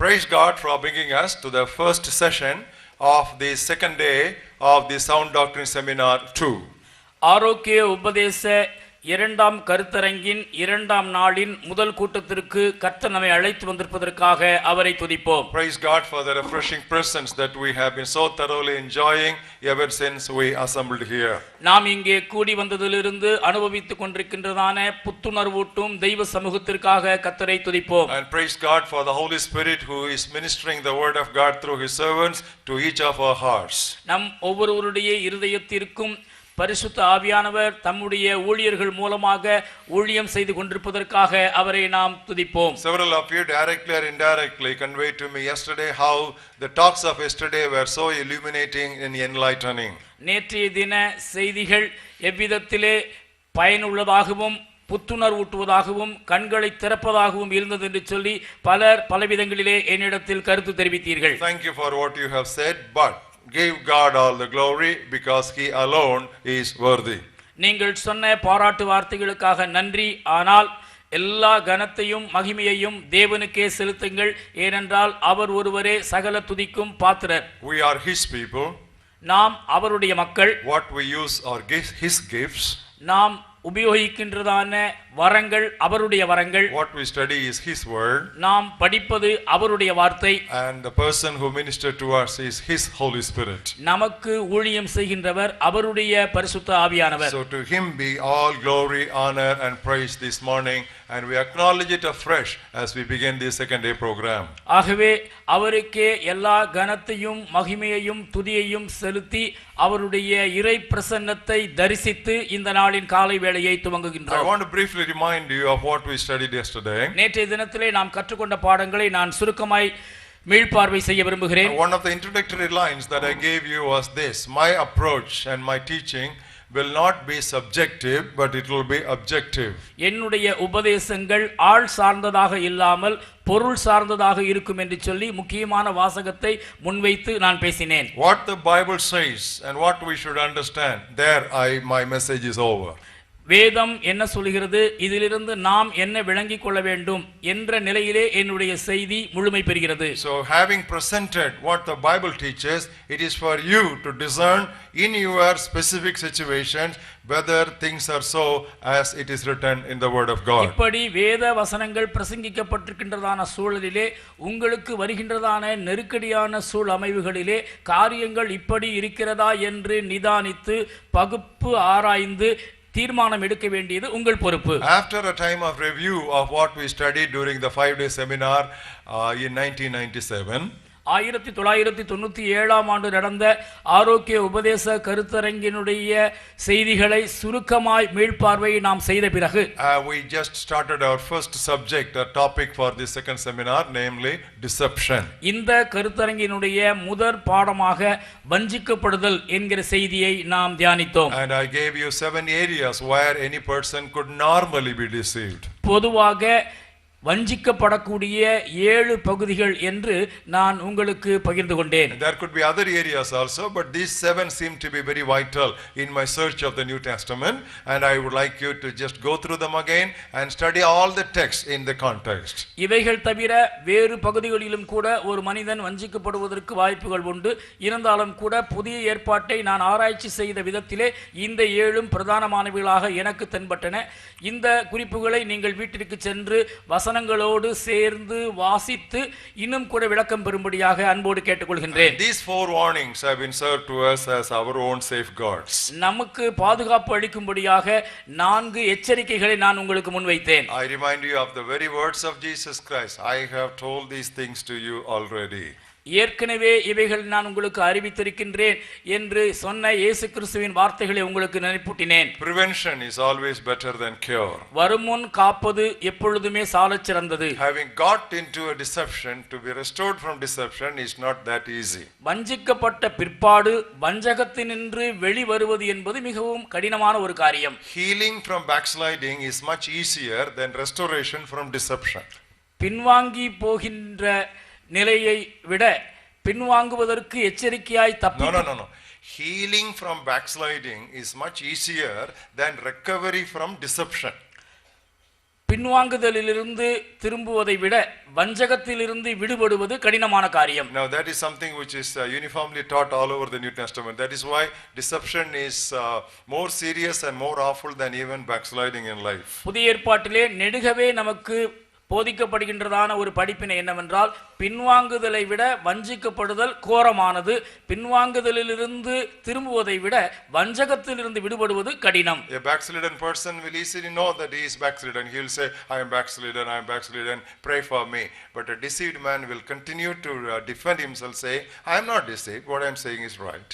praise God for bringing us to the first session of the second day of the Sound Doctrine Seminar 2. ஆரோக்கிய உபதேச இரண்டாம் கருத்தரங்கின் இரண்டாம் நாளின் முதல் கூட்டத்திற்கு கர்த்தர் நம்மை அழைத்து வந்திருப்பதற்காக அவரை துதிப்போம். Praise God for the refreshing presence that we have been so thoroughly enjoying ever since we assembled here. நாம் இங்கே கூடி வந்ததிலிருந்து அனுபவித்துக் கொண்டிருக்கின்றதான புத்துணர்வூட்டும் தெய்வ சமூகத்திற்காக கர்த்தரை துதிப்போம். And praise God for the Holy Spirit who is ministering the word of God through his servants to each of our hearts. நம் ஒவ்வொருவருடைய இருதயத்திற்கும் பரிசுத்த ஆவியானவர் தம்முடைய ஊழியர்கள் மூலமாக ஊழியம் செய்து கொண்டிருப்பதற்காக அவரை நாம் துதிப்போம். Several of you directly or indirectly conveyed to me yesterday how the talks of yesterday were so illuminating and enlightening. நேற்றைய தின செய்திகள் எவ்விதத்திலே பயனுள்ளதாகவும் புத்துணர்வூட்டுவதாகவும் கண்களை திறப்பதாகவும் இருந்தது என்று சொல்லி பலர் பலவிதங்களிலே என்னிடத்தில் கருத்து தெரிவித்தீர்கள். Thank you for what you have said, but give God all the glory because he alone is worthy. நீங்கள் சொன்ன பாராட்டு வார்த்தைகளுக்காக நன்றி. ஆனால் எல்லா கனத்தையும் மகிமையையும் தேவனுக்கே செலுத்துங்கள், ஏனென்றால் அவர் ஒருவரே சகல துதிக்கும் பாத்திரர். We are his people. நாம் அவருடைய மக்கள். What we use are his gifts. நாம் உபயோகிக்கின்றதான வரங்கள் அவருடைய வரங்கள். What we study is his word. நாம் படிப்பது அவருடைய வார்த்தை. And the person who ministered to us is his Holy Spirit. நமக்கு ஊழியம் செய்கின்றவர் அவருடைய பரிசுத்த ஆவியானவர். So to him be all glory, honor and praise this morning, and we acknowledge it afresh as we begin this second day program. ஆகவே அவருக்கே எல்லா கனத்தையும் மகிமையையும் துதியையும் செலுத்தி அவருடைய இறை பிரசன்னத்தை தரிசித்து இந்த நாளின் காலை வேளையை துவங்குகின்றோம். I want to briefly remind you of what we studied yesterday. நேற்றைய தினத்திலே நாம் கற்றுக்கொண்ட பாடங்களை நான் சுருக்கமாய் மீள்பார்வை செய்ய விரும்புகிறேன். One of the introductory lines that I gave you was this: my approach and my teaching will not be subjective, but it will be objective. என்னுடைய உபதேசங்கள் ஆள் சார்ந்ததாக இல்லாமல் பொருள் சார்ந்ததாக இருக்கும் என்று சொல்லி முக்கியமான வாசகத்தை முன்வைத்து நான் பேசினேன். What the Bible says and what we should understand, there my message is over. வேதம் என்ன சொல்கிறது, இதிலிருந்து நாம் என்ன விளங்கிக் கொள்ள வேண்டும் என்ற நிலையிலே என்னுடைய செய்தி முழுமை பெறுகிறது. So having presented what the Bible teaches, it is for you to discern in your specific situations whether things are so as it is written in the word of God. இப்படி வேத வசனங்கள் பிரசங்கிக்கப்பட்டிருக்கின்றதான சூழலிலே உங்களுக்கு வருகின்றதான நெருக்கடியான சூழ் அமைவுகளிலே காரியங்கள் இப்படி இருக்கிறதா என்று நிதானித்து பகுப்பு ஆராய்ந்து தீர்மானம் எடுக்க வேண்டியது உங்கள் பொறுப்பு. After a time of review of what we studied during the 5-day seminar in 1997, 1997 ஆண்டு நடந்த ஆரோக்கிய உபதேச கருத்தரங்கினுடைய செய்திகளை சுருக்கமாய் மீள்பார்வை நாம் செய்த பிறகு we just started our first subject or topic for this second seminar, namely deception. இந்த கருத்தரங்கினுடைய முதற் பாடமாக வஞ்சிக்கப்படுதல் என்கிற செய்தியை நாம் தியானித்தோம். And I gave you 7 areas where any person could normally be deceived. பொதுவாக வஞ்சிக்கப்படக்கூடிய 7 பகுதிகள் என்று நான் உங்களுக்கு பகிர்ந்து கொண்டேன். There could be other areas also, but these 7 seem to be very vital in my search of the New Testament, and I would like you to just go through them again and study all the texts in the context. இவைகள் தவிர வேறு பகுதிகளிலும் கூட ஒரு மனிதன் வஞ்சிக்கப்படுவதற்கு வாய்ப்புகள் உண்டு. இருந்தாலும் கூட புதிய ஏற்பாட்டை நான் ஆராய்ச்சி செய்த விதத்திலே இந்த 7 பிரதானமானவைகளாக எனக்கு தென்பட்டன. இந்த குறிப்புகளை நீங்கள் வீட்டிற்கு சென்று வசனங்களோடு சேர்ந்து வாசித்து இன்னும் கூட விளக்கம் பெறும்படியாக அன்போடு கேட்டுக்கொள்கின்றேன். These 4 warnings have been served to us as our own safeguards. நமக்கு பாதுகாப்பு அளிக்கும்படியாக 4 எச்சரிக்கைகளை நான் உங்களுக்கு முன்வைத்தேன். I remind you of the very words of Jesus Christ. I have told these things to you already. ஏற்கனவே இவைகள் நான் உங்களுக்கு அறிவித்திருக்கின்றேன் என்று சொன்ன இயேசு கிறிஸ்துவின் வார்த்தைகளை உங்களுக்கு நினைப்பூட்டினேன். Prevention is always better than cure. வருமுன் காப்பது எப்பொழுதுமே சாலச் சிறந்தது. Having got into a deception, to be restored from deception is not that easy. வஞ்சிக்கப்பட்ட பிற்பாடு வஞ்சகத்தினின்று வெளிவருவது என்பது மிகவும் கடினமான ஒரு காரியம். Healing from backsliding is much easier than restoration from deception. பின்வாங்கி போகின்ற நிலையை விட பின்வாங்குவதற்கு எச்சரிக்கையாய் தப்பி No. Healing from backsliding is much easier than recovery from deception. பின்வாங்குதலிலிருந்து திரும்புவதை விட வஞ்சகத்திலிருந்து விடுபடுவது கடினமான காரியம். Now that is something which is uniformly taught all over the New Testament. That is why deception is more serious and more awful than even backsliding in life. புதிய ஏற்பாட்டிலே நெடுகவே நமக்கு போதிக்கப்படுகின்றதான ஒரு படிப்பினை என்னவென்றால், பின்வாங்குதலை விட வஞ்சிக்கப்படுதல் கோரமானது, பின்வாங்குதலிலிருந்து திரும்புவதை விட வஞ்சகத்திலிருந்து விடுபடுவது கடினம். A backslidden person will easily know that he is backslidden. He will say, I am backslidden, pray for me. But a deceived man will continue to defend himself, say, I am not deceived, what I am saying is right.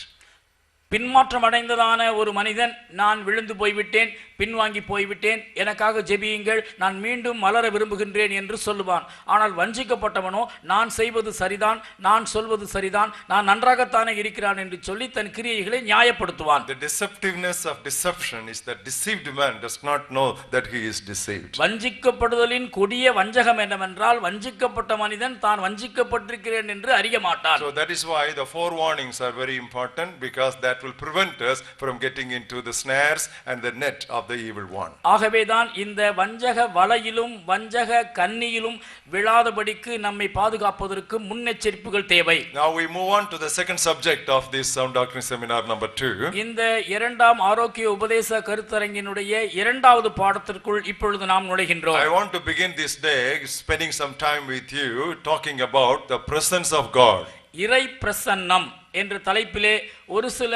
பின்மாற்றம் அடைந்ததான ஒரு மனிதன், நான் விழுந்து போய்விட்டேன், பின்வாங்கி போய்விட்டேன், எனக்காக ஜெபியுங்கள், நான் மீண்டும் மலர விரும்புகின்றேன் என்று சொல்லுவான். ஆனால் வஞ்சிக்கப்பட்டவனோ, நான் செய்வது சரிதான், நான் சொல்வது சரிதான், நான் நன்றாகத்தானே இருக்கிறான் என்று சொல்லி தன் கிரியைகளை நியாயப்படுத்துவான். The deceptiveness of deception is that deceived man does not know that he is deceived. வஞ்சிக்கப்படுதலின் கொடிய வஞ்சகம் என்னவென்றால், வஞ்சிக்கப்பட்ட மனிதன் தான் வஞ்சிக்கப்பட்டிருக்கிறேன் என்று அறிய மாட்டான். So that is why the four warnings are very important, because that will prevent us from getting into the snares and the net of the evil one. ஆகவேதான் இந்த வஞ்சக வலையிலும் வஞ்சக கண்ணியிலும் விழாதபடிக்கு நம்மை பாதுகாப்பதற்கு முன்னெச்சரிப்புகள் தேவை. Now we move on to the second subject of this Sound Doctrine Seminar number 2. இந்த இரண்டாம் ஆரோக்கிய உபதேச கருத்தரங்கினுடைய இரண்டாவது பாடத்திற்குள் இப்பொழுது நாம் நுழைகின்றோம். I want to begin this day spending some time with you talking about the presence of God. இறை பிரசன்னம் என்ற தலைப்பிலே ஒரு சில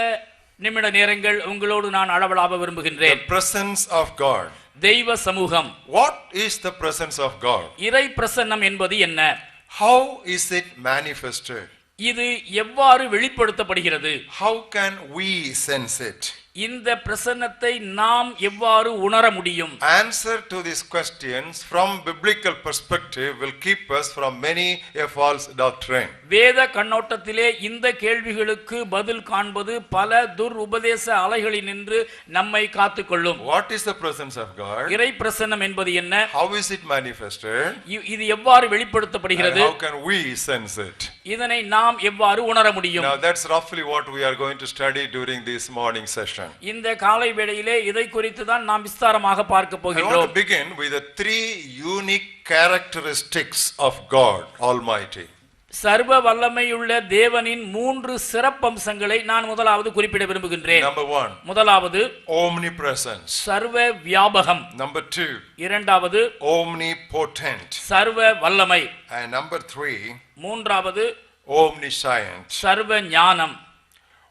நிமிட நேரங்கள் உங்களோடு நான் அளவலாக விரும்புகின்றேன். The presence of God. தெய்வ சமூகம். What is the presence of God? இறை பிரசன்னம் என்பது என்ன? How is it manifested? இது எவ்வாறு வெளிப்படுத்தப்படுகிறது? How can we sense it? இந்த பிரசன்னத்தை நாம் எவ்வாறு உணர முடியும்? Answer to these questions from biblical perspective will keep us from many a false doctrine. வேத கண்ணோட்டத்திலே இந்த கேள்விகளுக்கு பதில் காண்பது பல துர் உபதேச அலைகளினின்று நம்மை காத்துக்கொள்ளும். What is the presence of God? இறை பிரசன்னம் என்பது என்ன? How is it manifested? இது எவ்வாறு வெளிப்படுத்தப்படுகிறது? And how can we sense it? இதனை நாம் எவ்வாறு உணர முடியும்? Now that's roughly what we are going to study during this morning session. இந்த காலை வேளையிலே இதை குறித்து தான் நாம் விஸ்தாரமாக பார்க்க I போகின்றோம். want to begin with the three unique characteristics of God Almighty. சர்வ வல்லமையுள்ள தேவனின் மூன்று சிறப்பம்சங்களை நான் முதலாவது குறிப்பிட விரும்புகின்றேன். Number 1, முதலாவது omnipresence. சர்வ வியாபகம். Number 2, இரண்டாவது omnipotent. சர்வ வல்லமை. And number 3, மூன்றாவது omniscient. சர்வ ஞானம்.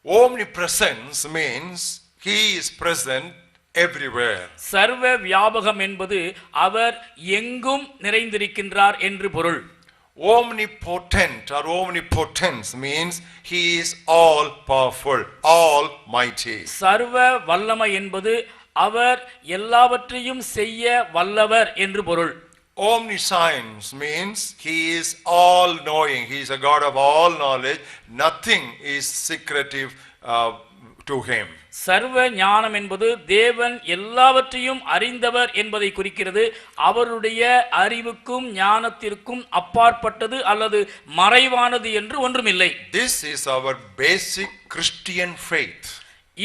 Omnipresence means he is present everywhere. சர்வ வியாபகம் என்பது அவர் எங்கும் நிறைந்திருக்கின்றார் என்று பொருள். Omnipotent or omnipotence means he is all powerful, almighty. சர்வ வல்லமை என்பது அவர் எல்லாவற்றையும் செய்ய வல்லவர் என்று பொருள். Omniscience means he is all knowing, he is a God of all knowledge, nothing is secretive to him. சர்வ ஞானம் என்பது தேவன் எல்லாவற்றையும் அறிந்தவர் என்பதை குறிக்கிறது. அவருடைய அறிவுக்கும் ஞானத்திற்கும் அப்பாற்பட்டது அல்லது மறைவானது என்று ஒன்றுமில்லை. This is our basic Christian faith.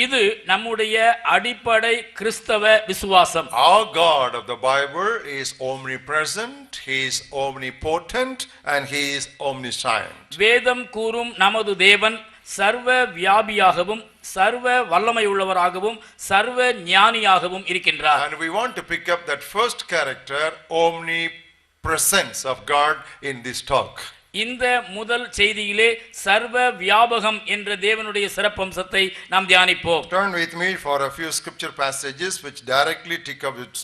இது நம்முடைய அடிப்படை கிறிஸ்தவ விசுவாசம். Our God of the Bible is omnipresent, he is omnipotent and he is omniscient. வேதம் கூறும் நமது தேவன் சர்வ வியாபியாகவும் சர்வ வல்லமை உள்ளவராகவும் சர்வ ஞானியாகவும் இருக்கின்றார். And we want to pick up that first character, omnipresence of God in this talk. இந்த முதல் செய்தியிலே சர்வ வியாபகம் என்ற தேவனுடைய சிறப்பம்சத்தை நாம் தியானிப்போம். Turn with me for a few scripture passages which directly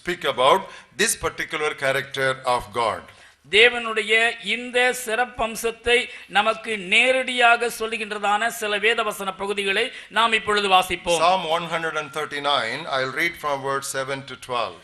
speak about this particular character of God. தேவனுடைய இந்த சிறப்பம்சத்தை நமக்கு நேரடியாக சொல்லுகின்றதான சில வேதவசன பகுதிகளை நாம் இப்பொழுது வாசிப்போம். Psalm 139, I'll read from verse 7 to 12.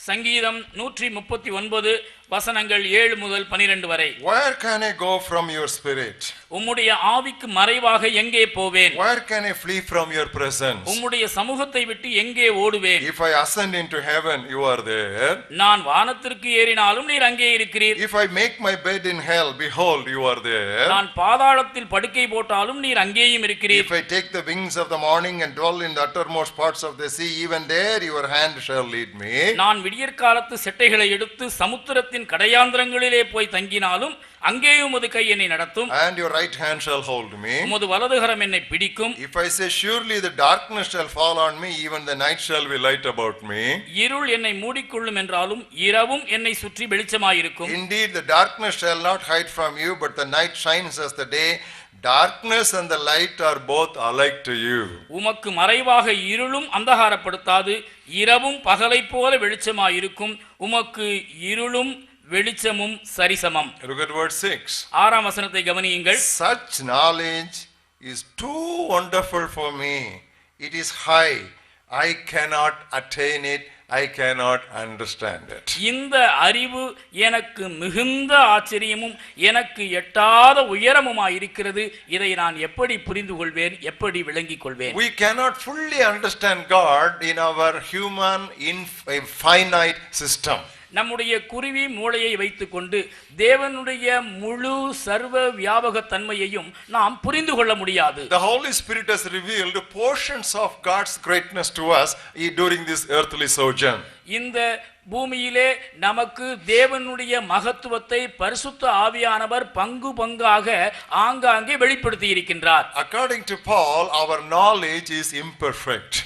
சங்கீதம் 139 வசனங்கள் 7 முதல் 12 வரை. Where can I go from your spirit? உம்முடைய ஆவிக்கு மறைவாக எங்கே போவேன்? Where can I flee from your presence? உம்முடைய சமூகத்தை விட்டு எங்கே ஓடுவேன்? If I ascend into heaven, you are there. நான் வானத்திற்கு ஏறினாலும் நீர் அங்கே இருக்கிறீர். If I make my bed in hell, behold, you are there. நான் பாதாளத்தில் படுக்கை போட்டாலும் நீர் அங்கேயும் இருக்கிறீர். If I take the wings of the morning and dwell in the uttermost parts of the sea, even there your hand shall lead me. நான் விடியற்காலத்து செட்டைகளை எடுத்து சமுத்திரத்தின் கடையாந்திரங்களிலே போய் தங்கினாலும் அங்கேயும் உமது கை என்னை நடத்தும். And your right hand shall hold me. உமது வலதுகரம் என்னை பிடிக்கும். If I say surely the darkness shall fall on me, even the night shall be light about me. இருள் என்னை மூடிக்கொள்ளும் என்றாலும் இரவும் என்னை சுற்றி வெளிச்சமாயிருக்கும். Indeed the darkness shall not hide from you, but the night shines as the day. Darkness and the light are both alike to you. உமக்கு மறைவாக இருளும் அந்தகாரப்படுத்தாது, இரவும் பகலைப் போல வெளிச்சமாயிருக்கும். உமக்கு இருளும் வெளிச்சமும் சரிசமம். Look at verse 6. 6ஆம் வசனத்தை கவனியுங்கள். Such knowledge is too wonderful for me. It is high. I cannot attain it. I cannot understand it. இந்த அறிவு எனக்கு மிகுந்த ஆச்சரியமும் எனக்கு எட்டாத உயரமுமாய் இருக்கிறது. இதை நான் எப்படி புரிந்து கொள்வேன், எப்படி விளங்கிக் கொள்வேன்? We cannot fully understand God in our human finite system. நம்முடைய குருவி மூளையை வைத்துக்கொண்டு தேவனுடைய முழு சர்வ வியாபக தன்மையையும் நாம் புரிந்து கொள்ள முடியாது. The Holy Spirit has revealed portions of God's greatness to us during this earthly sojourn. இந்த பூமியிலே நமக்கு தேவனுடைய மகத்துவத்தை பரிசுத்த ஆவியானவர் பங்கு பங்காக ஆங்காங்கே வெளிப்படுத்தி இருக்கின்றார். According to Paul, our knowledge is imperfect.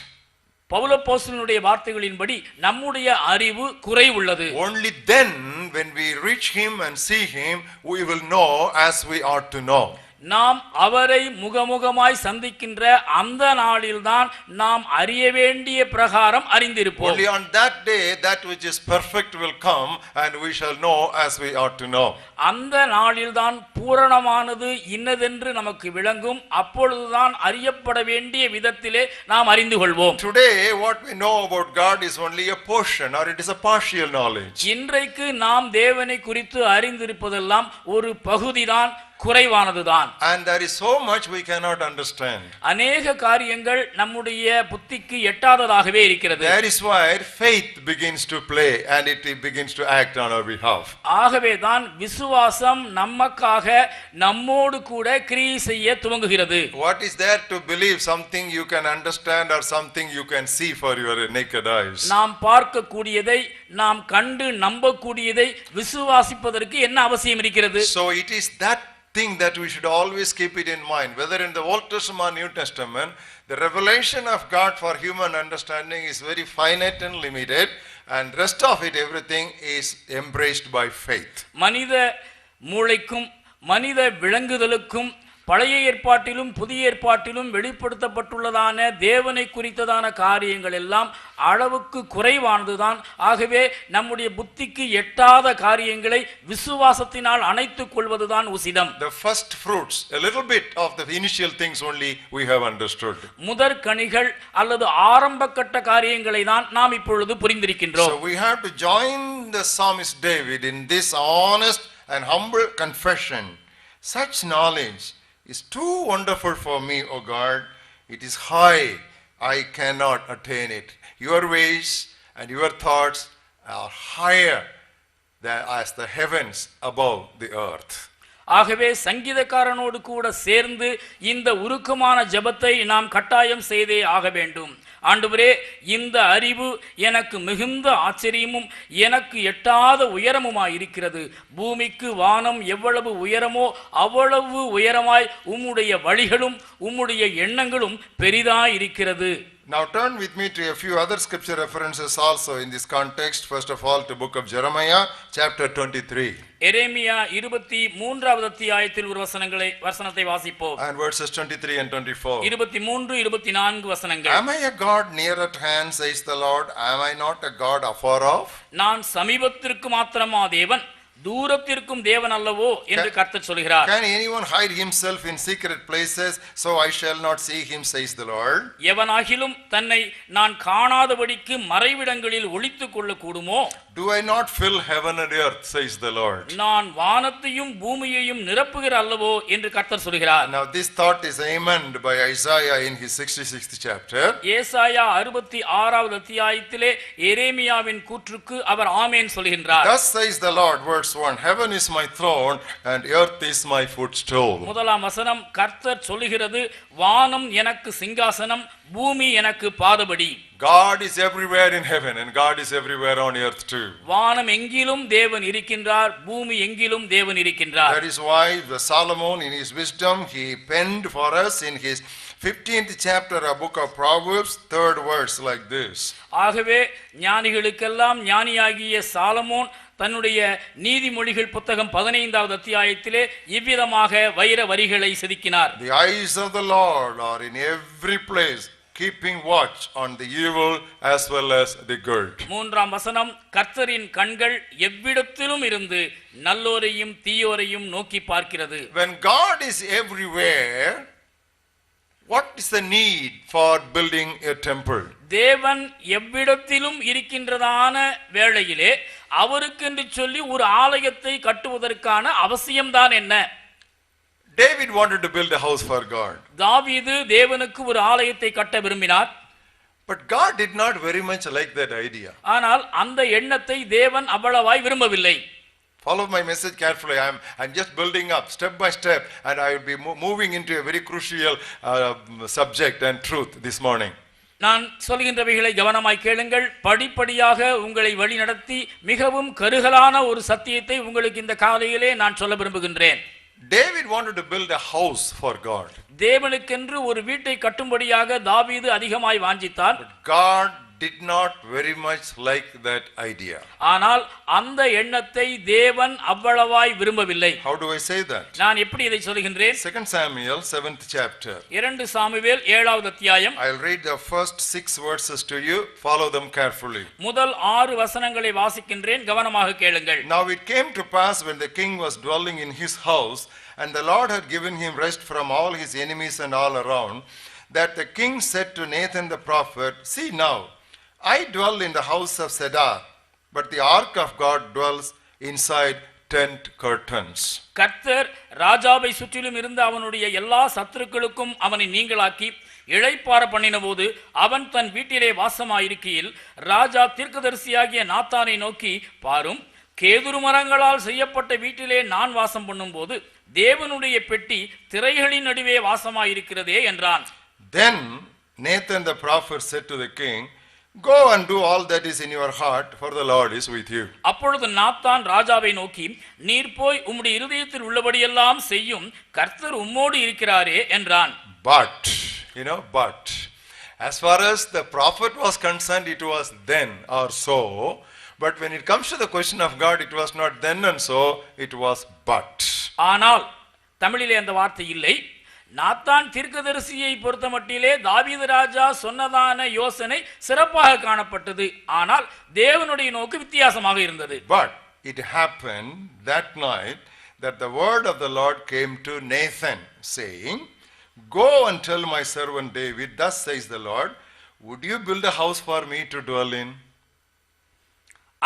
பவுலப்போஸ்தலனுடைய வார்த்தைகளின்படி நம்முடைய அறிவு குறைவுள்ளது. Only then when we reach him and see him, we will know as we ought to know. நாம் அவரை முகமுகமாய் சந்திக்கின்ற அந்த நாளில்தான் நாம் அறிய வேண்டிய பிரகாரம் அறிந்திருப்போம். Only on that day that which is perfect will come and we shall know as we ought to know. அந்த நாளில்தான் பூரணமானது இன்னதென்று நமக்கு விளங்கும். அப்பொழுதுதான் அறியப்பட வேண்டிய விதத்திலே நாம் அறிந்து கொள்வோம். Today what we know about God is only a portion, or it is a partial knowledge. இன்றைக்கு நாம் தேவனை குறித்து அறிந்திருப்பதெல்லாம் ஒரு பகுதிதான், குறைவானதுதான். And there is so much we cannot understand. அநேக காரியங்கள் நம்முடைய புத்திக்கு எட்டாததாகவே இருக்கிறது. That is why faith begins to play and it begins to act on our behalf. ஆகவே தான் விசுவாசம் நமக்காக நம்மோடு கூட கிரியை செய்ய துவங்குகிறது. What is there to believe? Something you can understand or something you can see for your naked eyes. நாம் பார்க்க கூடியதை, நாம் கண்டு நம்பக்கூடியதை விசுவாசிப்பதற்கு என்ன அவசியம் இருக்கிறது? So it is that thing that we should always keep it in mind, whether in the Old Testament or New Testament. The revelation of God for human understanding is very finite and limited, and rest of it, everything is embraced by faith. மனித மூளைக்கும் மனித விளங்குதலுக்கும் பழைய ஏற்பாட்டிலும் புதிய ஏற்பாட்டிலும் வெளிப்படுத்தப்பட்டுள்ளதான தேவனை குறித்ததான காரியங்கள் எல்லாம் அளவுக்கு குறைவானதுதான். ஆகவே நம்முடைய புத்திக்கு எட்டாத காரியங்களை விசுவாசத்தினால் அணைத்துக் கொள்வதுதான் உசிதம். The first fruits, a little bit of the initial things only we have understood. முதற் கனிகள் அல்லது ஆரம்ப கட்ட காரியங்களை தான் நாம் இப்பொழுது புரிந்திருக்கின்றோம். So we have to join the psalmist David in this honest and humble confession. Such knowledge is too wonderful for me, O God. It is high. I cannot attain it. Your ways and your thoughts are higher than as the heavens above the earth. ஆகவே சங்கீதக்காரனோடு கூட சேர்ந்து இந்த உருக்கமான ஜெபத்தை நாம் கட்டாயம் செய்தே ஆக வேண்டும். ஆண்டவரே, இந்த அறிவு எனக்கு மிகுந்த ஆச்சரியமும் எனக்கு எட்டாத உயரமுமாய் இருக்கிறது. பூமிக்கு வானம் எவ்வளவு உயரமோ அவ்வளவு உயரமாய் உம்முடைய வழிகளும் உம்முடைய எண்ணங்களும் பெரிதாய் இருக்கிறது. Now turn with me to a few other scripture references also in this context. First of all to book of Jeremiah chapter 23. எரேமியா 23வது அத்தியாயத்தில் ஒரு வசனத்தை வாசிப்போம். And verses 23 and 24. 23 24 வசனங்கள். Am I a God near at hand, says the Lord? Am I not a God afar off? நான் சமீபத்திற்கு மாத்திரமா தேவன், தூரத்திற்கும் தேவன் அல்லவோ என்று கர்த்தர் சொல்கிறார். Can anyone hide himself in secret places? So I shall not see him, says the Lord. எவனாகிலும் தன்னை நான் காணாதபடிக்கு மறைவிடங்களில் ஒளித்துக் கொள்ள கூடுமோ? Do I not fill heaven and earth, says the Lord. நான் வானத்தையும் பூமியையும் நிரப்புகிற அல்லவோ என்று கர்த்தர் சொல்கிறார். Now this thought is amended by Isaiah in his 66th chapter. ஏசாயா 66வது அத்தியாயத்திலே எரேமியாவின் கூற்றுக்கு அவர் ஆமென் சொல்கின்றார். Thus says the Lord, verse 1, heaven is my throne and earth is my footstool. முதலாம் வசனம் கர்த்தர் சொல்லுகிறது, வானம் எனக்கு சிங்காசனம், பூமி எனக்கு பாதபடி. God is everywhere in heaven and God is everywhere on earth too. வானம் எங்கிலும் தேவன் இருக்கின்றார், பூமி எங்கிலும் தேவன் இருக்கின்றார். That is why the Solomon in his wisdom he penned for us in his 15th chapter of book of Proverbs, 3rd verse like this. ஆகவே ஞானிகளுக்கெல்லாம் ஞானியாகிய Solomon தன்னுடைய நீதிமொழிகள் புத்தகம் 15வது அத்தியாயத்திலே இவ்விதமாக வைர வரிகளை செதுக்கினார். The eyes of the Lord are in every place, keeping watch on the evil as well as the good. மூன்றாம் வசனம், கர்த்தரின் கண்கள் எவ்விடத்திலும் இருந்து நல்லோரையும் தீயோரையும் நோக்கி பார்க்கிறது. When God is everywhere, what is the need for building a temple? தேவன் எவ்விடத்திலும் இருக்கின்றதான வேளையிலே அவருக்கென்று சொல்லி ஒரு ஆலயத்தை கட்டுவதற்கான அவசியம்தான் என்ன? David wanted to build a house for God. தாவீது தேவனுக்கு ஒரு ஆலயத்தை கட்ட விரும்பினார். But God did not very much like that idea. ஆனால் அந்த எண்ணத்தை தேவன் அவ்வளவாய் விரும்பவில்லை. Follow my message carefully. I'm just building up step by step and I will be moving into a very crucial subject and truth this morning. நான் சொல்கின்றவைகளை கவனமாய் கேளுங்கள். படிப்படியாக உங்களை வழி நடத்தி மிகவும் கருகலான ஒரு சத்தியத்தை உங்களுக்கு இந்த காலையிலே நான் சொல்ல விரும்புகின்றேன். David wanted to build a house for God. தேவனுக்கென்று ஒரு வீட்டை கட்டும்படியாக தாவீது அதிகமாய் வாஞ்சித்தார். But God did not very much like that idea. ஆனால் அந்த எண்ணத்தை தேவன் அவ்வளவாய் விரும்பவில்லை. How do I say that? நான் எப்படி இதை சொல்கின்றேன்? 2 Samuel 7th chapter. 2 சாமுவேல் 7வது அத்தியாயம். I'll read the first 6 verses to you. Follow them carefully. முதல் 6 வசனங்களை வாசிக்கின்றேன், கவனமாக கேளுங்கள். Now it came to pass when the king was dwelling in his house and the Lord had given him rest from all his enemies and all around, that the king said to Nathan the prophet, see now, I dwell in the house of Cedar, but the ark of God dwells inside tent curtains. கர்த்தர் ராஜாவை சுற்றிலும் இருந்த அவனுடைய எல்லா சத்துருக்களுக்கும் அவனை நீங்களாக்கி இளைப்பாற பண்ணினபோது அவன் தன் வீட்டிலே வாசமாயிருக்கையில் ராஜா தீர்க்கதரிசியாகிய நாத்தானை நோக்கி, பாரும், கேதுரு மரங்களால் செய்யப்பட்ட வீட்டிலே நான் வாசம் பண்ணும்போது தேவனுடைய பெட்டி திரைகளின் நடுவே வாசமாயிருக்கிறதே என்றான். Then Nathan the prophet said to the king, go and do all that is in your heart, for the Lord is with you. அப்பொழுது நாத்தான் ராஜாவை நோக்கி, நீர் போய் உம்முடைய இருதயத்தில் உள்ளபடியெல்லாம் செய்யும், கர்த்தர் உம்மோடு இருக்கிறாரே என்றான். But as far as the prophet was concerned, it was then or so. But when it comes to the question of God, it was not then and so, it was but. ஆனால் தமிழிலே அந்த வார்த்தை இல்லை. Nathan தீர்க்கதரிசியை பொறுத்த மட்டிலே தாவீது ராஜா சொன்னதான யோசனை சிறப்பாக காணப்பட்டது. ஆனால் தேவனுடைய நோக்கு வித்தியாசமாக இருந்தது. But it happened that night that the word of the Lord came to Nathan, saying, go and tell my servant David, thus says the Lord, would you build a house for me to dwell in?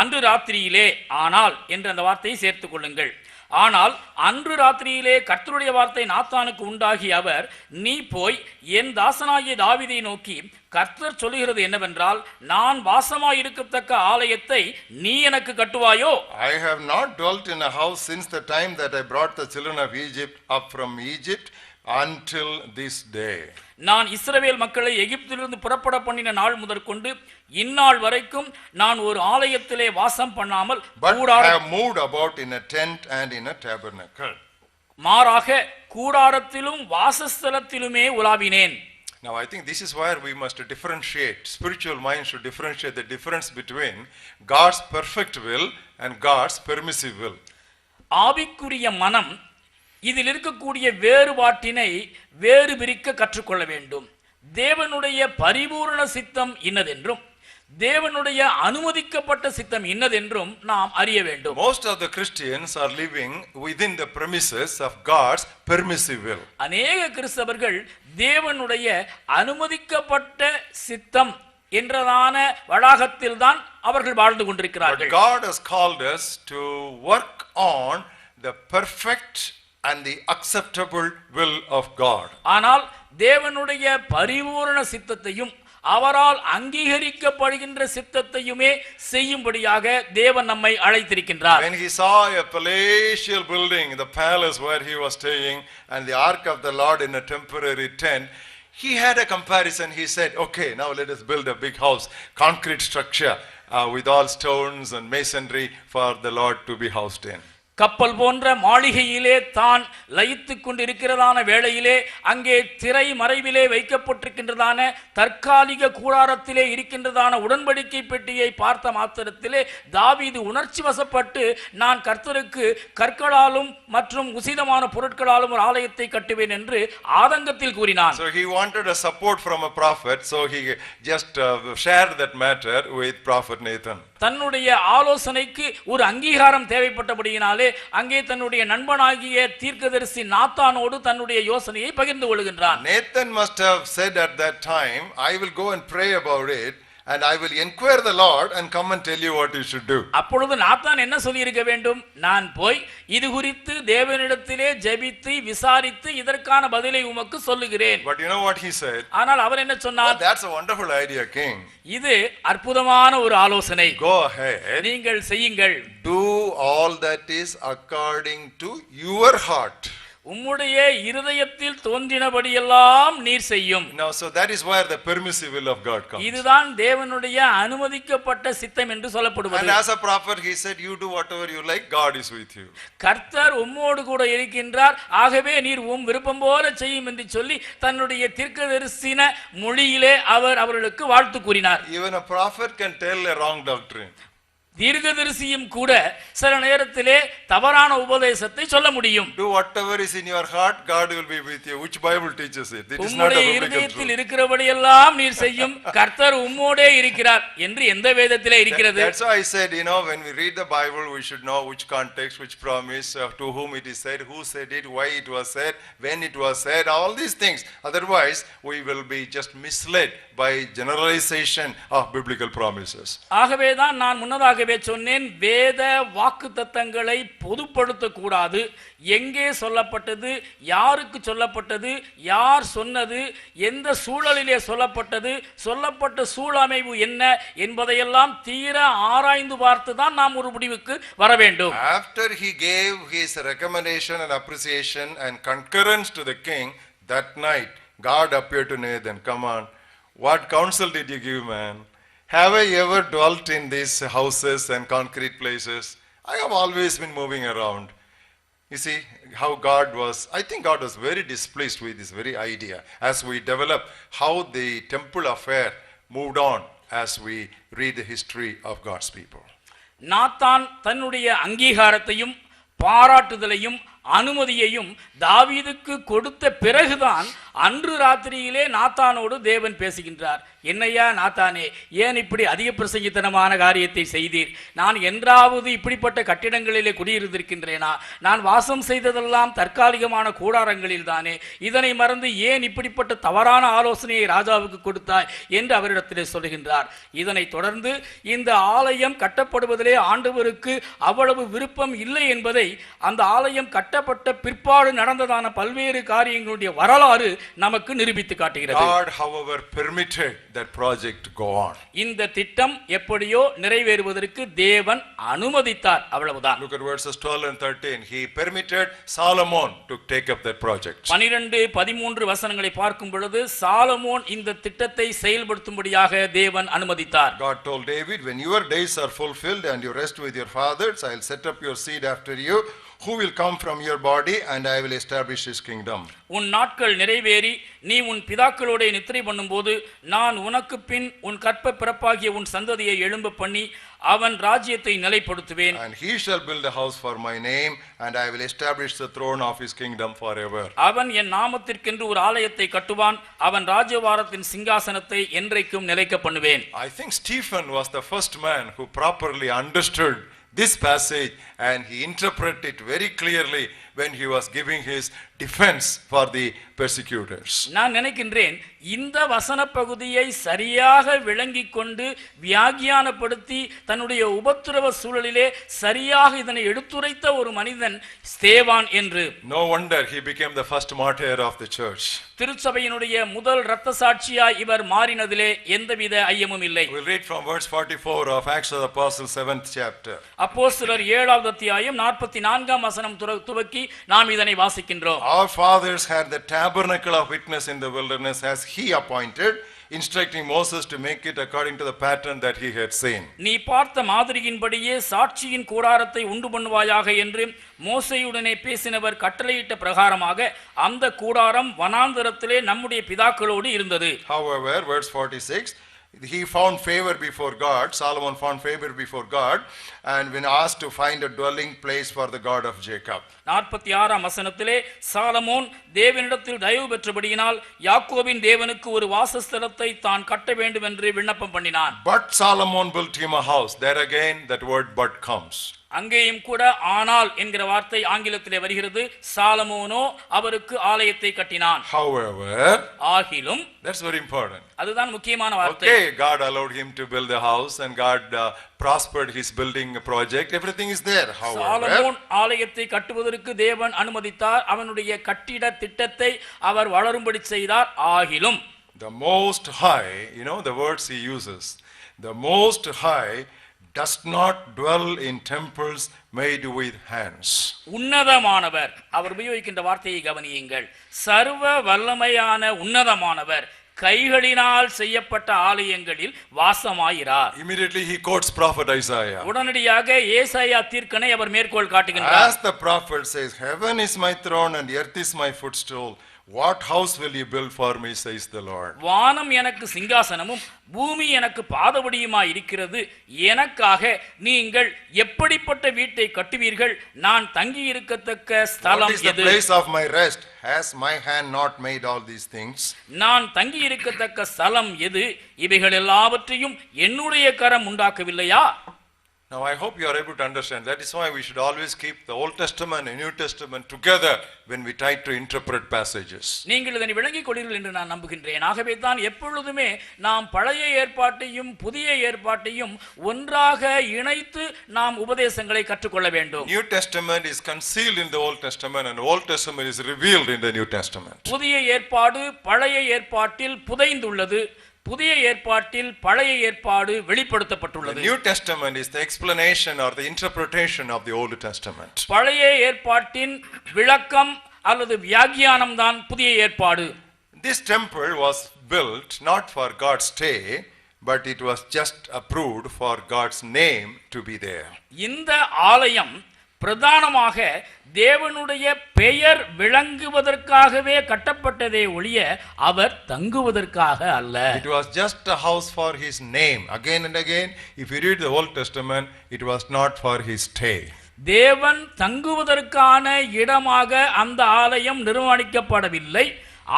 அன்று ராத்திரியிலே, ஆனால் என்று அந்த வார்த்தையை சேர்த்துக் கொள்ளுங்கள். ஆனால் அன்று ராத்திரியிலே கர்த்தருடைய வார்த்தை நாத்தானுக்கு உண்டாகி அவர், நீ போய் என் தாசனாகிய தாவீதை நோக்கி, கர்த்தர் சொல்லுகிறது என்னவென்றால், நான் வாசமாயிருக்கத்தக்க ஆலயத்தை நீ எனக்கு கட்டுவாயோ? I have not dwelt in a house since the time that I brought the children of Egypt up from Egypt until this day. நான் இஸ்ரவேல் மக்களை எகிப்திலிருந்து புறப்பட பண்ணின நாள் முதற்கொண்டு இந்நாள் வரைக்கும் நான் ஒரு ஆலயத்திலே வாசம் பண்ணாமல், but I have moved about in a tent and in a tabernacle. மாறாக கூடாரத்திலும் வாசஸ்தலத்திலுமே உலாவினேன். Now I think this is where we must differentiate. Spiritual mind should differentiate the difference between God's perfect will and God's permissive will. ஆவிக்குரிய மனம் இதில் இருக்கக்கூடிய வேறுபாட்டினை வேறு பிரிக்க கற்றுக்கொள்ள வேண்டும். தேவனுடைய பரிபூர்ண சித்தம் இன்னதென்றும் தேவனுடைய அனுமதிக்கப்பட்ட சித்தம் இன்னதென்றும் நாம் அறிய வேண்டும். Most of the Christians are living within the premises of God's permissive will. அநேக கிறிஸ்தவர்கள் தேவனுடைய அனுமதிக்கப்பட்ட சித்தம் என்றதான வளாகத்தில் தான் அவர்கள் வாழ்ந்து But கொண்டிருக்கிறார்கள். God has called us to work on the perfect and the acceptable will of God. ஆனால் தேவனுடைய பரிபூரண சித்தத்தையும் அவரால் அங்கீகரிக்கப்படுகின்ற சித்தத்தையுமே செய்யும்படியாக தேவன் நம்மை அழைத்திருக்கின்றார். When he saw a palatial building, the palace where he was staying, and the ark of the Lord in a temporary tent, he had a comparison. He said, okay, now let us build a big house, concrete structure with all stones and masonry for the Lord to be housed in. கப்பல் போன்ற மாளிகையிலே தான் லயித்துக் கொண்டிருக்கிறதான வேளையிலே அங்கே திரை மறைவிலே வைக்கப்பட்டிருக்கின்றதான தற்காலிக கூடாரத்திலே இருக்கின்றதான உடன்படிக்கை பெட்டியை பார்த்த மாத்திரத்திலே தாவீது உணர்ச்சி வசப்பட்டு நான் கர்த்தருக்கு கற்களாலும் மற்றும் உசிதமான பொருட்களாலும் ஒரு ஆலயத்தை கட்டுவேன் என்று ஆதங்கத்தில் கூறினான். So he wanted a support from a prophet, so he just shared that matter with prophet Nathan. தன்னுடைய ஆலோசனைக்கு ஒரு அங்கீகாரம் தேவைப்பட்டபடியினாலே அங்கே தன்னுடைய நண்பனாகிய தீர்க்கதரிசி நாத்தானோடு தன்னுடைய யோசனையை பகிர்ந்து கொள்கின்றான். Nathan must have said at that time, I will go and pray about it and I will inquire the Lord and come and tell you what you should do. அப்பொழுது நாத்தான் என்ன சொல்லி இருக்க வேண்டும்? நான் போய் இது குறித்து தேவனிடத்திலே ஜெபித்து விசாரித்து இதற்கான பதிலை உமக்கு சொல்லுகிறேன். But you know what he said? ஆனால் அவர் என்ன சொன்னார்? Oh, that's a wonderful idea, king. இது அற்புதமான ஒரு ஆலோசனை. Go ahead. நீங்கள் செய்யுங்கள். Do all that is according to your heart. உம்முடைய இருதயத்தில் தோன்றினபடியெல்லாம் நீர் செய்யும். Now, so that is where the permissive will of God comes. இதுதான் தேவனுடைய அனுமதிக்கப்பட்ட சித்தம் என்று சொல்லப்படுவது. And as a prophet, he said, you do whatever you like, God is with you. கர்த்தர் உம்மோடு கூட இருக்கின்றார், ஆகவே நீர் உம் விருப்பம் போல செய்யும் என்று சொல்லி தன்னுடைய தீர்க்கதரிசன மொழியிலே அவர் அவர்களுக்கு வாழ்த்து கூறினார். Even a prophet can tell a wrong doctrine. தீர்க்கதரிசியும் கூட சில நேரத்திலே தவறான உபதேசத்தை சொல்ல முடியும். Do whatever is in your heart, God will be with you. Which Bible teaches it? It is not a உம்முடைய biblical இருதயத்தில் truth. இருக்கிறபடியெல்லாம் நீர் செய்யும், கர்த்தர் உம்மோடே இருக்கிறார் என்று எந்த வேதத்திலே இருக்கிறது? That's why I said, when we read the Bible, we should know which context, which promise, to whom it is said, who said it, why it was said, when it was said, all these things. Otherwise, we will be just misled by generalization of biblical promises. ஆகவேதான் நான் முன்னதாகவே சொன்னேன், வேத வாக்குத்தத்தங்களை பொதுப்படுத்த கூடாது. எங்கே சொல்லப்பட்டது, யாருக்கு சொல்லப்பட்டது, யார் சொன்னது, எந்த சூழலிலே சொல்லப்பட்டது, சொல்லப்பட்ட சூழமைவு என்ன என்பதையெல்லாம் தீர ஆராய்ந்து பார்த்து தான் நாம் ஒரு முடிவுக்கு வர வேண்டும். After he gave his recommendation and appreciation and concurrence to the king, that night God appeared to Nathan. Come on, what counsel did you give, man? Have I ever dwelt in these houses and concrete places? I have always been moving around. You see how I think God was very displeased with this very idea as we develop how the temple affair moved on as we read the history of God's people. Nathan தன்னுடைய அங்கீகாரத்தையும் பாராட்டுதலையும் அனுமதியையும் தாவீதுக்கு கொடுத்த பிறகுதான் அன்று ராத்திரியிலே நாத்தானோடு தேவன் பேசுகின்றார். என்னையா நாத்தானே, ஏன் இப்படி அதிக பிரசங்கித்தனமான காரியத்தை செய்தீர்? நான் என்றாவது இப்படிப்பட்ட கட்டிடங்களிலே குடியிருந்திருக்கின்றேனா? நான் வாசம் செய்ததெல்லாம் தற்காலிகமான கூடாரங்களில் தானே. இதனை மறந்து ஏன் இப்படிப்பட்ட தவறான ஆலோசனையை ராஜாவுக்கு கொடுத்தாய் என்று அவரிடத்திலே சொல்லுகின்றார். இதனை தொடர்ந்து இந்த ஆலயம் கட்டப்படுவதிலே ஆண்டவருக்கு அவ்வளவு விருப்பம் இல்லை என்பதை அந்த ஆலயம் கட்டப்பட்ட பிற்பாடு நடந்ததான பல்வேறு காரியங்களுடைய வரலாறு நமக்கு நிரூபித்து காட்டுகிறது. God, however, permitted that project to go on. இந்த திட்டம் எப்படியோ நிறைவேறுவதற்கு தேவன் அனுமதித்தார், அவ்வளவுதான். Look at verses 12 and 13. He permitted Solomon to take up that project. 12-13 வசனங்களை பார்க்கும் பொழுது சாலமோன் இந்த திட்டத்தை செயல்படுத்தும்படியாக தேவன் அனுமதித்தார். God told David, when your days are fulfilled and you rest with your fathers, I'll set up your seed after you, who will come from your body, and I will establish his kingdom. உன் நாட்கள் நிறைவேறி நீ உன் பிதாக்களோட நித்திரை பண்ணும்போது நான் உனக்கு பின் உன் கற்ப பிறப்பாகிய உன் சந்ததியை எழும்ப பண்ணி அவன் ராஜ்யத்தை நிலைப்படுத்துவேன். And he shall build a house for my name, and I will establish the throne of his kingdom forever. அவன் என் நாமத்திற்கென்று ஒரு ஆலயத்தை கட்டுவான், அவன் ராஜ்யபாரத்தின் சிங்காசனத்தை என்றைக்கும் நிலைக்க பண்ணுவேன். I think Stephen was the first man who properly understood this passage, and he interpreted it very clearly when he was giving his defense for the persecutors. நான் நினைக்கின்றேன் இந்த வசன பகுதியை சரியாக விளங்கிக் கொண்டு வியாக்கியானப்படுத்தி தன்னுடைய உபத்திரவ சூழலிலே சரியாக இதனை எடுத்துரைத்த ஒரு மனிதன் ஸ்தேவான் என்று. No wonder he became the first martyr of the church. திருச்சபையினுடைய முதல் இரத்த சாட்சியாய் இவர் மாறினதிலே எந்தவித ஐயமும் இல்லை. We'll read from verse 44 of Acts of the Apostles 7th chapter. அப்போஸ்தலர் 7வது அத்தியாயம் 44ஆம் வசனம் துவக்கி நாம் இதனை வாசிக்கின்றோம். Our fathers had the tabernacle of witness in the wilderness as he appointed, instructing Moses to make it according to the pattern that he had seen. நீ பார்த்த மாதிரியின்படியே சாட்சியின் கூடாரத்தை உண்டு பண்ணுவாயாக என்று மோசேயுடனே பேசினவர் கட்டளையிட்ட பிரகாரமாக அந்த கூடாரம் வனாந்தரத்திலே நம்முடைய பிதாக்களோடு இருந்தது. However, verse 46, he found favor before God. Solomon found favor before God, and when asked to find a dwelling place for the God of Jacob. 46ஆம் வசனத்திலே சாலமோன் தேவனிடத்தில் தயவு பெற்றபடியினால் யாக்கோபின் தேவனுக்கு ஒரு வாசஸ்தலத்தை தான் கட்ட வேண்டும் என்று விண்ணப்பம் பண்ணினான். But Solomon built him a house. There again that word but comes. அங்கேயும் கூட ஆனால் என்கிற வார்த்தை ஆங்கிலத்திலே வருகிறது. சாலமோனோ அவருக்கு ஆலயத்தை கட்டினான். However, ஆகிலும், that's very important. அதுதான் முக்கியமான வார்த்தை. Okay, God allowed him to build the house, and God prospered his building project. Everything is there. However, Solomon ஆலயத்தை கட்டுவதற்கு தேவன் அனுமதித்தார். அவனுடைய கட்டிட திட்டத்தை அவர் வளரும்படி செய்தார். ஆகிலும், the most high, the words he uses, the most high does not dwell in temples made with hands. உன்னதமானவர், அவர் உபயோகிக்கின்ற வார்த்தையை கவனியுங்கள். சர்வ வல்லமையான உன்னதமானவர் கைகளினால் செய்யப்பட்ட ஆலயங்களில் வாசமாயிரார். Immediately he quotes prophet Isaiah. உடனடியாக ஏசாயா தீர்க்கனை அவர் மேற்கோள் காட்டுகின்றார். As the prophet says, heaven is my throne and earth is my footstool. What house will you build for me, says the Lord. வானம் எனக்கு சிங்காசனமும் பூமி எனக்கு பாதபடியுமாய் இருக்கிறது. எனக்காக நீங்கள் எப்படிப்பட்ட வீட்டை கட்டுவீர்கள்? நான் தங்கி இருக்கத்தக்க ஸ்தலம் எது? What is the place of my rest? Has my hand not made all these things? நான் தங்கி இருக்கத்தக்க ஸ்தலம் எது? இவைகள் எல்லாவற்றையும் என்னுடைய கரம் உண்டாக்கவில்லையா? Now I hope you are able to understand. That is why we should always keep the Old Testament and New Testament together when we try to interpret passages. நீங்கள் இதனை விளங்கிக் கொள்வீர்கள் என்று நான் நம்புகின்றேன். ஆகவே தான் எப்பொழுதுமே நாம் பழைய ஏற்பாட்டையும் புதிய ஏற்பாட்டையும் ஒன்றாக இணைத்து நாம் உபதேசங்களை கற்றுக்கொள்ள வேண்டும். New Testament is concealed in the Old Testament, and Old Testament is revealed in the New Testament. புதிய ஏற்பாடு பழைய ஏற்பாட்டில் புதைந்துள்ளது. புதிய ஏற்பாட்டில் பழைய ஏற்பாடு வெளிப்படுத்தப்பட்டுள்ளது. The New Testament is the explanation or the interpretation of the Old Testament. பழைய ஏற்பாட்டின் விளக்கம் அல்லது வியாக்கியானம் தான் புதிய ஏற்பாடு. This temple was built not for God's stay, but it was just approved for God's name to be there. இந்த ஆலயம் பிரதானமாக தேவனுடைய பெயர் விளங்குவதற்காகவே கட்டப்பட்டதே ஒழிய அவர் தங்குவதற்காக அல்ல. It was just a house for his name. Again and again, if you read the Old Testament, it was not for his stay. தேவன் தங்குவதற்கான இடமாக அந்த ஆலயம் நிர்மாணிக்கப்படவில்லை.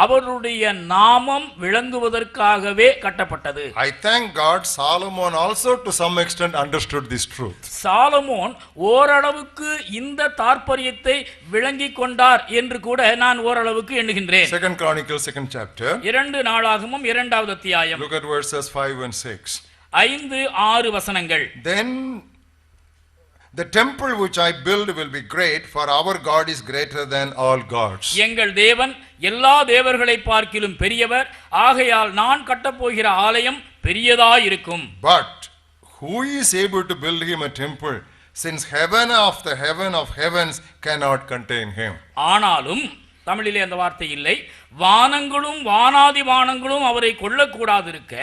அவருடைய நாமம் விளங்குவதற்காகவே கட்டப்பட்டது. I thank God Solomon also to some extent understood this truth. Solomon ஓரளவுக்கு இந்த தாற்பயத்தை விளங்கிக் கொண்டார் என்று கூட நான் ஓரளவுக்கு எண்ணுகின்றேன். 2 Chronicles 2nd chapter. 2 நாளாகமம் 2வது அத்தியாயம். Look at verses 5 and 6. 5-6 வசனங்கள். Then the temple which I build will be great, for our God is greater than all gods. எங்கள் தேவன் எல்லா தேவர்களை பார்க்கிலும் பெரியவர். ஆகையால் நான் கட்டப்போகிற ஆலயம் பெரியதாய் இருக்கும். But who is able to build him a temple, since heaven of the heaven of heavens cannot contain him? ஆனாலும் தமிழிலே அந்த வார்த்தை இல்லை. வானங்களும் வானாதி வானங்களும் அவரை கொள்ளக்கூடாதிருக்க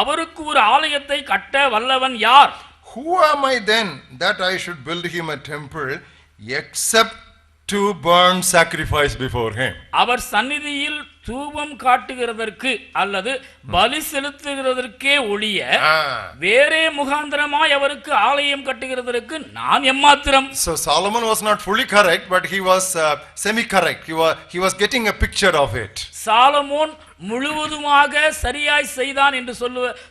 அவருக்கு ஒரு ஆலயத்தை கட்ட வல்லவன் யார்? Who am I then that I should build him a temple, except to burn sacrifice before him. அவர் சந்நிதியில் தூபம் காட்டுகிறதற்கு அல்லது பலி செலுத்துகிறதற்கே ஒழிய வேறே முகாந்திரமாய் அவருக்கு ஆலயம் கட்டுகிறதற்கு நான் எம்மாத்திரம். So Solomon was not fully correct, but he was semi correct. He was getting a picture of it. Solomon முழுவதுமாக சரியாய் செய்தான் என்று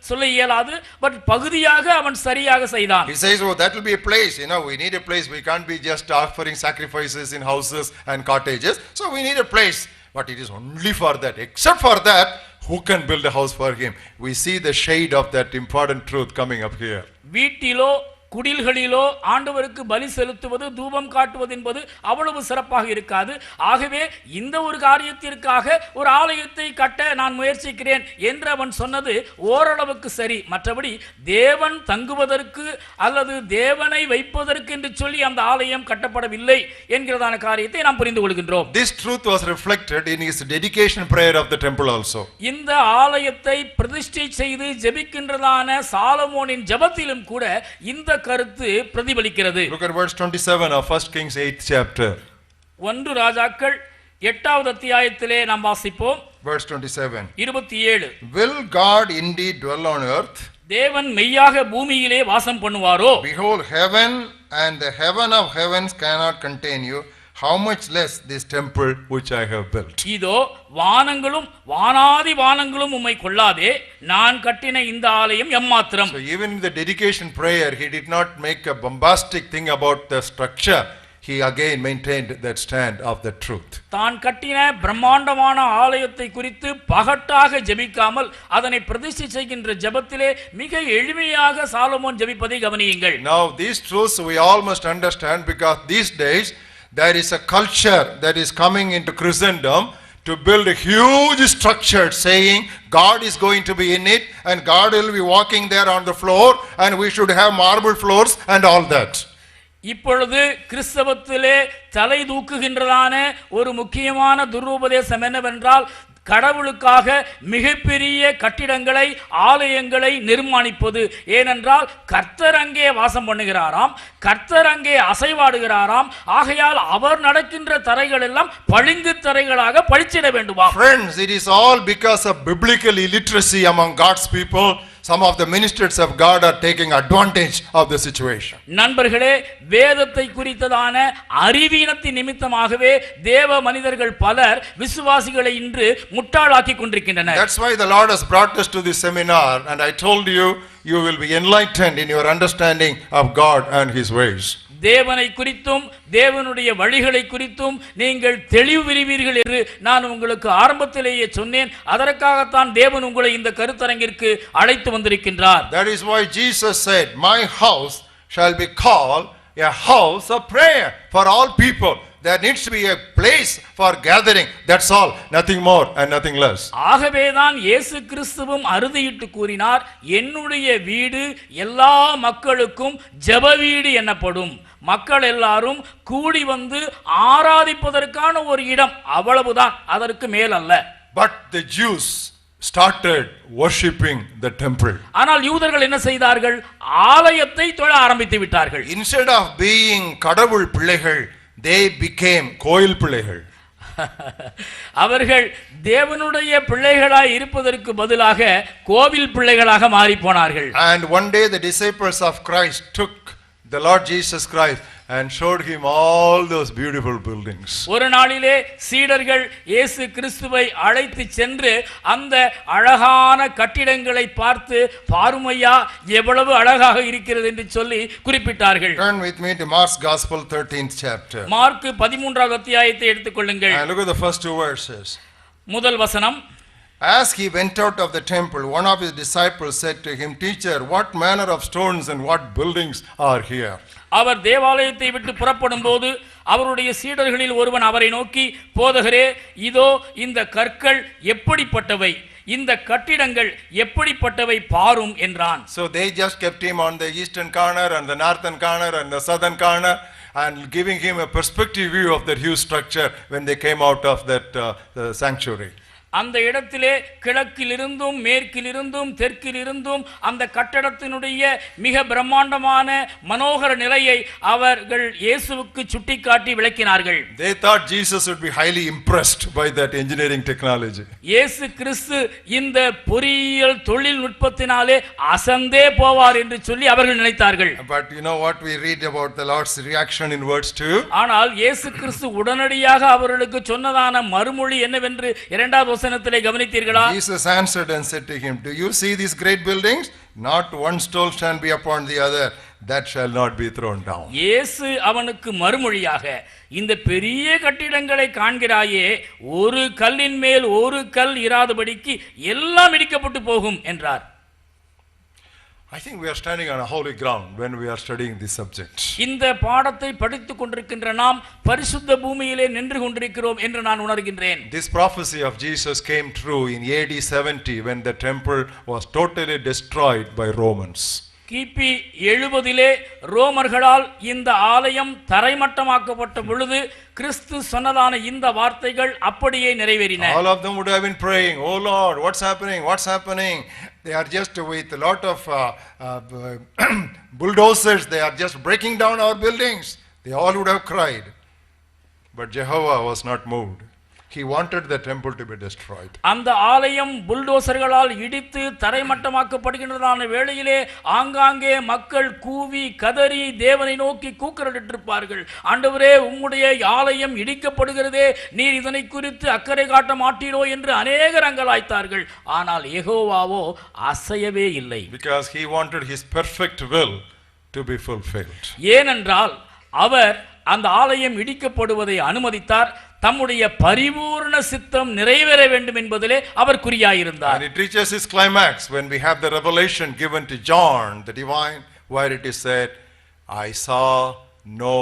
சொல்ல இயலாது, பட் பகுதியாக அவன் சரியாக செய்தான். He says, oh, that will be a place, we need a place. We can't be just offering sacrifices in houses and cottages. So we need a place. But it is only for that. Except for that, who can build a house for him? We see the shade of that important truth coming up here. வீட்டிலோ குடில்களிலோ ஆண்டவருக்கு பலி செலுத்துவது தூபம் காட்டுவது என்பது அவ்வளவு சிறப்பாக இருக்காது. ஆகவே இந்த ஒரு காரியத்திற்காக ஒரு ஆலயத்தை கட்ட நான் முயற்சிக்கிறேன் என்று அவன் சொன்னது ஓரளவுக்கு சரி. மற்றபடி தேவன் தங்குவதற்கு அல்லது தேவனை வைப்பதற்கு என்று சொல்லி அந்த ஆலயம் கட்டப்படவில்லை என்கிறதான காரியத்தை நாம் புரிந்து கொள்கின்றோம். This truth was reflected in his dedication prayer of the temple also. இந்த ஆலயத்தை பிரதிஷ்டை செய்து ஜெபிக்கின்றதான சாலமோனின் ஜெபத்திலும் கூட இந்த கருத்து பிரதிபலிக்கிறது. Look at verse 27 of 1 Kings 8th chapter. 1 ராஜாக்கள் 8வது அத்தியாயத்திலே நாம் வாசிப்போம். Verse 27. 27. Will God indeed dwell on earth? தேவன் மெய்யாக பூமியிலே வாசம் பண்ணுவாரோ? Behold, heaven and the heaven of heavens cannot contain you. How much less this temple which I have built. இதோ வானங்களும் வானாதி வானங்களும் உம்மை கொள்ளாதே, நான் கட்டின இந்த ஆலயம் எம்மாத்திரம். So even in the dedication prayer, he did not make a bombastic thing about the structure. He again maintained that stand of the truth. தான் கட்டின பிரம்மாண்டமான ஆலயத்தை குறித்து பகட்டாக ஜெபிக்காமல் அதனை பிரதிஷ்டை செய்கின்ற ஜெபத்திலே மிக எளிமையாக சாலமோன் ஜெபிப்பதை கவனியுங்கள். Now these truths we all must understand, because these days there is a culture that is coming into Christendom to build a huge structure saying God is going to be in it and God will be walking there on the floor and we should have marble floors and all that. இப்பொழுது கிறிஸ்தவத்திலே தலை தூக்குகின்றதான ஒரு முக்கியமான துருபதேசம் என்னவென்றால் கடவுளுக்காக மிகப்பெரிய கட்டிடங்களை ஆலயங்களை நிர்மாணிப்பது. ஏனென்றால் கர்த்தர் அங்கே வாசம் பண்ணுகிறாராம், கர்த்தர் அங்கே அசைவாடுகிறாராம். ஆகையால் அவர் நடக்கின்ற தரைகள் எல்லாம் பளிங்கு தரைகளாக பளிச்சிட வேண்டுமா? Friends, it is all because of biblical illiteracy among God's people. Some of the ministers of God are taking advantage of the situation. நண்பர்களே, வேதத்தை குறித்ததான அறிவீனத்தின் நிமித்தமாகவே தேவ மனிதர்கள் பலர் விசுவாசிகளை இன்று முட்டாளாக்கி கொண்டிருக்கின்றனர். That's why the Lord has brought us to this seminar, and I told you, you will be enlightened in your understanding of God and his ways. தேவனை குறித்தும் தேவனுடைய வழிகளை குறித்தும் நீங்கள் தெளிவு பெறுவீர்கள் என்று நான் உங்களுக்கு ஆரம்பத்திலேயே சொன்னேன். அதற்காகத்தான் தேவன் உங்களை இந்த கருத்தரங்கிற்கு அழைத்து வந்திருக்கின்றார். That is why Jesus said, my house shall be called a house of prayer for all people. There needs to be a place for gathering. That's all. Nothing more and nothing less. ஆகவேதான் இயேசு கிறிஸ்துவும் அறுதியிட்டு கூறினார், என்னுடைய வீடு எல்லா மக்களுக்கும் ஜெப வீடு எனப்படும். மக்கள் எல்லாரும் கூடி வந்து ஆராதிப்பதற்கான ஒரு இடம், அவ்வளவுதான், அதற்கு மேல் அல்ல. But the Jews started worshipping the temple. ஆனால் யூதர்கள் என்ன செய்தார்கள்? ஆலயத்தை தொழ ஆரம்பித்து விட்டார்கள். Instead of being கடவுள் பிள்ளைகள், they became கோயில் பிள்ளைகள். அவர்கள் தேவனுடைய பிள்ளைகளாய் இருப்பதற்கு பதிலாக கோவில் பிள்ளைகளாக மாறி போனார்கள். And one day the disciples of Christ took the Lord Jesus Christ and showed him all those beautiful buildings. ஒரு நாளிலே சீடர்கள் இயேசு கிறிஸ்துவை அழைத்து சென்று அந்த அழகான கட்டிடங்களை பார்த்து, பாருமையா எவ்வளவு அழகாக இருக்கிறது என்று சொல்லி குறிப்பிட்டார்கள். Turn with me to Mark's Gospel 13th chapter. Mark 13வது அத்தியாயத்தை எடுத்துக்கொள்ளுங்கள். And look at the first two verses. முதல் வசனம். As he went out of the temple, one of his disciples said to him, Teacher, what manner of stones and what buildings are here? அவர் தேவாலயத்தை விட்டு புறப்படும் போது அவருடைய சீடர்களில் ஒருவன் அவரை நோக்கி, போதகரே, இதோ இந்த கற்கள் எப்படிப்பட்டவை, இந்த கட்டிடங்கள் எப்படிப்பட்டவை பாரும் என்றான். So they just kept him on the eastern corner and the northern corner and the southern corner and giving him a perspective view of that huge structure when they came out of that sanctuary. அந்த இடத்திலே கிழக்கிலிருந்தும் மேற்கிலிருந்தும் தெற்கிலிருந்தும் அந்த கட்டடத்தினுடைய மிக பிரம்மாண்டமான மனோகர நிலையை அவர்கள் இயேசுவுக்கு சுட்டிக்காட்டி விளக்கினார்கள். They thought Jesus would be highly impressed by that engineering technology. இயேசு கிறிஸ்து இந்த பொறியியல் தொழில்நுட்பத்தினாலே அசந்தே போவார் என்று சொல்லி அவர்கள் நினைத்தார்கள். But you know what we read about the Lord's reaction in verse 2? ஆனால் இயேசு கிறிஸ்து உடனடியாக அவர்களுக்கு சொன்னதான மறுமொழி என்னவென்று 2வது வசனத்திலே கவனித்தீர்களா? Jesus answered and said to him, "Do you see these great buildings? Not one stone shall be upon the other, that shall not be thrown down." இயேசு அவனுக்கு மறுமொழியாக, இந்த பெரிய கட்டிடங்களை காண்கிறாயே, ஒரு கல்லின் மேல் ஒரு கல் இராதபடிக்கு எல்லாம் இடிக்கப்பட்டு போகும் என்றார். I think we are standing on a holy ground when we are studying this subject. இந்த பாடத்தை படித்துக் கொண்டிருக்கின்ற நாம் பரிசுத்த பூமியிலே நின்று கொண்டிருக்கிறோம் என்று நான் உணர்கின்றேன். This prophecy of Jesus came true in AD 70 when the temple was totally destroyed by Romans. கிபி 70 ரோமர்களால் இந்த ஆலயம் தரைமட்டமாக்கப்பட்ட பொழுது கிறிஸ்து சொன்னதான இந்த வார்த்தைகள் அப்படியே நிறைவேறின. All of them would have been praying, "Oh Lord, what's happening? What's happening?" They are just with a lot of bulldozers, they are just breaking down our buildings. They all would have cried. But Jehovah was not moved. He wanted the temple to be destroyed. அந்த ஆலயம் புல்டோசர்களால் இடித்து தரைமட்டமாக்கப்படுகின்றதான வேளையிலே ஆங்காங்கே மக்கள் கூவி கதறி தேவனை நோக்கி கூக்குரலிட்டிருப்பார்கள். ஆண்டவரே, உம்முடைய ஆலயம் இடிக்கப்படுகிறதே, நீர் இதனை குறித்து அக்கறை காட்ட மாட்டீரோ என்று அநேகர் அங்கலாய்த்தார்கள். ஆனால் யெகோவாவோ அசையவே இல்லை. Because he wanted his perfect will to be fulfilled. ஏனென்றால் அவர் அந்த ஆலயம் இடிக்கப்படுவதை அனுமதித்தார். தம்முடைய பரிபூர்ண சித்தம் நிறைவேற வேண்டும் என்பதிலே அவர் குறியாயிருந்தார். And it reaches its climax when we have the revelation given to John the divine, where it is said, "I saw no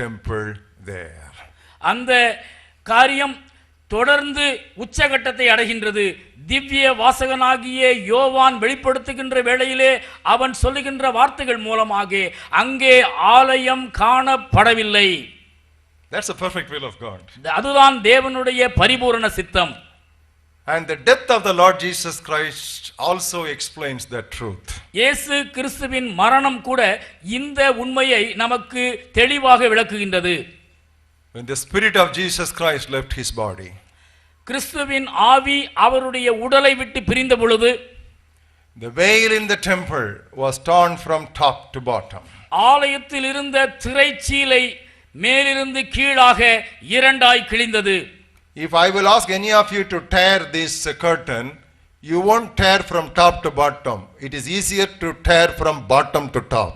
temple there." அந்த காரியம் தொடர்ந்து உச்சகட்டத்தை அடைகின்றது. திவ்ய வாசகனாகிய யோவான் வெளிப்படுத்துகின்ற வேளையிலே அவன் சொல்லுகின்ற வார்த்தைகள் மூலமாக அங்கே ஆலயம் காணப்படவில்லை. That's the perfect will of God. அதுதான் தேவனுடைய பரிபூரண சித்தம். And the death of the Lord Jesus Christ also explains that truth. இயேசு கிறிஸ்துவின் மரணம் கூட இந்த உண்மையை நமக்கு தெளிவாக விளக்குகின்றது. When the spirit of Jesus Christ left his body, கிறிஸ்துவின் ஆவி அவருடைய உடலை விட்டு பிரிந்த பொழுது the veil in the temple was torn from top to bottom. ஆலயத்தில் இருந்த திரைச்சீலை மேலிருந்து கீழாக இரண்டாய் கிழிந்தது. If I will ask any of you to tear this curtain, you won't tear from top to bottom. It is easier to tear from bottom to top.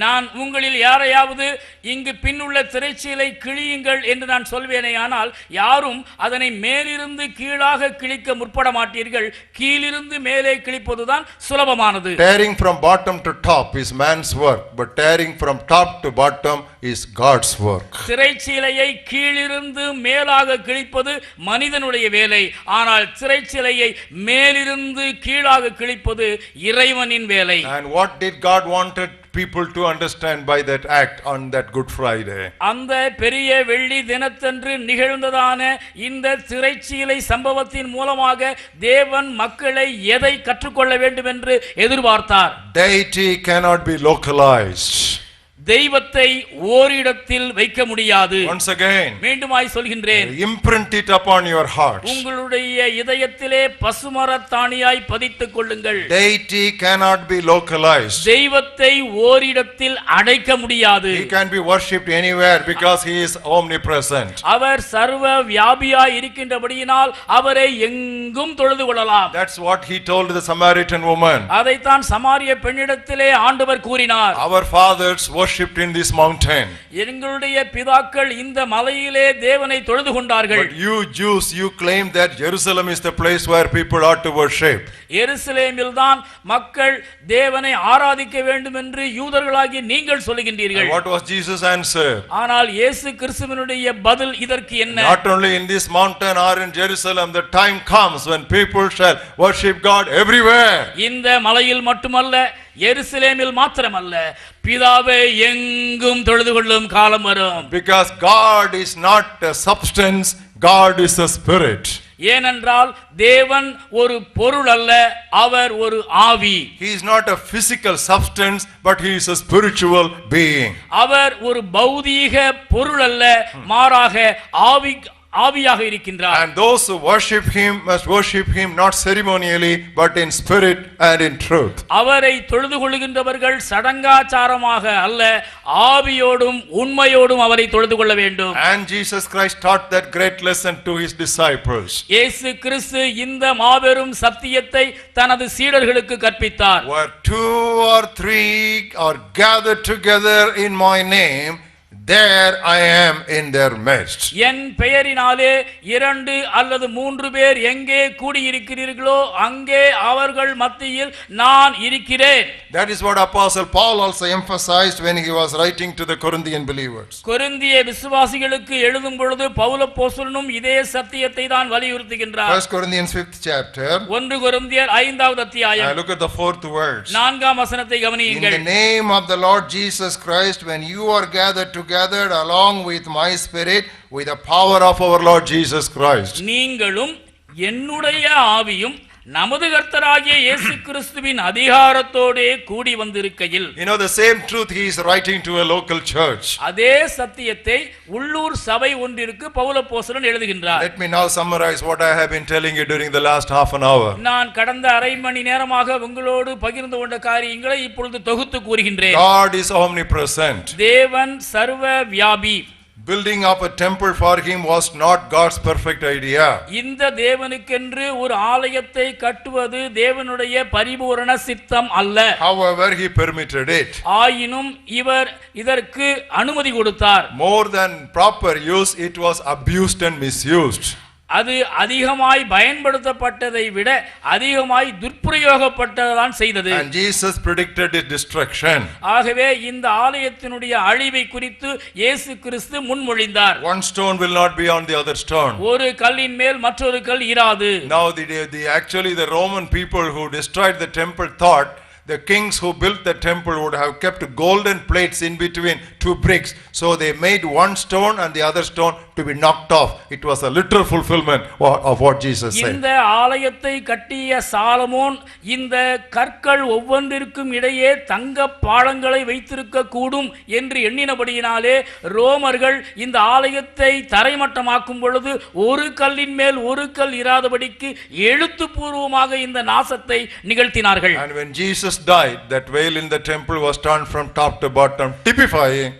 நான் உங்களில் யாரையாவது இங்கு பின்னுள்ள திரைச்சீலை கிழியுங்கள் என்று நான் சொல்வேனே, ஆனால் யாரும் அதனை மேலிருந்து கீழாக கிழிக்க முற்பட மாட்டீர்கள். கீழிருந்து மேலே கிழிப்பதுதான் சுலபமானது. Tearing from bottom to top is man's work, but tearing from top to bottom is God's work. திரைச்சீலையை கீழிருந்து மேலாக கிழிப்பது மனிதனுடைய வேலை, ஆனால் திரைச்சீலையை மேலிருந்து கீழாக கிழிப்பது இறைவனின் வேலை. And what did God wanted people to understand by that act on that Good Friday? அந்த பெரிய வெள்ளி தினத்தன்று நிகழ்ந்ததான இந்த திரைச்சீலை சம்பவத்தின் மூலமாக தேவன் மக்களை எதை கற்றுக்கொள்ள வேண்டும் என்று எதிர்பார்த்தார்? Deity cannot be localized. தெய்வத்தை ஓரிடத்தில் வைக்க முடியாது. Once again, மீண்டுமாய் சொல்கின்றேன், imprint it upon your hearts. உங்களுடைய இதயத்திலே பசுமரத்தாணியாய் பதித்துக் கொள்ளுங்கள். Deity cannot be localized. தெய்வத்தை ஓரிடத்தில் அடைக்க முடியாது. He can be worshipped anywhere because he is omnipresent. அவர் சர்வ வியாபியாய் இருக்கின்றபடியினால் அவரை எங்கும் தொழுது கொள்ளலாம். That's what he told the Samaritan woman. அதைத்தான் சமாரிய பெண்ணிடத்திலே ஆண்டவர் கூறினார். Our fathers worshipped in this mountain. எங்களுடைய பிதாக்கள் இந்த மலையிலே தேவனை தொழுது கொண்டார்கள். But you Jews, you claim that Jerusalem is the place where people ought to worship. எருசலேமில் தான் மக்கள் தேவனை ஆராதிக்க வேண்டும் என்று யூதர்களாகிய நீங்கள் சொல்லுகின்றீர்கள். And what was Jesus' answer? ஆனால் இயேசு கிறிஸ்துவினுடைய பதில் இதற்கு என்ன? Not only in this mountain or in Jerusalem, the time comes when people shall worship God everywhere. இந்த மலையில் மட்டுமல்ல, எருசலேமில் மாத்திரமல்ல, பிதாவை எங்கும் தொழுது கொள்ளும் காலம் வரும். Because God is not a substance, God is a spirit. ஏனென்றால் தேவன் ஒரு பொருள் அல்ல, அவர் ஒரு ஆவி. He is not a physical substance, but he is a spiritual being. அவர் ஒரு பௌதீக பொருள் அல்ல, மாறாக ஆவியாக இருக்கின்றார். And those who worship him must worship him not ceremonially, but in spirit and in truth. அவரை தொழுது கொள்கின்றவர்கள் சடங்காச்சாரமாக அல்ல, ஆவியோடும் உண்மையோடும் அவரை தொழுது கொள்ள வேண்டும். And Jesus Christ taught that great lesson to his disciples. இயேசு கிறிஸ்து இந்த மாபெரும் சத்தியத்தை தனது சீடர்களுக்கு கற்பித்தார். Where 2 or 3 are gathered together in my name, there I am in their midst. என் பெயரினாலே 2 அல்லது 3 பேர் எங்கே கூடியிருக்கிறீர்களோ அங்கே அவர்கள் மத்தியில் நான் இருக்கிறேன். That is what Apostle Paul also emphasized when he was writing to the Corinthian believers. கொரிந்திய விசுவாசிகளுக்கு எழுதும் பொழுது பவுல் அப்போஸ்தலனும் இதே சத்தியத்தை தான் வலியுறுத்துகின்றார். 1 Corinthians 5th chapter. 1 கொரிந்தியர் 5வது அத்தியாயம். Look at the 4th verse. 4ஆம் வசனத்தை கவனியுங்கள். In the name of the Lord Jesus Christ, when you are gathered together along with my spirit, with the power of our Lord Jesus Christ. நீங்களும் என்னுடைய ஆவியும் நமது கர்த்தராகிய இயேசு கிறிஸ்துவின் அதிகாரத்தோடே கூடி வந்திருக்கையில். You know, the same truth he is writing to a local church. அதே சத்தியத்தை உள்ளூர் சபை ஒன்றிற்கு பவுல் அப்போஸ்தலன் எழுதுகின்றார். Let me now summarize what I have been telling you during the last half an hour. நான் கடந்த அரை மணி நேரமாக உங்களோடு பகிர்ந்து கொண்ட காரியங்களை இப்பொழுது தொகுத்து கூறுகின்றேன். God is omnipresent. தேவன் சர்வ வியாபி. Building up a temple for him was not God's perfect idea. இந்த தேவனுக்கென்று ஒரு ஆலயத்தை கட்டுவது தேவனுடைய பரிபூரண சித்தம் அல்ல. However, he permitted it. ஆயினும் இவர் இதற்கு அனுமதி கொடுத்தார். More than proper use, it was abused and misused. அது அதிகமாய் பயன்படுத்தப்பட்டதை விட அதிகமாய் துர்ப்பிரயோகப்பட்டதான் செய்தது. And Jesus predicted its destruction. ஆகவே இந்த ஆலயத்தினுடைய அழிவை குறித்து இயேசு கிறிஸ்து முன்மொழிந்தார். One stone will not be on the other stone. ஒரு கல்லின் மேல் மற்றொரு கல் இராது. Now actually the Roman people who destroyed the temple thought the kings who built the temple would have kept golden plates in between 2 bricks, so they made one stone and the other stone to be knocked off. It was a literal fulfillment of what Jesus said. இந்த ஆலயத்தை கட்டிய Solomon இந்த கற்கள் ஒவ்வொன்றிற்கும் இடையே தங்க பாளங்களை வைத்திருக்க கூடும் என்று எண்ணினபடியினாலே ரோமர்கள் இந்த ஆலயத்தை தரைமட்டமாக்கும் பொழுது ஒரு கல்லின் மேல் ஒரு கல் இராதபடிக்கு எழுத்துப்பூர்வமாக இந்த நாசத்தை நிகழ்த்தினார்கள். And when Jesus died, that veil in the temple was torn from top to bottom, typifying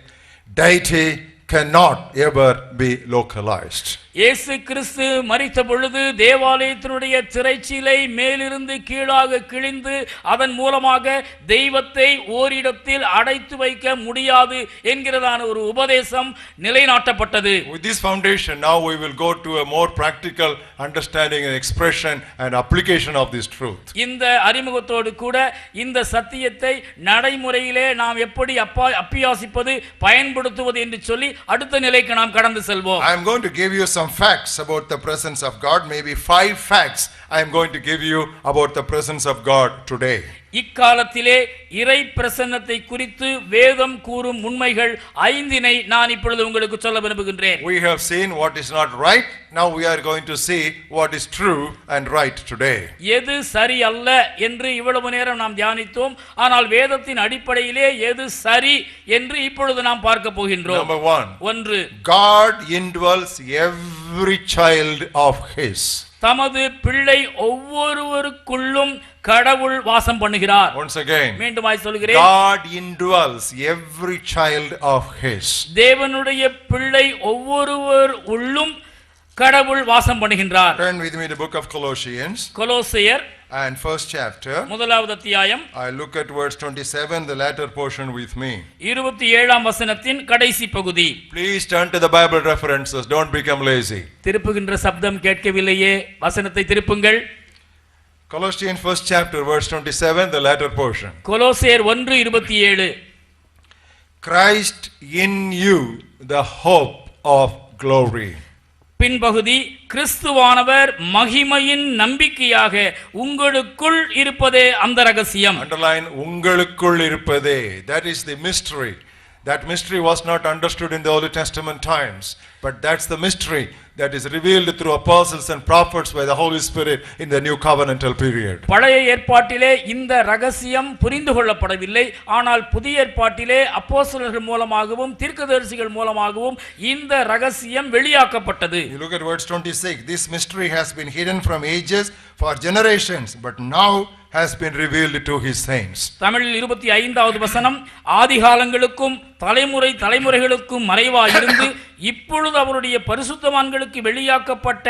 deity cannot ever be localized. இயேசு கிறிஸ்து மரித்த பொழுது தேவாலயத்தினுடைய திரைச்சீலை மேலிருந்து கீழாக கிழிந்து அதன் மூலமாக தெய்வத்தை ஓரிடத்தில் அடைத்து வைக்க முடியாது என்கிறதான ஒரு உபதேசம் நிலைநாட்டப்பட்டது. With this foundation, now we will go to a more practical understanding and expression and application of this truth. இந்த அறிமுகத்தோடு கூட இந்த சத்தியத்தை நடைமுறையிலே நாம் எப்படி அப்பியாசிப்பது பயன்படுத்துவது என்று சொல்லி அடுத்த நிலைக்கு நாம் கடந்து செல்வோம். I am going to give you some facts about the presence of God. Maybe 5 facts I am going to give you about the presence of God today. இக்காலத்திலே இறை பிரசன்னத்தை குறித்து வேதம் கூறும் உண்மைகள் 5 நான் இப்பொழுது உங்களுக்கு சொல்ல விரும்புகின்றேன். We have seen what is not right. Now we are going to see what is true and right today. எது சரி அல்ல என்று இவ்வளவு நேரம் நாம் தியானித்தோம். ஆனால் வேதத்தின் அடிப்படையிலே எது சரி என்று இப்பொழுது நாம் பார்க்க போகின்றோம். Number 1. 1. God indwells every child of his. தமது பிள்ளை ஒவ்வொருவருக்குள்ளும் கடவுள் வாசம் பண்ணுகிறார். Once again, மீண்டுமாய் சொல்கிறேன், God indwells every child of his. தேவனுடைய பிள்ளை ஒவ்வொருவர் உள்ளும் கடவுள் வாசம் பண்ணுகின்றார். Turn with me to the book of Colossians. கொலோசியர் And first chapter. முதலாவது அத்தியாயம். I look at verse 27, the latter portion with me. 27ஆம் வசனத்தின் கடைசி பகுதி. Please turn to the Bible references. Don't become lazy. திருப்புகின்ற சப்தம் கேட்கவில்லையே, வசனத்தை திருப்புங்கள். Colossians first chapter, verse 27, the latter portion. கொலோசியர் 1:27. Christ in you, the hope of glory. பின்பகுதி, கிறிஸ்துவானவர் மகிமையின் நம்பிக்கையாக உங்களுக்குள் இருப்பதே அந்த ரகசியம். Underline, உங்களுக்குள் இருப்பதே. That is the mystery. That mystery was not understood in the Old Testament times, but that's the mystery that is revealed through apostles and prophets by the Holy Spirit in the new covenantal period. பழைய ஏற்பாட்டிலே இந்த ரகசியம் புரிந்து கொள்ளப்படவில்லை. ஆனால் புதிய ஏற்பாட்டிலே அப்போஸ்தலர்கள் மூலமாகவும் தீர்க்கதரிசிகள் மூலமாகவும் இந்த ரகசியம் வெளியாக்கப்பட்டது. You look at verse 26. This mystery has been hidden from ages for generations, but now has been revealed to his saints. தமிழில் 25வது வசனம், ஆதிகாலங்களுக்கும் தலைமுறைகளுக்கும் மறைவாயிருந்து இப்பொழுது அவருடைய பரிசுத்தவான்களுக்கு வெளியாக்கப்பட்ட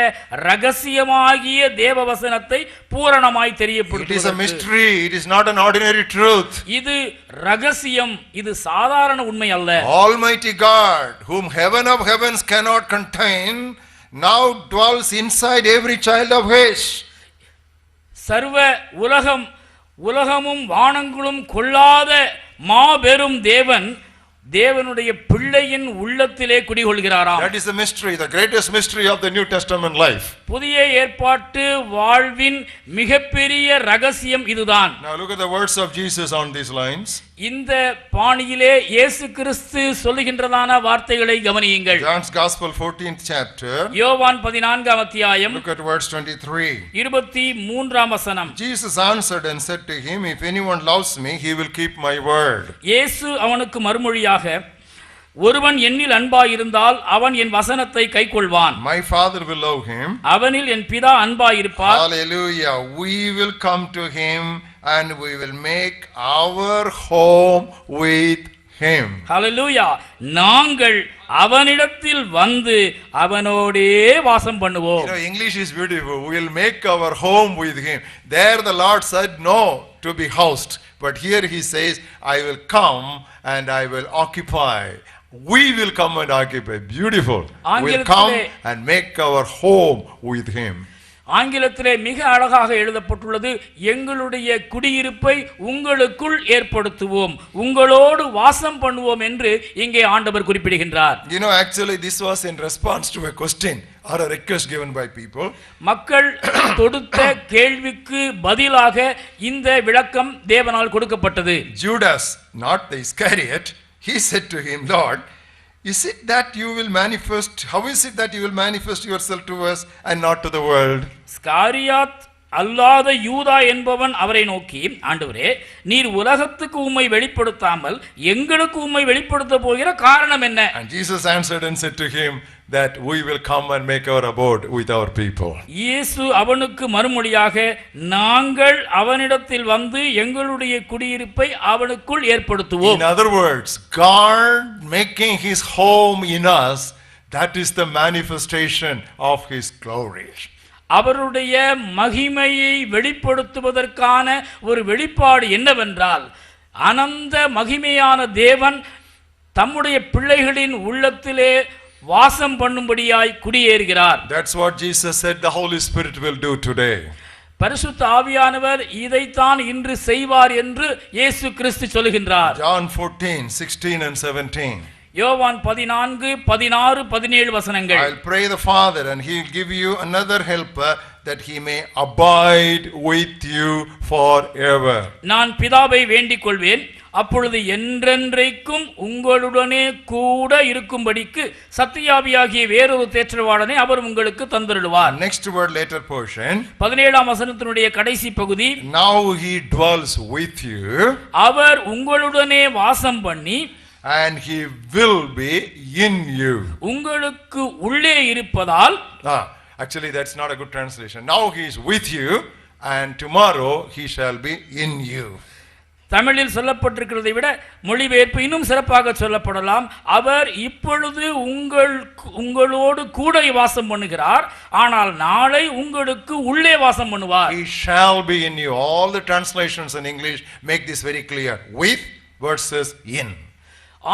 ரகசியமாகிய தேவ வசனத்தை பூரணமாய் தெரியப்படுத்துகிறது. It is a mystery, it is not an ordinary truth. இது ரகசியம், இது சாதாரண உண்மை அல்ல. Almighty God, whom heaven of heavens cannot contain, now dwells inside every child of his. சர்வ உலகமும் வானங்களும் கொள்ளாத மாபெரும் தேவனுடைய பிள்ளையின் உள்ளத்திலே குடிகொள்கிறாராம். That is the mystery, the greatest mystery of the New Testament life. புதிய ஏற்பாட்டு வாழ்வின் மிகப்பெரிய ரகசியம் இதுதான். Now look at the words of Jesus on these lines. இந்த பாணியிலே இயேசு கிறிஸ்து சொல்லுகின்றதான வார்த்தைகளை கவனியுங்கள். John's Gospel 14th chapter. யோவான் 14ஆம் அத்தியாயம். Look at verse 23. 23ஆம் வசனம். Jesus answered and said to him, if anyone loves me, he will keep my word. இயேசு அவனுக்கு மறுமொழியாக, ஒருவன் என்னில் அன்பாயிருந்தால் அவன் என் வசனத்தை கைக்கொள்வான். My Father will love him. அவனில் என் பிதா அன்பாயிருப்பார். Hallelujah. We will come to him and we will make our home with him. Hallelujah. நாங்கள் அவனிடத்தில் வந்து அவனோடே வாசம் பண்ணுவோம். You know, English is beautiful. We will make our home with him. There the Lord said no to be housed. But here he says, I will come and I will occupy. We will come and occupy. Beautiful. We will come and make our home with him. ஆங்கிலத்திலே மிக அழகாக எழுதப்பட்டுள்ளது, எங்களுடைய குடியிருப்பை உங்களுக்குள் ஏற்படுத்துவோம், உங்களோடு வாசம் பண்ணுவோம் என்று இங்கே ஆண்டவர் குறிப்பிடுகின்றார். You know, actually this was in response to a question or a request given by people. மக்கள் தொடுத்த கேள்விக்கு பதிலாக இந்த விளக்கம் தேவனால் கொடுக்கப்பட்டது. Judas, not the Iscariot, he said to him, Lord, is it that you will manifest, how is it that you will manifest yourself to us and not to the world? ஸ்காரியாத் அல்லாத யூதா என்பவன் அவரை நோக்கி, ஆண்டவரே, நீர் உலகத்துக்கு உம்மை வெளிப்படுத்தாமல் எங்களுக்கு உம்மை வெளிப்படுத்த போகிற காரணம் என்ன? And Jesus answered and said to him that we will come and make our abode with our people. இயேசு அவனுக்கு மறுமொழியாக, நாங்கள் அவனிடத்தில் வந்து எங்களுடைய குடியிருப்பை அவனுக்குள் ஏற்படுத்துவோம். In other words, God making his home in us, that is the manifestation of his glory. அவருடைய மகிமையை வெளிப்படுத்துவதற்கான ஒரு வெளிப்பாடு என்னவென்றால், அனந்த மகிமையான தேவன் தம்முடைய பிள்ளைகளின் உள்ளத்திலே வாசம் பண்ணும்படியாய் குடியேறுகிறார். That's what Jesus said the Holy Spirit will do today. பரிசுத்த ஆவியானவர் இதைத்தான் இன்று செய்வார் என்று இயேசு கிறிஸ்து சொல்கின்றார். John 14:16 and 17. யோவான் 14, 16, 17 வசனங்கள். I'll pray the Father and he'll give you another helper that he may abide with you forever. நான் பிதாவை வேண்டிக் கொள்வேன், அப்பொழுது என்றென்றைக்கும் உங்களுடனே கூட இருக்கும்படிக்கு சத்தியாவியாகிய வேறொரு தேற்றவாளனை அவர் உங்களுக்கு தந்தருளுவார். Next word, later portion. 17ஆம் வசனத்தினுடைய கடைசி பகுதி, Now he dwells with you. அவர் உங்களுடனே வாசம் பண்ணி and he will be in you. உங்களுக்கு உள்ளே இருப்பதால். Actually that's not a good translation. Now he is with you and tomorrow he shall be in you. தமிழில் சொல்லப்பட்டிருக்கிறதை விட மொழிபெயர்ப்பு இன்னும் சிறப்பாக சொல்லப்படலாம். அவர் இப்பொழுது உங்களோடு கூட வாசம் பண்ணுகிறார், ஆனால் நாளை உங்களுக்கு உள்ளே வாசம் பண்ணுவார். He shall be in you. All the translations in English make this very clear. With versus in.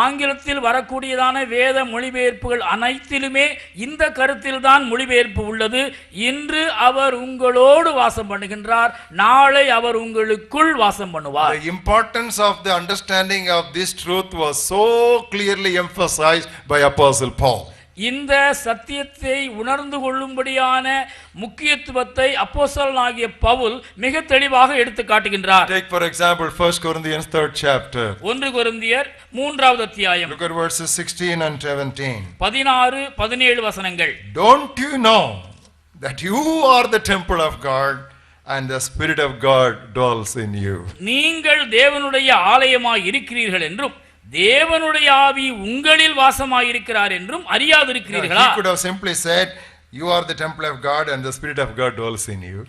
ஆங்கிலத்தில் வரக்கூடியதான வேத மொழிபெயர்ப்புகள் அனைத்திலுமே இந்த கருத்தில் தான் மொழிபெயர்ப்பு உள்ளது. இன்று அவர் உங்களோடு வாசம் பண்ணுகின்றார், நாளை அவர் உங்களுக்குள் வாசம் பண்ணுவார். The importance of the understanding of this truth was so clearly emphasized by Apostle Paul. இந்த சத்தியத்தை உணர்ந்து கொள்ளும்படியான முக்கியத்துவத்தை அப்போஸ்தலனாகிய பவுல் மிக தெளிவாக எடுத்து காட்டுகின்றார். Take for example 1 Corinthians 3rd chapter. 1 கொரிந்தியர் 3வது அத்தியாயம். Look at verses 16 and 17. 16 17 வசனங்கள். Don't you know that you are the temple of God and the Spirit of God dwells in you? நீங்கள் தேவனுடைய ஆலயமாய் இருக்கிறீர்கள் என்றும் தேவனுடைய ஆவி உங்களில் வாசமாய் இருக்கிறார் என்றும் அறியாதிருக்கிறீர்களா? He could have simply said, you are the temple of God and the Spirit of God dwells in you.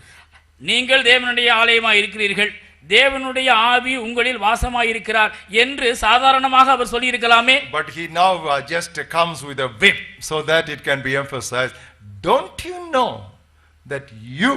நீங்கள் தேவனுடைய ஆலயமாய் இருக்கிறீர்கள், தேவனுடைய ஆவி உங்களில் வாசமாய் இருக்கிறார் என்று சாதாரணமாக அவர் சொல்லி இருக்கலாமே. But he now just comes with a whip so that it can be emphasized. Don't you know that you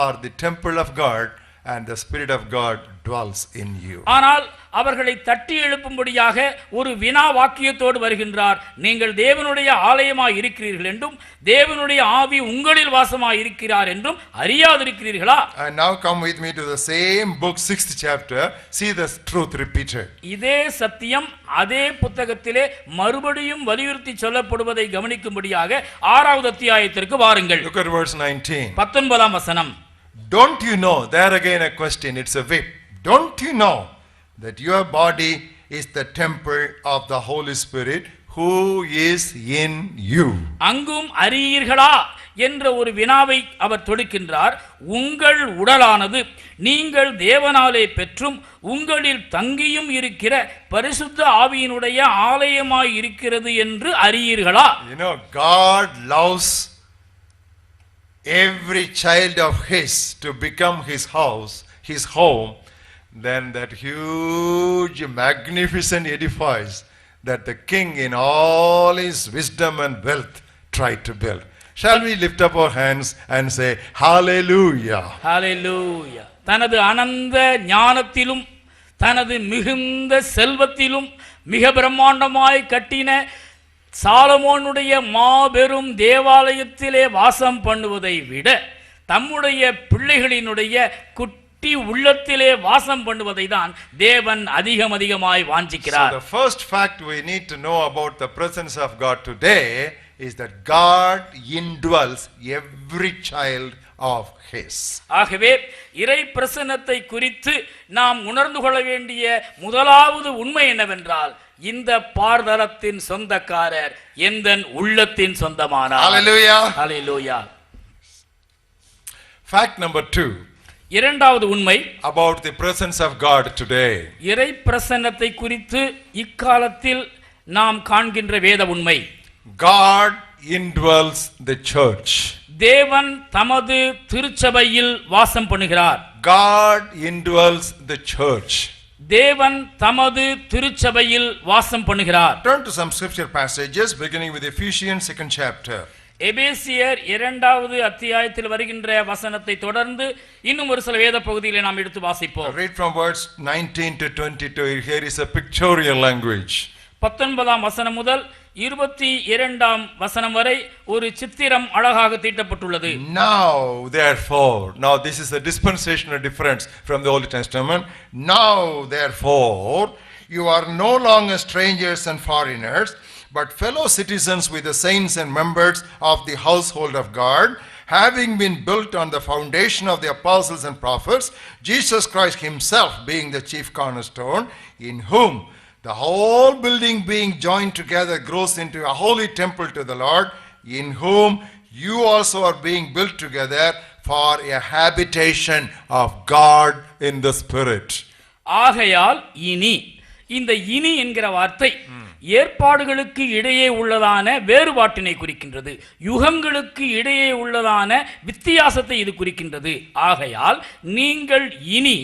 are the temple of God and the Spirit of God dwells in you? ஆனால் அவர்களை தட்டி எழுப்பும்படியாக ஒரு வினா வாக்கியத்தோடு வருகின்றார். நீங்கள் தேவனுடைய ஆலயமாய் இருக்கிறீர்கள் என்றும் தேவனுடைய ஆவி உங்களில் வாசமாய் இருக்கிறார் என்றும் அறியாதிருக்கிறீர்களா? And now come with me to the same book, 6th chapter. See the truth repeated. இதே சத்தியம் அதே புத்தகத்திலே மறுபடியும் வலியுறுத்தி சொல்லப்படுவதை கவனிக்கும்படியாக 6வது அத்தியாயத்திற்கு வாருங்கள். Look at verse 19. 19ஆம் வசனம். Don't you know, there again a question, it's a whip. Don't you know that your body is the temple of the Holy Spirit who is in you? அங்கும் அறியீர்களா என்ற ஒரு வினாவை அவர் தொடுக்கின்றார். உங்கள் உடலானது நீங்கள் தேவனாலே பெற்றும் உங்களில் தங்கியும் இருக்கிற பரிசுத்த ஆவியினுடைய ஆலயமாய் இருக்கிறது என்று அறியீர்களா? You know, God loves every child of his to become his house, his home, then that huge magnificent edifice that the king in all his wisdom and wealth tried to build. Shall we lift up our hands and say hallelujah? Hallelujah. தனது அனந்த ஞானத்திலும் தனது மிகுந்த செல்வத்திலும் மிக பிரம்மாண்டமாய் கட்டின சாலமோனுடைய மாபெரும் தேவாலயத்திலே வாசம் பண்ணுவதை விட தம்முடைய பிள்ளைகளினுடைய குட்டி உள்ளத்திலே வாசம் பண்ணுவதை தான் தேவன் அதிகமாய் வாஞ்சிக்கிறார். So the first fact we need to know about the presence of God today is that God indwells every child of his. ஆகவே இறை பிரசன்னத்தை குறித்து நாம் உணர்ந்து கொள்ள வேண்டிய முதலாவது உண்மை என்னவென்றால் இந்த பார்தலத்தின் சொந்தக்காரர் எந்தன் உள்ளத்தின் சொந்தமானார். Hallelujah. Hallelujah. Fact number 2. இரண்டாவது உண்மை about the presence of God today. இறை பிரசன்னத்தை குறித்து இக்காலத்தில் நாம் காண்கின்ற வேத உண்மை. God indwells the church. தேவன் தமது திருச்சபையில் வாசம் பண்ணுகிறார். God indwells the church. தேவன் தமது திருச்சபையில் வாசம் பண்ணுகிறார். Turn to some scripture passages beginning with Ephesians 2nd chapter. எபேசியர் 2வது அத்தியாயத்தில் வருகின்ற வசனத்தை தொடர்ந்து இன்னும் ஒரு சில வேத பகுதிகளை நாம் எடுத்து வாசிப்போம். Read from verse 19 to 22. Here is a pictorial language. 19ஆம் வசனம் முதல் 22ஆம் வசனம் வரை ஒரு சித்திரம் அழகாக தீட்டப்பட்டுள்ளது. Now therefore, now this is a dispensational difference from the Old Testament. Now therefore, you are no longer strangers and foreigners, but fellow citizens with the saints and members of the household of God, having been built on the foundation of the apostles and prophets, Jesus Christ himself being the chief cornerstone, in whom the whole building being joined together grows into a holy temple to the Lord, in whom you also are being built together for a habitation of God in the Spirit. ஆகையால் இனி, இந்த இனி என்கிற வார்த்தை ஏற்பாடுகளுக்கு இடையே உள்ளதான வேறுபாட்டினை குறிக்கின்றது. யுகங்களுக்கு இடையே உள்ளதான வித்தியாசத்தை இது குறிக்கின்றது. ஆகையால் நீங்கள் இனி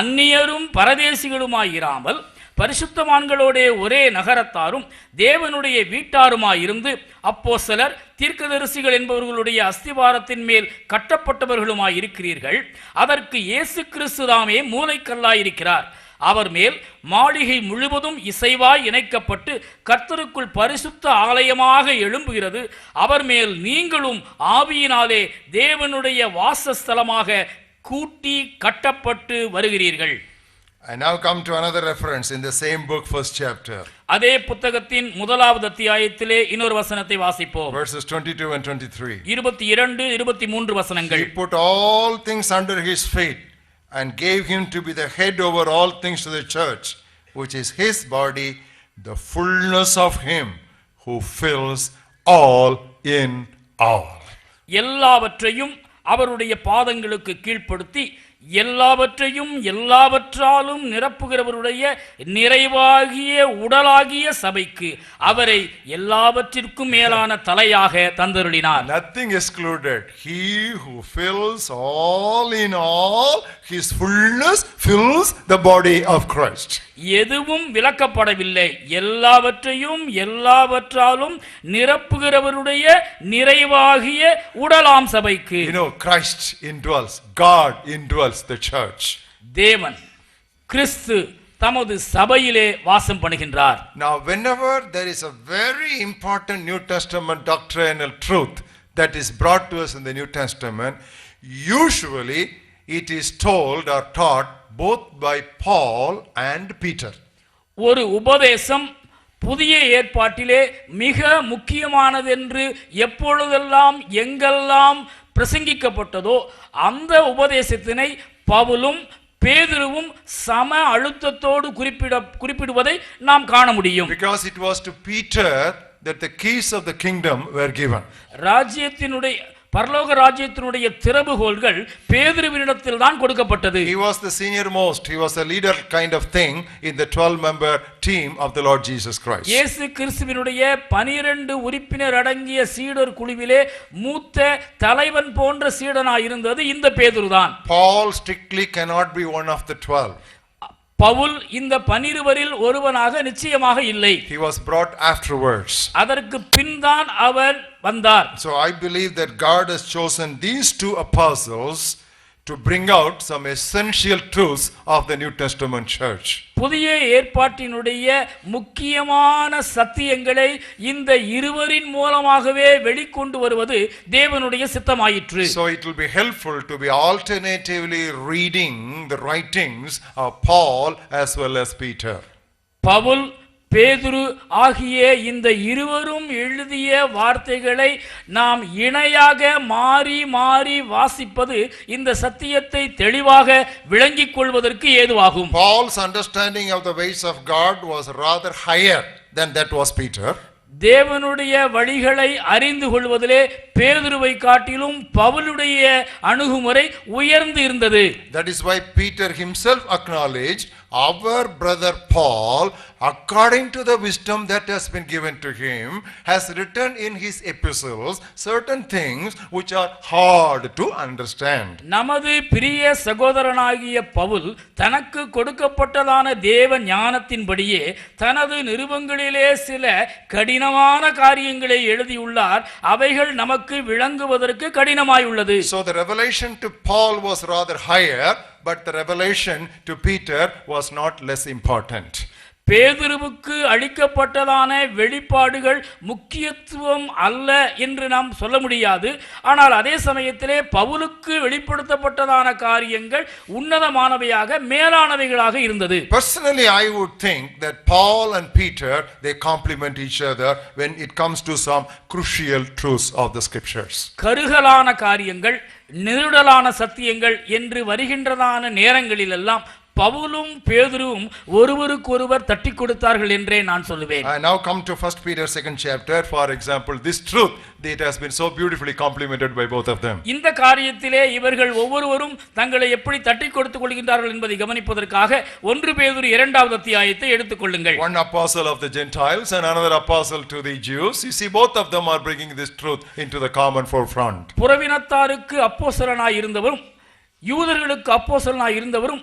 அந்நியரும் பரதேசிகளுமாயிராமல் பரிசுத்தவான்களோடே ஒரே நகரத்தாரும் தேவனுடைய வீட்டாருமாயிருந்து அப்போஸ்தலர் தீர்க்கதரிசிகள் என்பவர்களுடைய அஸ்திவாரத்தின் மேல் கட்டப்பட்டவர்களுமாய் இருக்கிறீர்கள். அதற்கு இயேசு கிறிஸ்து தாமே மூலைக்கல்லாயிருக்கிறார். அவர் மேல் மாளிகை முழுவதும் இசைவாய் இணைக்கப்பட்டு கர்த்தருக்குள் பரிசுத்த ஆலயமாக எழும்புகிறது. அவர் மேல் நீங்களும் ஆவியினாலே தேவனுடைய வாசஸ்தலமாக கூட்டி கட்டப்பட்டு வருகிறீர்கள். I now come to another reference in the same book, first chapter. அதே புத்தகத்தின் முதலாவது அத்தியாயத்திலே இன்னொரு வசனத்தை வாசிப்போம். Verses 22 and 23. 22 23 வசனங்கள். He put all things under his feet and gave him to be the head over all things to the church, which is his body, the fullness of him who fills all in all. எல்லாவற்றையும் அவருடைய பாதங்களுக்கு கீழ்ப்படுத்தி எல்லாவற்றையும் எல்லாவற்றாலும் நிரப்புகிறவருடைய நிறைவாகிய உடலாகிய சபைக்கு அவரை எல்லாவற்றிற்கும் மேலான தலையாக தந்தருளினார். Nothing excluded. He who fills all in all, his fullness fills the body of Christ. எதுவும் விலக்கப்படவில்லை. எல்லாவற்றையும் எல்லாவற்றாலும் நிரப்புகிறவருடைய நிறைவாகிய உடலாம் சபைக்கு. You know, Christ indwells, God indwells the church. தேவன் கிறிஸ்து தமது சபையிலே வாசம் பண்ணுகின்றார். Now whenever there is a very important New Testament doctrinal truth that is brought to us in the New Testament, usually it is told or taught both by Paul and Peter. ஒரு உபதேசம் புதிய ஏற்பாட்டிலே மிக முக்கியமானதென்று எப்பொழுதெல்லாம் எங்கெல்லாம் பிரசங்கிக்கப்பட்டதோ அந்த உபதேசத்தினை பவுலும் பேதுருவும் சம அழுத்தத்தோடு குறிப்பிடுவதை நாம் காண முடியும். Because it was to Peter that the keys of the kingdom were given. ராஜ்யத்தினுடைய பரலோக ராஜ்யத்தினுடைய திறவுகோல்கள் பேதுருவினிடத்தில் தான் கொடுக்கப்பட்டது. He was the senior most, he was a leader kind of thing in the 12-member team of the Lord Jesus Christ. இயேசு கிறிஸ்துவினுடைய 12 உறுப்பினர் அடங்கிய சீடர் குழுவிலே மூத்த தலைவன் போன்ற சீடனாய் இருந்தது இந்த பேதுருதான். Paul strictly cannot be one of the 12. Pavul இந்த 12 ஒருவனாக நிச்சயமாக இல்லை. He was brought afterwards. அதற்கு பின்தான் அவர் வந்தார். So I believe that God has chosen these two apostles to bring out some essential truths of the New Testament church. புதிய ஏற்பாட்டினுடைய முக்கியமான சத்தியங்களை இந்த இருவரின் மூலமாகவே வெளிக்கொண்டு வருவது தேவனுடைய சித்தமாயிற்று. So it will be helpful to be alternatively reading the writings of Paul as well as Peter. Pavul பேதுரு ஆகிய இந்த இருவரும் எழுதிய வார்த்தைகளை நாம் இணையாக மாறி மாறி வாசிப்பது இந்த சத்தியத்தை தெளிவாக விளங்கிக் கொள்வதற்கு ஏதுவாகும். Paul's understanding of the ways of God was rather higher than that was Peter. தேவனுடைய வழிகளை அறிந்து கொள்வதிலே பேதுருவை காட்டிலும் பவுலுடைய அணுகுமுறை உயர்ந்து இருந்தது. That is why Peter himself acknowledged, our brother Paul, according to the wisdom that has been given to him, has written in his epistles certain things which are hard to understand. நமது பிரிய சகோதரனாகிய பவுல் தனக்கு கொடுக்கப்பட்டதான தேவ ஞானத்தின்படியே தனது நிருபங்களிலே சில கடினமான காரியங்களை எழுதியுள்ளார். அவைகள் நமக்கு விளங்குவதற்கு கடினமாயுள்ளது. So the revelation to Paul was rather higher, but the revelation to Peter was not less important. பேதுருவுக்கு அளிக்கப்பட்டதான வெளிப்பாடுகள் முக்கியத்துவம் அல்ல என்று நாம் சொல்ல முடியாது. ஆனால் அதே சமயத்திலே பவுலுக்கு வெளிப்படுத்தப்பட்டதான காரியங்கள் உன்னதமானவையாக மேலானவைகளாக இருந்தது. Personally, I would think that Paul and Peter, they complement each other when it comes to some crucial truths of the scriptures. கருகலான காரியங்கள், நெருடலான சத்தியங்கள் என்று வருகின்றதான நேரங்களிலெல்லாம் பவுலும் பேதுருவும் ஒருவருக்கொருவர் தட்டி கொடுத்தார்கள் என்றே நான் சொல்லுவேன். I now come to 1 Peter 2nd chapter. For example, this truth that has been so beautifully complemented by both of them. இந்த காரியத்திலே இவர்கள் ஒவ்வொருவரும் தங்களை எப்படி தட்டி கொடுத்துக் கொள்கின்றார்கள் என்பதை கவனிப்பதற்காக 1 பேதுரு 2வது அத்தியாயத்தை எடுத்துக்கொள்ளுங்கள். One apostle of the Gentiles and another apostle to the Jews. You see, both of them are bringing this truth into the common forefront. புறவினத்தாருக்கு அப்போஸ்தலனாய் இருந்தவரும் யூதர்களுக்கு அப்போஸ்தலனாய் இருந்தவரும்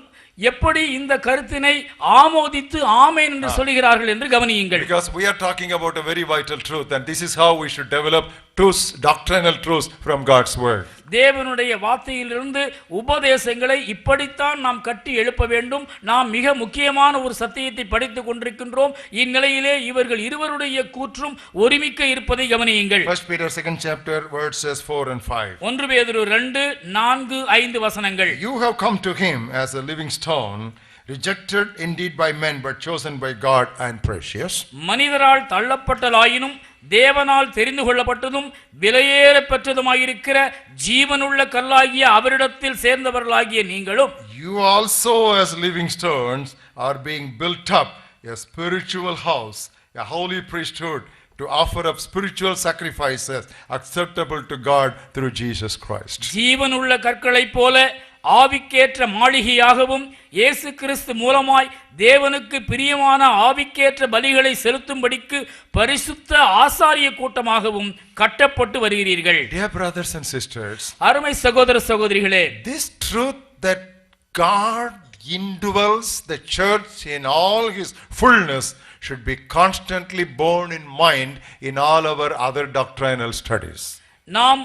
எப்படி இந்த கருத்தினை ஆமோதித்து ஆமென் என்று சொல்கிறார்கள் என்று கவனியுங்கள். Because we are talking about a very vital truth, and this is how we should develop truths, doctrinal truths from God's word. தேவனுடைய வார்த்தையிலிருந்து உபதேசங்களை இப்படித்தான் நாம் கட்டி எழுப்ப வேண்டும். நாம் மிக முக்கியமான ஒரு சத்தியத்தை படித்துக் கொண்டிருக்கின்றோம். இந்நிலையிலே இவர்கள் இருவருடைய கூற்றும் ஒருமிக்க இருப்பதை கவனியுங்கள். 1 Peter 2nd chapter verses 4 and 5. 1 பேதுரு 2, 4, 5 வசனங்கள். You have come to him as a living stone, rejected indeed by men, but chosen by God and precious. மனிதரால் தள்ளப்பட்டலாயினும் தேவனால் தெரிந்து கொள்ளப்பட்டதும் விலையேற பெற்றதுமாயிருக்கிற ஜீவனுள்ள கல்லாகிய அவரிடத்தில் சேர்ந்தவர்களாகிய நீங்களும், You also as living stones are being built up a spiritual house, a holy priesthood, to offer up spiritual sacrifices acceptable to God through Jesus Christ. ஜீவனுள்ள கற்களைப் போல ஆவிக்கேற்ற மாளிகையாகவும் இயேசு கிறிஸ்து மூலமாய் தேவனுக்கு பிரியமான ஆவிக்கேற்ற பலிகளை செலுத்தும்படிக்கு பரிசுத்த ஆசாரிய கூட்டமாகவும் கட்டப்பட்டு வருகிறீர்கள். Dear brothers and sisters, அருமை சகோதர சகோதரிகளே, this truth that God indwells the church in all his fullness should be constantly borne in mind in all our other doctrinal studies. நாம்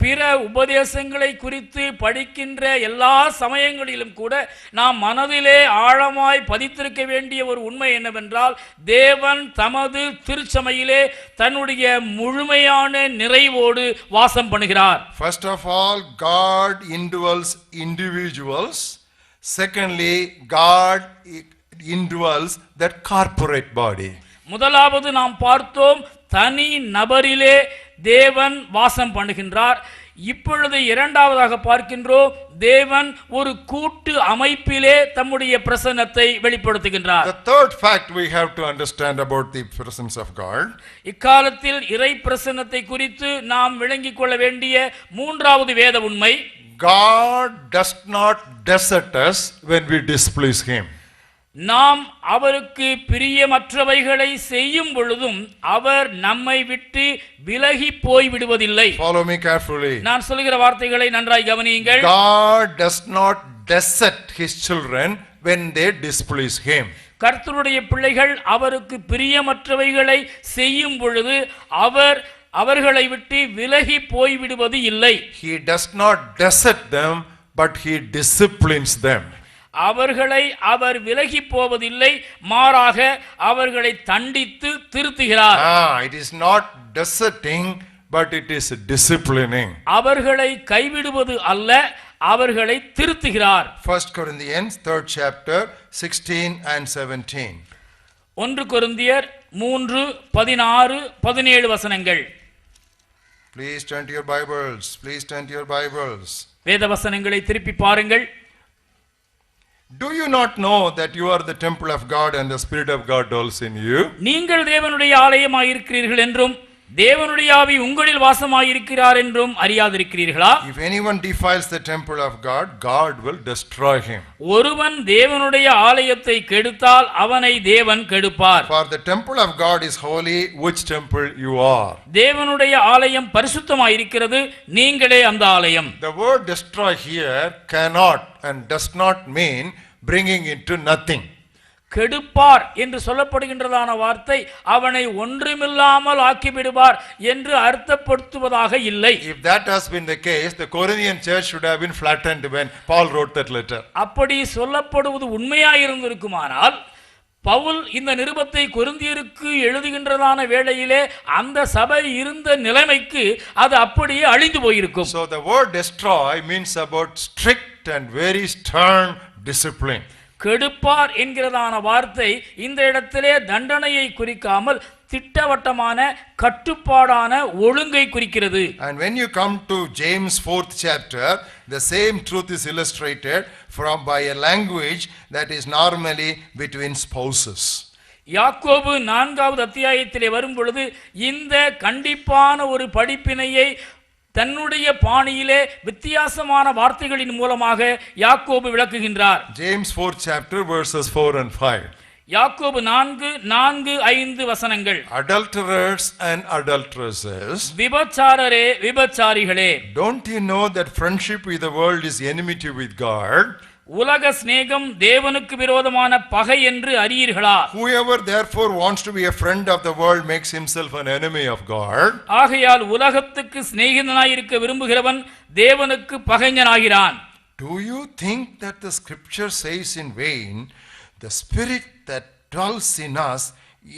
பிற உபதேசங்களை குறித்து படிக்கின்ற எல்லா சமயங்களிலும் கூட நாம் மனதிலே ஆழமாய் பதித்திருக்க வேண்டிய ஒரு உண்மை என்னவென்றால், தேவன் தமது திருச்சபையிலே தன்னுடைய முழுமையான நிறைவோடு வாசம் பண்ணுகிறார். First of all, God indwells individuals. Secondly, God indwells that corporate body. முதலாவது நாம் பார்த்தோம், தனி நபரிலே தேவன் வாசம் பண்ணுகின்றார். இப்பொழுது இரண்டாவதாக பார்க்கின்றோம், தேவன் ஒரு கூட்டு அமைப்பிலே தம்முடைய பிரசன்னத்தை வெளிப்படுத்துகின்றார். The third fact we have to understand about the presence of God. இக்காலத்தில் இறை பிரசன்னத்தை குறித்து நாம் விளங்கிக் கொள்ள வேண்டிய மூன்றாவது வேத உண்மை, God does not desert us when we displease him. நாம் அவருக்கு பிரியமற்றவைகளை செய்யும் பொழுதும் அவர் நம்மை விட்டு விலகி போய் விடுவதில்லை. Follow me carefully. நான் சொல்லுகிற வார்த்தைகளை நன்றாய் கவனியுங்கள். God does not desert his children when they displease him. கர்த்தருடைய பிள்ளைகள் அவருக்கு பிரியமற்றவைகளை செய்யும் பொழுது அவர் அவர்களை விட்டு விலகி போய் விடுவது இல்லை. He does not desert them, but he disciplines them. அவர்களை அவர் விலகி போவதில்லை, மாறாக அவர்களை தண்டித்து திருத்துகிறார். It is not deserting, but it is disciplining. அவர்களை கைவிடுவது அல்ல, அவர்களை திருத்துகிறார். 1 Corinthians 3rd chapter 16 and 17. 1 கொரிந்தியர் 3:16-17 வசனங்கள். Please turn to your Bibles. Please turn to your Bibles. வேத வசனங்களை திருப்பி பாருங்கள். Do you not know that you are the temple of God and the Spirit of God dwells in you? நீங்கள் தேவனுடைய ஆலயமாய் இருக்கிறீர்கள் என்றும் தேவனுடைய ஆவி உங்களில் வாசமாய் இருக்கிறார் என்றும் அறியாதிருக்கிறீர்களா? If anyone defiles the temple of God, God will destroy him. ஒருவன் தேவனுடைய ஆலயத்தை கெடுத்தால் அவனை தேவன் கெடுப்பார். For the temple of God is holy, which temple you are. தேவனுடைய ஆலயம் பரிசுத்தமாய் இருக்கிறது, நீங்களே அந்த ஆலயம். The word destroy here cannot and does not mean bringing into nothing. கெடுப்பார் என்று சொல்லப்படுகின்றதான வார்த்தை அவனை ஒன்றுமில்லாமல் ஆக்கிவிடுவார் என்று அர்த்தப்படுத்துவதாக இல்லை. If that has been the case, the Corinthian church should have been flattened when Paul wrote that letter. அப்படி சொல்லப்படுவது உண்மையாயிருந்திருக்குமானால் பவுல் இந்த நிருபத்தை கொரிந்தியருக்கு எழுதுகின்றதான வேளையிலே அந்த சபை இருந்த நிலைமைக்கு அது அப்படியே அழிந்து போயிருக்கும். So the word destroy means about strict and very stern discipline. கெடுப்பார் என்கிறதான வார்த்தை இந்த இடத்திலே தண்டனையை குறிக்காமல் திட்டவட்டமான கட்டுப்பாடான ஒழுங்கை குறிக்கிறது. And when you come to James 4th chapter, the same truth is illustrated by a language that is normally between spouses. யாக்கோபு 4வது அத்தியாயத்திலே வரும் பொழுது இந்த கண்டிப்பான ஒரு படிப்பினையை தன்னுடைய பாணியிலே வித்தியாசமான வார்த்தைகளின் மூலமாக யாக்கோபு விளக்குகின்றார். James 4th chapter verses 4 and 5. யாக்கோபு 4:4-5 வசனங்கள். Adulterers and adulteresses, விபச்சாரரே விபச்சாரிகளே, don't you know that friendship with the world is enmity with God? உலக சிநேகம் தேவனுக்கு விரோதமான பகை என்று அறியீர்களா? Whoever therefore wants to be a friend of the world makes himself an enemy of God. ஆகையால் உலகத்துக்கு சிநேகிதனாய் இருக்க விரும்புகிறவன் தேவனுக்கு பகைஞனாகிறான். Do you think that the scripture says in vain, the spirit that dwells in us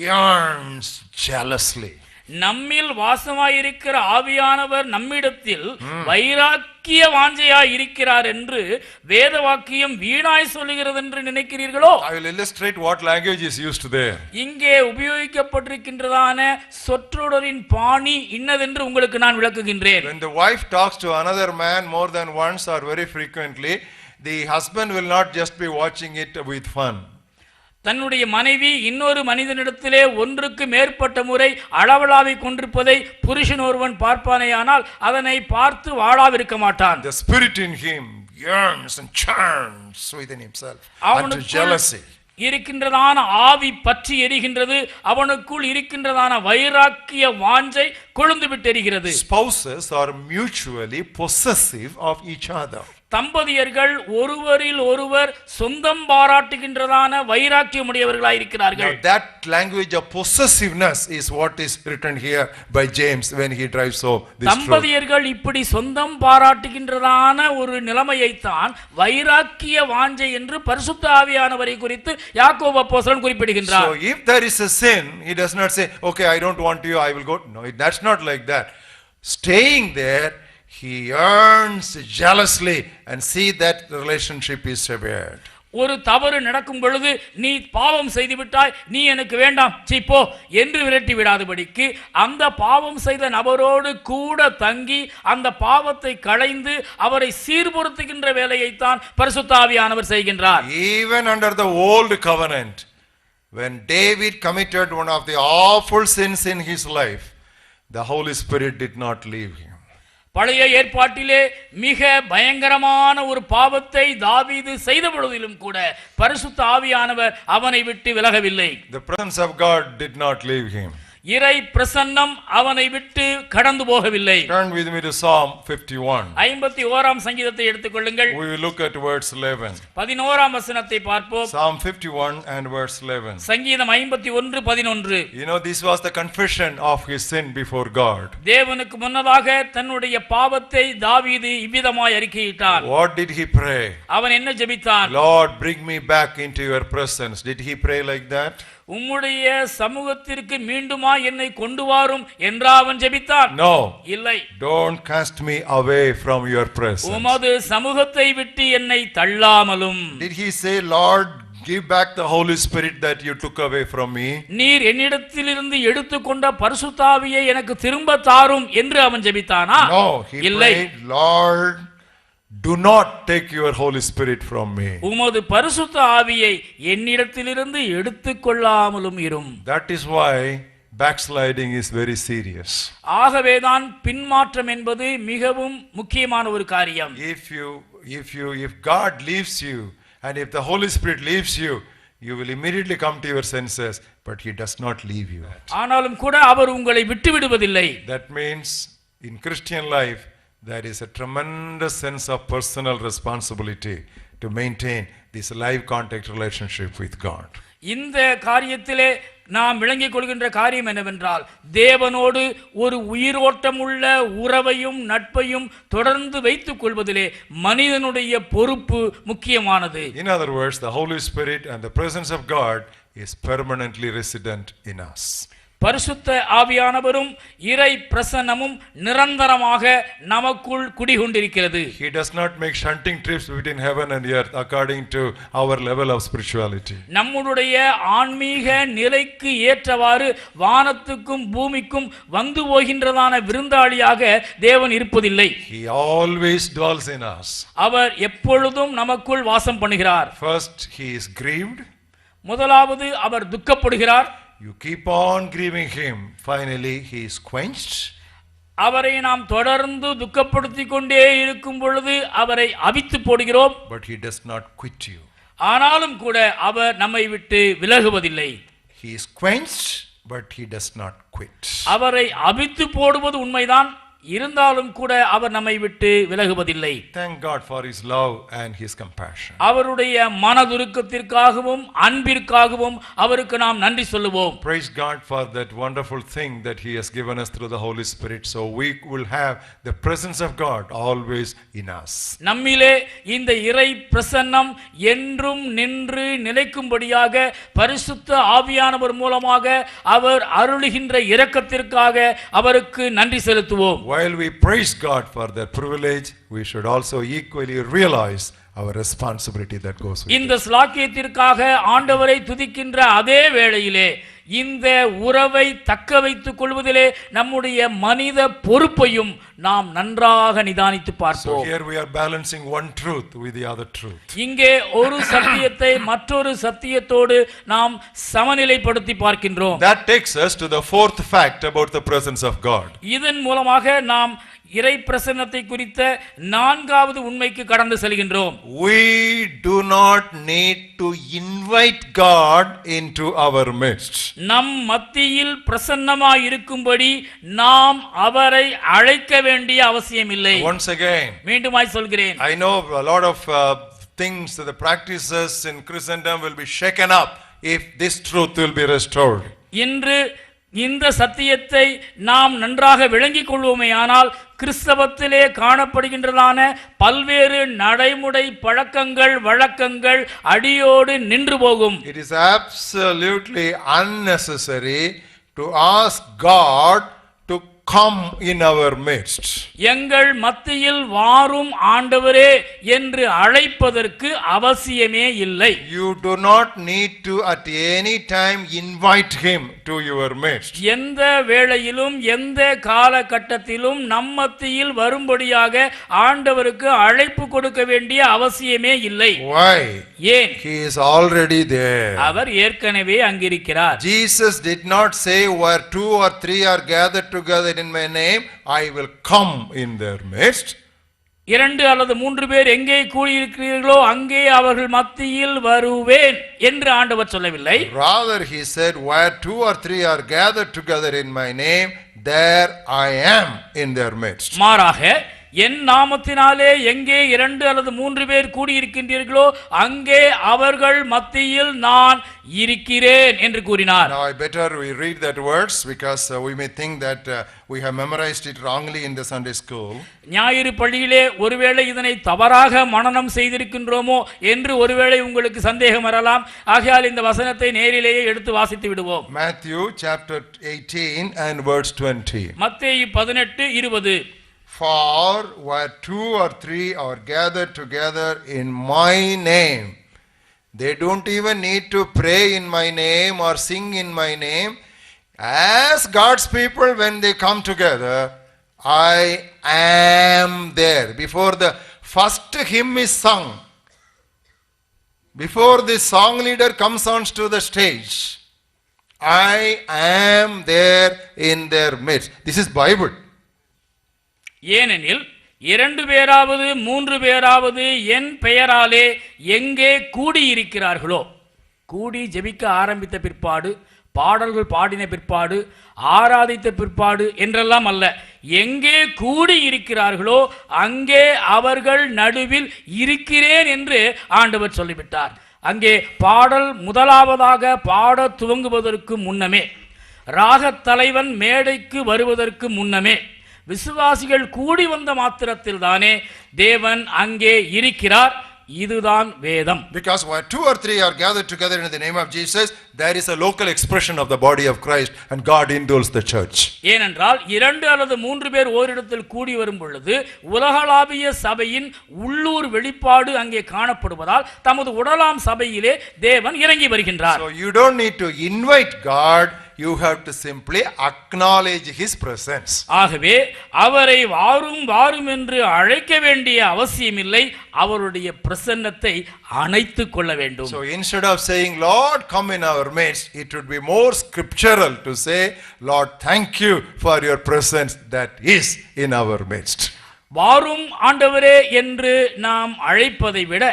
yearns jealously? நம்மில் வாசமாயிருக்கிற ஆவியானவர் நம்மிடத்தில் வைராக்கிய வாஞ்சையாய் இருக்கிறார் என்று வேத வாக்கியம் வீணாய் சொல்லுகிறது என்று நினைக்கிறீர்களோ? I will illustrate what language is used there. இங்கே உபயோகிக்கப்பட்டிருக்கின்றதான சொற்றொடரின் பாணி இன்னதென்று உங்களுக்கு நான் விளக்குகின்றேன். When the wife talks to another man more than once or very frequently, the husband will not just be watching it with fun. தன்னுடைய மனைவி இன்னொரு மனிதனிடத்திலே ஒன்றுக்கு மேற்பட்ட முறை அளவலாவிக் கொண்டிருப்பதை புருஷன் ஒருவன் பார்ப்பானேயானால் அதனை பார்த்து வாழாவிருக்க மாட்டான். The spirit in him yearns and churns within himself unto jealousy. இருக்கின்றதான ஆவி பற்றி எரிகின்றது, அவனுக்குள் இருக்கின்றதான வைராக்கிய வாஞ்சை கொழுந்து விட்டு எரிகிறது. Spouses are mutually possessive of each other. தம்பதியர்கள் ஒருவரில் ஒருவர் சொந்தம் பாராட்டுகின்றதான வைராக்கியம் உடையவர்களாய் இருக்கிறார்கள். Now that language of possessiveness is what is written here by James when he drives home this truth. தம்பதியர்கள் இப்படி சொந்தம் பாராட்டுகின்றதான ஒரு நிலைமையைத்தான் வைராக்கிய வாஞ்சை என்று பரிசுத்த ஆவியானவரை குறித்து யாக்கோபு அப்போஸ்தலன் குறிப்பிடுகின்றார். So if there is a sin, he does not say, okay, I don't want you, I will go. No, that's not like that. Staying there, he yearns jealously and see that the relationship is severed. ஒரு தவறு நடக்கும் பொழுது நீ பாவம் செய்து விட்டாய், நீ எனக்கு வேண்டாம், சீப்போ என்று விரட்டி விடாதபடிக்கு அந்த பாவம் செய்த நபரோடு கூட தங்கி அந்த பாவத்தை களைந்து அவரை சீர்பொருத்துகின்ற வேலையைத்தான் பரிசுத்த ஆவியானவர் செய்கின்றார். Even under the old covenant, when David committed one of the awful sins in his life, the Holy Spirit did not leave him. பழைய ஏற்பாட்டிலே மிக பயங்கரமான ஒரு பாவத்தை தாவீது செய்த பொழுதிலும் கூட பரிசுத்த ஆவியானவர் அவனை விட்டு விலகவில்லை. The presence of God did not leave him. இறை பிரசன்னம் அவனை விட்டு கடந்து போகவில்லை. Turn with me to Psalm 51. 51ஆம் சங்கீதத்தை எடுத்துக்கொள்ளுங்கள். We will look at verse 11. 11ஆம் வசனத்தை பார்ப்போம். Psalm 51 and verse 11. சங்கீதம் 51:11. You know, this was the confession of his sin before God. தேவனுக்கு முன்னதாக தன்னுடைய பாவத்தை தாவீது இவ்விதமாய் அறிக்கையிட்டார். What did he pray? அவன் என்ன ஜெபித்தான்? Lord, bring me back into your presence. Did he pray like that? உம்முடைய சமூகத்திற்கு மீண்டுமா என்னை கொண்டு வாரும் என்றா அவன் ஜெபித்தான்? No. இல்லை. Don't cast me away from your presence. உமது சமூகத்தை விட்டு என்னை தள்ளாமலும். Did he say, Lord, give back the Holy Spirit that you took away from me? நீர் என்னிடத்திலிருந்து எடுத்துக்கொண்ட பரிசுத்த ஆவியை எனக்கு திரும்ப தாரும் என்று அவன் ஜெபித்தானா? No, he இல்லை. prayed, Lord, do not take your Holy Spirit from me. உமது பரிசுத்த ஆவியை என்னிடத்திலிருந்து எடுத்துக்கொள்ளாமலும் இரும். That is why backsliding is very serious. ஆகவேதான் பின்மாற்றம் என்பது மிகவும் முக்கியமான ஒரு காரியம். If God leaves you and if the Holy Spirit leaves you, you will immediately come to your senses, but he does not leave you. ஆனாலும் கூட அவர் உங்களை விட்டு விடுவதில்லை. That means in Christian life there is a tremendous sense of personal responsibility to maintain this live contact relationship with God. இந்த காரியத்திலே நாம் விளங்கிக் கொள்கின்ற காரியம் என்னவென்றால் தேவனோடு ஒரு உயிரோட்டமுள்ள உறவையும் நட்பையும் தொடர்ந்து வைத்துக் கொள்வதிலே மனிதனுடைய பொறுப்பு முக்கியமானது. In other words, the Holy Spirit and the presence of God is permanently resident in us. பரிசுத்த ஆவியானவரும் இறை பிரசன்னமும் நிரந்தரமாக நமக்குள் குடிகொண்டிருக்கிறது. He does not make shunting trips between heaven and earth according to our level of spirituality. நம்முடைய ஆன்மீக நிலைக்கு ஏற்றவாறு வானத்துக்கும் பூமிக்கும் வந்து போகின்றதான விருந்தாளியாக தேவன் இருப்பதில்லை. He always dwells in us. அவர் எப்பொழுதும் நமக்குள் வாசம் பண்ணுகிறார். First, he is grieved. முதலாவது அவர் துக்கப்படுகிறார். You keep on grieving him. Finally, he is quenched. அவரை நாம் தொடர்ந்து துக்கப்படுத்திக் கொண்டே இருக்கும் பொழுது அவரை அவித்து போடுகிறோம். But he does not quit you. ஆனாலும் கூட அவர் நம்மை விட்டு விலகுவதில்லை. He is quenched, but he does not quit. அவரை அவித்து போடுவது உண்மைதான், இருந்தாலும் கூட அவர் நம்மை விட்டு விலகுவதில்லை. Thank God for his love and his compassion. அவருடைய மனதுருக்கத்திற்காகவும் அன்பிற்காகவும் அவருக்கு நாம் நன்றி சொல்லுவோம். Praise God for that wonderful thing that he has given us through the Holy Spirit, so we will have the presence of God always in us. நம்மிலே இந்த இறை பிரசன்னம் என்றும் நின்று நிலைக்கும்படியாக பரிசுத்த ஆவியானவர் மூலமாக அவர் அருளுகின்ற இரக்கத்திற்காக அவருக்கு நன்றி செலுத்துவோம். While we praise God for that privilege, we should also equally realize our responsibility that goes with it. இந்த ஸ்லாக்கியத்திற்காக ஆண்டவரை துதிக்கின்ற அதே வேளையிலே இந்த உறவை தக்க வைத்துக் கொள்வதிலே நம்முடைய மனித பொறுப்பையும் நாம் நன்றாக நிதானித்து So பார்ப்போம். here we are balancing one truth with the other truth. இங்கே ஒரு சத்தியத்தை மற்றொரு சத்தியத்தோடு நாம் சமநிலைப்படுத்தி பார்க்கின்றோம். That takes us to the fourth fact about the presence of God. இதன் மூலமாக நாம் இறை பிரசன்னத்தை குறித்த நான்காவது உண்மைக்கு கடந்து செல்கின்றோம். We do not need to invite God into our midst. நம் மத்தியில் பிரசன்னமாய் இருக்கும்படி நாம் அவரை அழைக்க வேண்டிய அவசியமில்லை. Once again, மீண்டுமாய் சொல்கிறேன். I know a lot of things, the practices in Christendom will be shaken up if this truth will be restored. இன்று இந்த சத்தியத்தை நாம் நன்றாக விளங்கிக் கொள்வோமேயானால் கிறிஸ்தவத்திலே காணப்படுகின்றதான பல்வேறு நடைமுறை பழக்கங்கள் வழக்கங்கள் அடியோடு நின்று போகும். It is absolutely unnecessary to ask God to come in our midst. எங்கள் மத்தியில் வாரும் ஆண்டவரே என்று அழைப்பதற்கு அவசியமே இல்லை. You do not need to at any time invite him to your midst. எந்த வேளையிலும் எந்த காலகட்டத்திலும் நம் மத்தியில் வரும்படியாக ஆண்டவருக்கு அழைப்பு கொடுக்க வேண்டிய அவசியமே இல்லை. Why? ஏன்? He is already there. அவர் ஏற்கனவே அங்கிருக்கிறார். Jesus did not say, where 2 or 3 are gathered together in my name, I will come in their midst. 2 அல்லது 3 பேர் எங்கே கூடியிருக்கிறீர்களோ அங்கே அவர்கள் மத்தியில் வருவேன் என்று ஆண்டவர் சொல்லவில்லை. Rather he said, where 2 or 3 are gathered together in my name, there I am in their midst. மாறாக என் நாமத்தினாலே எங்கே 2 அல்லது 3 பேர் கூடியிருக்கின்றீர்களோ அங்கே அவர்கள் மத்தியில் நான் இருக்கிறேன் என்று கூறினார். Now I better we read that words because we may think that we have memorized it wrongly in the Sunday school. ஞாயிறு பள்ளியிலே ஒருவேளை இதனை தவறாக மனனம் செய்திருக்கின்றோமோ என்று ஒருவேளை உங்களுக்கு சந்தேகம் வரலாம். ஆகையால் இந்த வசனத்தை நேரிலேயே எடுத்து வாசித்து விடுவோம். Matthew chapter 18 and verse 20. மத்தேயு 18:20. For where 2 or 3 are gathered together in my name, they don't even need to pray in my name or sing in my name. As God's people, when they come together, I am there. Before the first hymn is sung, before the song leader comes on to the stage, I am there in their midst. This is Bible. ஏனெனில் 2 பேராவது 3 பேராவது என் பெயராலே எங்கே கூடியிருக்கிறார்களோ, கூடி ஜெபிக்க ஆரம்பித்த பிற்பாடு, பாடல்கள் பாடின பிற்பாடு, ஆராதித்த பிற்பாடு என்றெல்லாம் அல்ல, எங்கே கூடி இருக்கிறார்களோ அங்கே அவர்கள் நடுவில் இருக்கிறேன் என்று ஆண்டவர் சொல்லிவிட்டார். அங்கே பாடல் முதலாவதாக பாட துவங்குவதற்கு முன்னமே, ராகத் தலைவன் மேடைக்கு வருவதற்கு முன்னமே, விசுவாசிகள் கூடி வந்த மாத்திரத்தில் தானே தேவன் அங்கே இருக்கிறார். இதுதான் வேதம். Because where 2 or 3 are gathered together in the name of Jesus, there is a local expression of the body of Christ and God indwells the church. ஏனென்றால் 2 அல்லது 3 பேர் ஓரிடத்தில் கூடி வரும் பொழுது உலகளாவிய சபையின் உள்ளூர் வெளிப்பாடு அங்கே காணப்படுவதால் தமது உடலாம் சபையிலே தேவன் இறங்கி வருகின்றார். So you don't need to invite God, you have to simply acknowledge his presence. ஆகவே அவரை வாரும் வாரும் என்று அழைக்க வேண்டிய அவசியமில்லை, அவருடைய பிரசன்னத்தை அணைத்துக் கொள்ள வேண்டும். So instead of saying, Lord, come in our midst, it would be more scriptural to say, Lord, thank you for your presence that is in our midst. வாரும் ஆண்டவரே என்று நாம் அழைப்பதை விட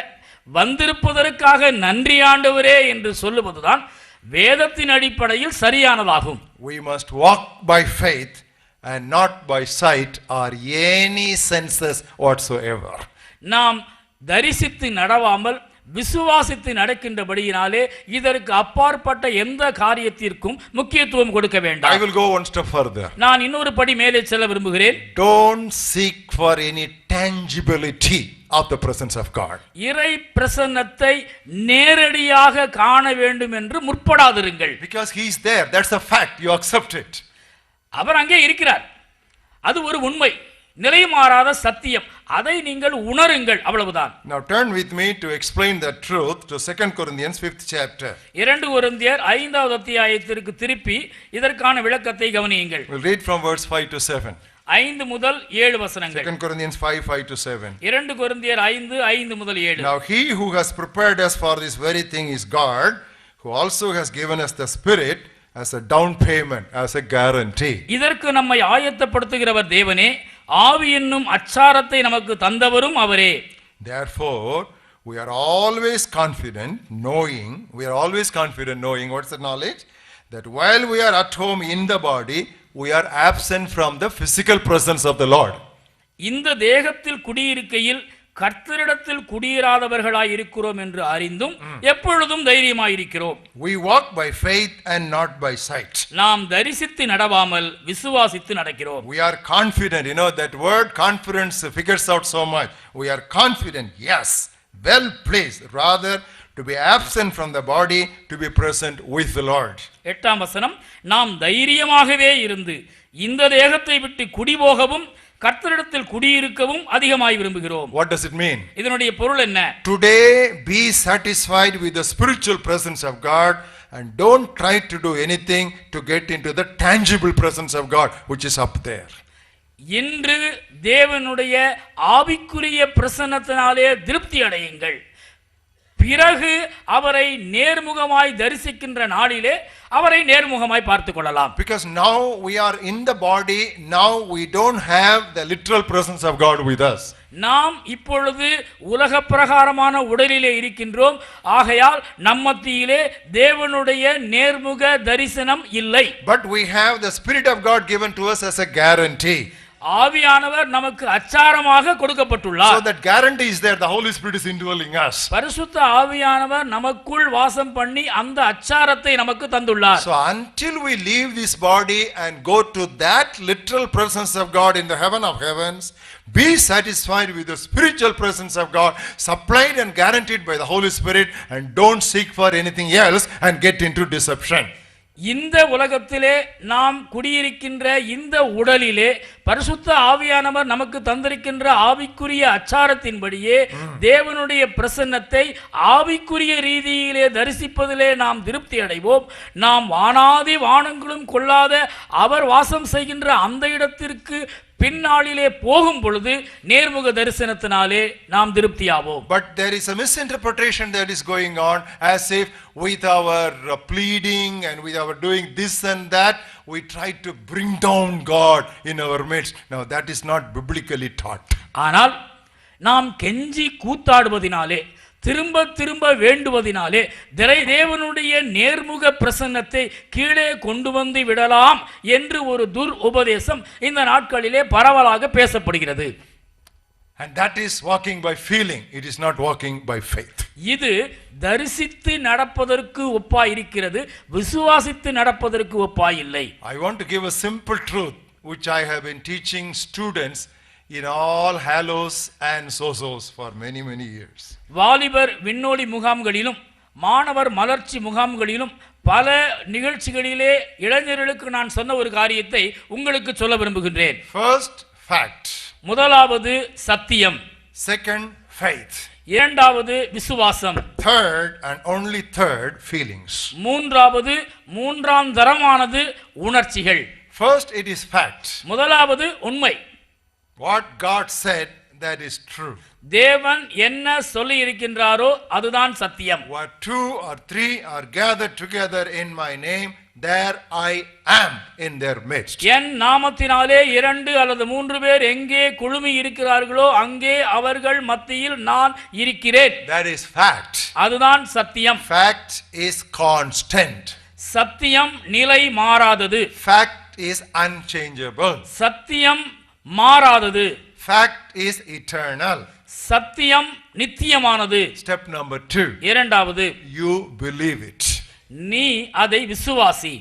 வந்திருப்பதற்காக நன்றி ஆண்டவரே என்று சொல்லுவதுதான் வேதத்தின் அடிப்படையில் சரியானதாகும். We must walk by faith and not by sight or any senses whatsoever. நாம் தரிசித்து நடவாமல் விசுவாசித்து நடக்கின்றபடியினாலே இதற்கு அப்பாற்பட்ட எந்த காரியத்திற்கும் முக்கியத்துவம் கொடுக்க I வேண்டாம். will go one step further. நான் இன்னொரு படி மேலே செல்ல விரும்புகிறேன். Don't seek for any tangibility of the presence of God. இறை பிரசன்னத்தை நேரடியாக காண வேண்டும் என்று முற்படாதிருங்கள். Because he is there. That's a fact. You accept it. அவர் அங்கே இருக்கிறார். அது ஒரு உண்மை, நிலைமாறாத சத்தியம். அதை நீங்கள் உணருங்கள், அவ்வளவுதான். Now turn with me to explain the truth to 2 Corinthians 5th chapter. 2 கொரிந்தியர் 5வது அத்தியாயத்திற்கு திருப்பி இதற்கான விளக்கத்தை கவனியுங்கள். We'll read from verse 5 to 7. 5 முதல் 7 வசனங்கள். 2 Corinthians 5, 5 to 7. 2 கொரிந்தியர் 5 முதல் 7. Now he who has prepared us for this very thing is God, who also has given us the Spirit as a down payment, as a guarantee. இதற்கு நம்மை ஆயத்தப்படுத்துகிறவர் தேவனே, ஆவி என்னும் அச்சாரத்தை நமக்கு தந்தவரும் அவரே. Therefore, we are always confident knowing, what's the knowledge? That while we are at home in the body, we are absent from the physical presence of the Lord. இந்த தேகத்தில் குடியிருக்கையில் கர்த்தரிடத்தில் குடியிராதவர்களாய் இருக்கிறோம் என்று அறிந்தும் எப்பொழுதும் தைரியமாயிருக்கிறோம். We walk by faith and not by sight. நாம் தரிசித்து நடவாமல் விசுவாசித்து நடக்கிறோம். We are confident. That word confidence figures out so much. We are confident, yes, well placed, rather to be absent from the body, to be present with the Lord. 8ஆம் வசனம், நாம் தைரியமாகவே இருந்து இந்த தேகத்தை விட்டு குடிபோகவும் கர்த்தரிடத்தில் குடியிருக்கவும் அதிகமாய் விரும்புகிறோம். What does it mean? இதனுடைய பொருள் என்ன? Today be satisfied with the spiritual presence of God and don't try to do anything to get into the tangible presence of God which is up there. இன்று தேவனுடைய ஆவிக்குரிய பிரசன்னத்தினாலே திருப்தி அடையுங்கள். பிறகு அவரை நேர்முகமாய் தரிசிக்கின்ற நாளிலே அவரை நேர்முகமாய் பார்த்துக் கொள்ளலாம். Because now we are in the body, now we don't have the literal presence of God with us. நாம் இப்பொழுது உலக பிரகாரமான உடலிலே இருக்கின்றோம். ஆகையால் நம்மத்தியிலே தேவனுடைய நேர்முக தரிசனம் இல்லை. But we have the Spirit of God given to us as a guarantee. ஆவியானவர் நமக்கு அச்சாரமாக கொடுக்கப்பட்டுள்ளார். So that guarantee is there. The Holy Spirit is indwelling us. பரிசுத்த ஆவியானவர் நமக்குள் வாசம் பண்ணி அந்த அச்சாரத்தை நமக்கு தந்துள்ளார். So until we leave this body and go to that literal presence of God in the heaven of heavens, be satisfied with the spiritual presence of God supplied and guaranteed by the Holy Spirit, and don't seek for anything else and get into deception. இந்த உலகத்திலே நாம் குடியிருக்கின்ற இந்த உடலிலே பரிசுத்த ஆவியானவர் நமக்கு தந்திருக்கின்ற ஆவிக்குரிய அச்சாரத்தின்படியே தேவனுடைய பிரசன்னத்தை ஆவிக்குரிய ரீதியிலே தரிசிப்பதிலே நாம் திருப்தி அடைவோம். நாம் வானாதி வானங்களும் கொள்ளாத அவர் வாசம் செய்கின்ற அந்த இடத்திற்கு பின்னாளிலே போகும் பொழுது நேர்முக தரிசனத்தினாலே நாம் திருப்தியாவோம். But there is a misinterpretation that is going on, as if with our pleading and with our doing this and that, we try to bring down God in our midst. Now that is not biblically taught. ஆனால் நாம் கெஞ்சி கூத்தாடுவதினாலே திரும்ப திரும்ப வேண்டுவதினாலே தேவனுடைய நேர்முக பிரசன்னத்தை கீழே கொண்டு வந்து விடலாம் என்று ஒரு உபதேசம் இந்த நாட்களிலே பரவலாக பேசப்படுகிறது. And that is walking by feeling. It is not walking by faith. இது தரிசித்து நடப்பதற்கு ஒப்பாய் இருக்கிறது, விசுவாசித்து நடப்பதற்கு ஒப்பாய் இல்லை. I want to give a simple truth which I have been teaching students in all hallows and sosos for many years. வாலிபர் விண்ணோலி முகாம்களிலும் மாணவர் மலர்ச்சி முகாம்களிலும் பல நிகழ்ச்சிகளிலே இளைஞர்களுக்கு நான் சொன்ன ஒரு காரியத்தை உங்களுக்கு சொல்ல விரும்புகின்றேன். First, fact. முதலாவது சத்தியம். Second, faith. இரண்டாவது விசுவாசம். Third and only third, feelings. மூன்றாவது மூன்றாம் தரமானது உணர்ச்சிகள். First, it is fact. முதலாவது உண்மை. What God said, that is true. தேவன் என்ன சொல்லி இருக்கின்றாரோ அதுதான் சத்தியம். Where 2 or 3 are gathered together in my name, there I am in their midst. என் நாமத்தினாலே 2 அல்லது 3 பேர் எங்கே குழுமி இருக்கிறார்களோ அங்கே அவர்கள் மத்தியில் நான் இருக்கிறேன். That is fact. அதுதான் சத்தியம். Fact is constant. சத்தியம் நிலை மாறாதது. Fact Fact is unchangeable. சத்தியம் மாறாதது. Fact is eternal. சத்தியம் நித்தியமானது. Step number 2. இரண்டாவது, You believe it. நீ அதை விசுவாசி.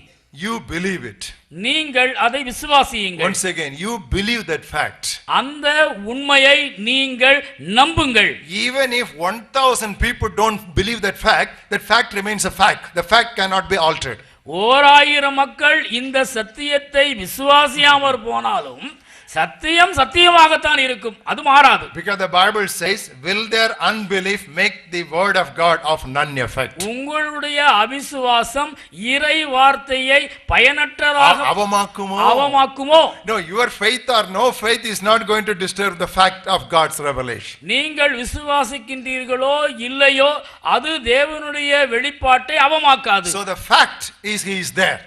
You believe it. நீங்கள் அதை விசுவாசியுங்கள். Once again, you believe that fact. அந்த உண்மையை நீங்கள் நம்புங்கள். Even if 1,000 people don't believe that fact remains a fact. The fact cannot be altered. 1000 மக்கள் இந்த சத்தியத்தை விசுவாசியாமற் போனாலும் சத்தியம் சத்தியமாகத்தான் இருக்கும், அது மாறாது. Because the Bible says, will their unbelief make the word of God of none effect? உங்களுடைய அவிசுவாசம் இறை வார்த்தையை பயனற்றதாக அவமாக்குமோ? No, your faith or no faith is not going to disturb the fact of God's revelation. நீங்கள் விசுவாசிக்கின்றீர்களோ இல்லையோ அது தேவனுடைய வெளிப்பாட்டை அவமாக்காது. So the fact is he is there.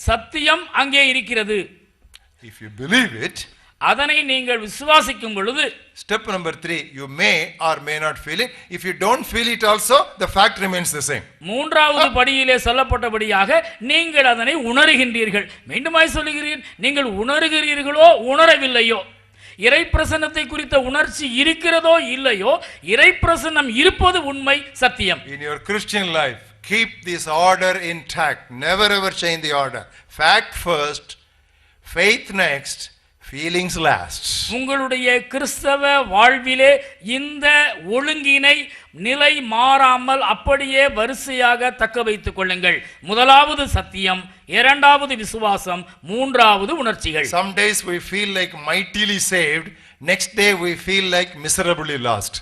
சத்தியம் அங்கே இருக்கிறது. If you believe it, அதனை நீங்கள் விசுவாசிக்கும் பொழுது, step number 3, you may or may not feel it. If you don't feel it also, the fact remains the same. மூன்றாவது படியிலே சொல்லப்பட்டபடியாக நீங்கள் அதனை உணர்கின்றீர்கள். மீண்டுமாய் சொல்லுகிறேன், நீங்கள் உணர்கிறீர்களோ உணரவில்லையோ, இறைப்பிரசன்னத்தை குறித்த உணர்ச்சி இருக்கிறதோ இல்லையோ, இறைப்பிரசன்னம் இருப்பது உண்மை, சத்தியம். In your Christian life, keep this order intact. Never ever change the order. Fact first, faith next, feelings last. உங்களுடைய கிறிஸ்தவ வாழ்விலே இந்த ஒழுங்கினை நிலை மாறாமல் அப்படியே வரிசையாக தக்க வைத்துக் கொள்ளுங்கள். முதலாவது சத்தியம், இரண்டாவது விசுவாசம், மூன்றாவது உணர்ச்சிகள். Some days we feel like mightily saved, next day we feel like miserably lost.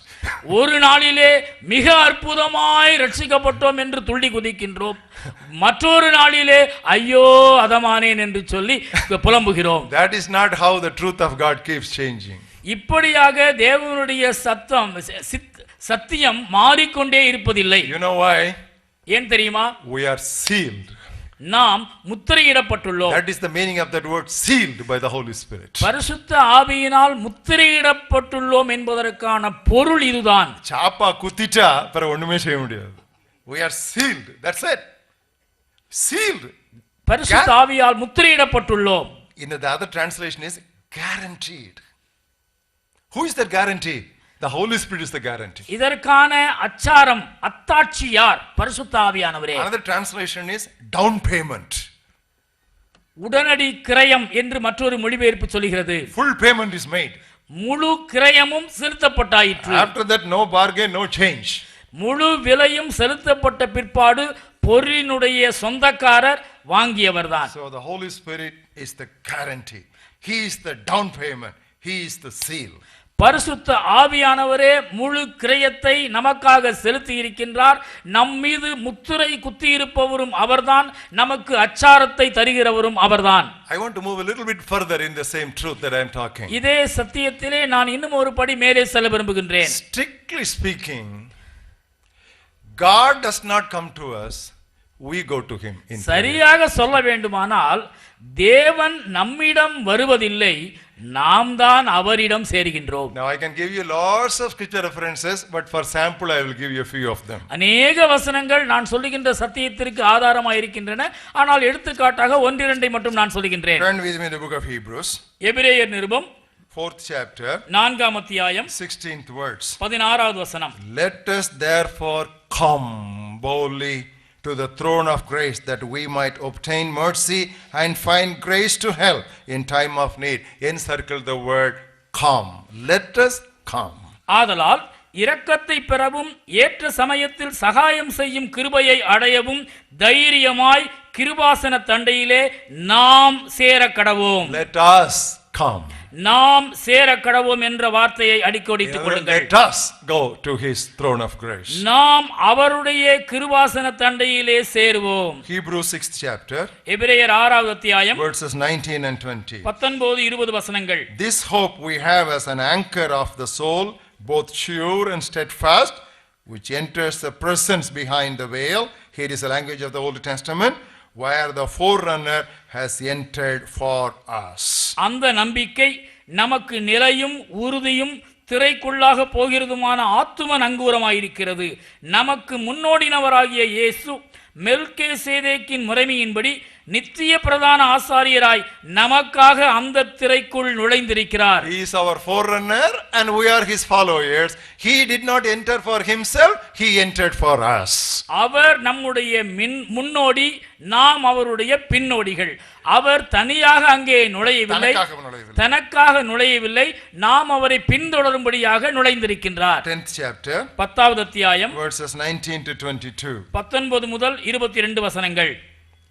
ஒரு நாளிலே மிக அற்புதமாய் ரட்சிக்கப்பட்டோம் என்று துள்ளி குதிக்கின்றோம், மற்றொரு நாளிலே ஐயோ அதமானேன் என்று சொல்லி புலம்புகிறோம். That is not how the truth of God keeps changing. இப்படியாக தேவனுடைய சத்தியம் மாறிக்கொண்டே இருப்பதில்லை. You know why? ஏன் தெரியுமா? We are sealed. நாம் முத்திரையிடப்பட்டுள்ளோம். That is the meaning of that word, sealed by the Holy Spirit. பரிசுத்த ஆவியினால் முத்திரையிடப்பட்டுள்ளோம் என்பதற்கான பொருள் இதுதான். சாப்பா குத்திட்டா பிற ஒண்ணுமே செய்ய முடியாது. We are sealed. That's it. Sealed. பரிசுத்த ஆவியால் முத்திரையிடப்பட்டுள்ளோம். In the other translation is guaranteed. Who is that guarantee? The Holy Spirit is the guarantee. இதற்கான அச்சாரம், அத்தாட்சி யார்? பரிசுத்த ஆவியானவரே. Another translation is down payment. உடனடி கிரயம் என்று மற்றொரு மொழிபெயர்ப்பு சொல்கிறது. Full payment is made. முழு கிரயமும் செலுத்தப்பட்டாயிற்று. After that no bargain, no change. முழு விலையும் செலுத்தப்பட்ட பிற்பாடு பொருளினுடைய சொந்தக்காரர் வாங்கியவர்தான். So the Holy Spirit is the guarantee. He is the down payment. He is the seal. பரிசுத்த ஆவியானவரே முழு கிரயத்தை நமக்காக செலுத்தி இருக்கின்றார். நம் மீது முத்திரை குத்தி இருப்பவரும் அவர்தான், நமக்கு அச்சாரத்தை தருகிறவரும் அவர்தான். I want to move a little bit further in the same truth that I am talking. இதே சத்தியத்திலே நான் இன்னும் ஒரு படி மேலே செல்ல விரும்புகின்றேன். Strictly speaking, God does not come to us, we go to him. சரியாக சொல்ல வேண்டுமானால் தேவன் நம்மிடம் வருவதில்லை, நாம் தான் அவரிடம் சேர்கின்றோம். Now I can give you lots of scripture references, but for sample I will give you a few of them. அநேக வசனங்கள் நான் சொல்லுகின்ற சத்தியத்திற்கு ஆதாரமாக இருக்கின்றன, ஆனால் எடுத்துக்காட்டாக ஒன்றிரண்டை மட்டும் நான் சொல்லுகின்றேன். Turn with me in the book of Hebrews, எபிரேயர் நிருபம் 4th chapter, 4ஆம் அத்தியாயம் 16th words. 16வது வசனம். Let us therefore come boldly to the throne of grace, that we might obtain mercy and find grace to help in time of need. Encircle the word come. Let us come. ஆதலால் இரக்கத்தை பெறவும் ஏற்ற சமயத்தில் சகாயம் செய்யும் கிருபையை அடையவும் தைரியமாய் கிருபாசன தண்டையிலே நாம் சேர கடவோம். Let us come. நாம் சேர கடவோம் என்ற வார்த்தையை அடிக்கோடிட்டுக் கொள்ளுங்கள். Let us go to his throne of grace. நாம் அவருடைய கிருபாசன தண்டையிலே சேருவோம். Hebrews 6th chapter, எபிரேயர் 6வது அத்தியாயம் verses 19 and 20. 19-20 வசனங்கள். This hope we have as an anchor of the soul, both sure and steadfast, which enters the presence behind the veil. Here is the language of the Old Testament, where the forerunner has entered for us. அந்த நம்பிக்கை நமக்கு நிலையும் உறுதியும் திரைக்குள்ளாக போகிறதுமான ஆத்தும நங்கூரமாயிருக்கிறது. நமக்கு முன்னோடினவராகிய இயேசு மெல்கிசேதேக்கின் முறைமையின்படி நித்திய பிரதான ஆசாரியராய் நமக்காக அந்த திரைக்குள் நுழைந்திருக்கிறார். He is our forerunner and we are his followers. He did not enter for himself, he entered for us. அவர் நம்முடைய முன்னோடி, நாம் அவருடைய பின்னோடிகள். அவர் தனியாக அங்கே நுழையவில்லை, தனக்காக நுழையவில்லை, நாம் அவரை பின்தொடரும்படியாக நுழைந்திருக்கின்றார். 10th chapter, 10வது அத்தியாயம் verses 19 to 22. 19 முதல் 22 வசனங்கள்.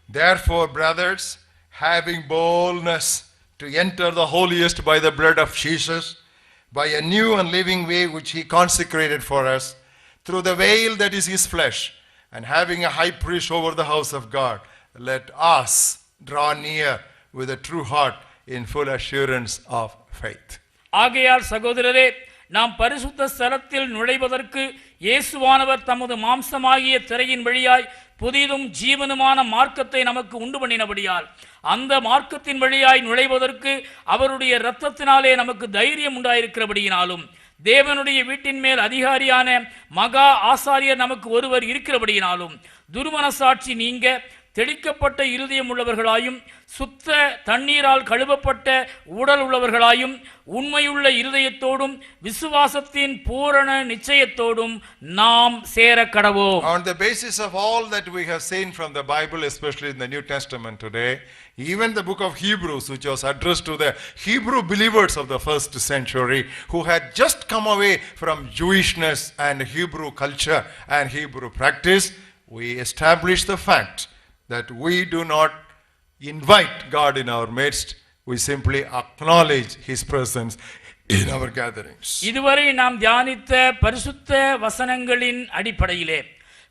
Therefore, brothers, having boldness to enter the holiest by the blood of Jesus, by a new and living way which he consecrated for us, through the veil that is his flesh, and having a high priest over the house of God, let us draw near with a true heart in full assurance of faith. ஆகையால் சகோதரரே, நாம் பரிசுத்த ஸ்தலத்தில் நுழைவதற்கு இயேசுவானவர் தமது மாம்சமாகிய திரையின் வழியாய் புதிதும் ஜீவனுமான மார்க்கத்தை நமக்கு உண்டு பண்ணினபடியால் அந்த மார்க்கத்தின் வழியாய் நுழைவதற்கு அவருடைய இரத்தத்தினாலே நமக்கு தைரியம் உண்டாயிருக்கிறபடியினாலும் தேவனுடைய வீட்டின் மேல் அதிகாரியான மகா ஆசாரியர் நமக்கு ஒருவர் இருக்கிறபடியினாலும் துர்மனசாட்சி நீங்க தெளிக்கப்பட்ட இருதயம் உள்ளவர்களாயும் சுத்த தண்ணீரால் கழுவப்பட்ட உடல் உள்ளவர்களாயும் உண்மையுள்ள இருதயத்தோடும் விசுவாசத்தின் பூரண நிச்சயத்தோடும் நாம் சேர கடவோம். On the basis of all that we have seen from the Bible, especially in the New Testament today, even the book of Hebrews, which was addressed to the Hebrew believers of the first century who had just come away from Jewishness and Hebrew culture and Hebrew practice, we establish the fact that we do not invite God in our midst, we simply acknowledge his presence in our gatherings. இதுவரை நாம் தியானித்த பரிசுத்த வசனங்களின் அடிப்படையிலே,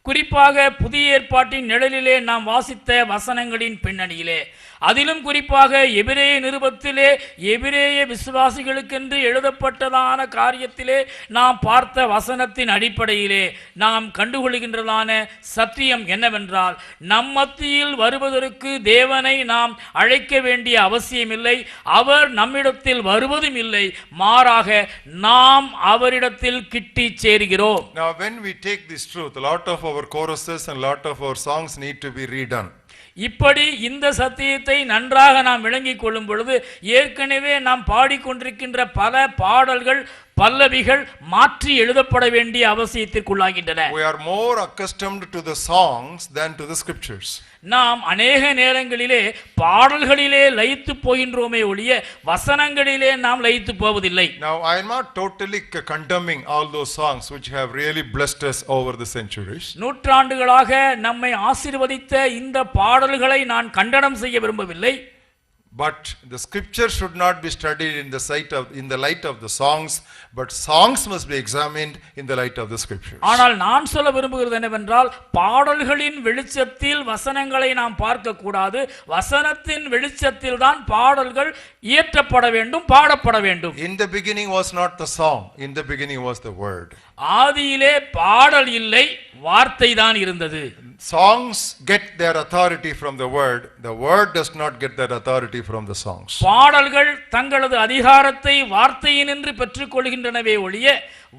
குறிப்பாக புதிய ஏற்பாட்டின் நிழலிலே நாம் வாசித்த வசனங்களின் பின்னணியிலே, அதிலும் குறிப்பாக எபிரேய நிருபத்திலே எபிரேய விசுவாசிகளுக்கென்று எழுதப்பட்டதான காரியத்திலே நாம் பார்த்த வசனத்தின் அடிப்படையிலே நாம் கண்டுகொள்கின்றதான சத்தியம் என்னவென்றால், நம் மத்தியில் வருவதற்கு தேவனை நாம் அழைக்க வேண்டிய அவசியமில்லை, அவர் நம்மிடத்தில் வருவதும் இல்லை, மாறாக நாம் அவரிடத்தில் கிட்டி சேருகிறோம். Now when we take this truth, a lot of our choruses and a lot of our songs need to be redone. இப்படி இந்த சத்தியத்தை நன்றாக நாம் விளங்கிக் கொள்ளும் பொழுது ஏற்கனவே நாம் பாடிக்கொண்டிருக்கின்ற பல பாடல்கள் பல்லவிகள் மாற்றி எழுதப்பட வேண்டிய அவசியத்திற்குள்ளாகின்றன. We are more accustomed to the songs than to the scriptures. நாம் அநேக நேரங்களிலே பாடல்களிலே லயித்து போகின்றோமே ஒழிய வசனங்களிலே நாம் லயித்து போவதில்லை. Now I am not totally condemning all those songs which have really blessed us over the centuries. நூற்றாண்டுகளாக நம்மை ஆசீர்வதித்த இந்த பாடல்களை நான் கண்டனம் செய்ய விரும்பவில்லை. But the scripture should not be studied in the light of the songs, but songs must be examined in the light of the scriptures. ஆனால் நான் சொல்ல விரும்புகிறது என்னவென்றால், பாடல்களின் வெளிச்சத்தில் வசனங்களை நாம் பார்க்க கூடாது, வசனத்தின் வெளிச்சத்தில் தான் பாடல்கள் இயற்றப்பட வேண்டும், பாடப்பட வேண்டும். In the beginning was not the song, in the beginning was the word. ஆதியிலே பாடல் இல்லை, வார்த்தை தான் இருந்தது. Songs get their authority from the word does not get that authority from the songs. பாடல்கள் தங்களது அதிகாரத்தை வார்த்தையினின்று பெற்றுக்கொள்கின்றனவே ஒழிய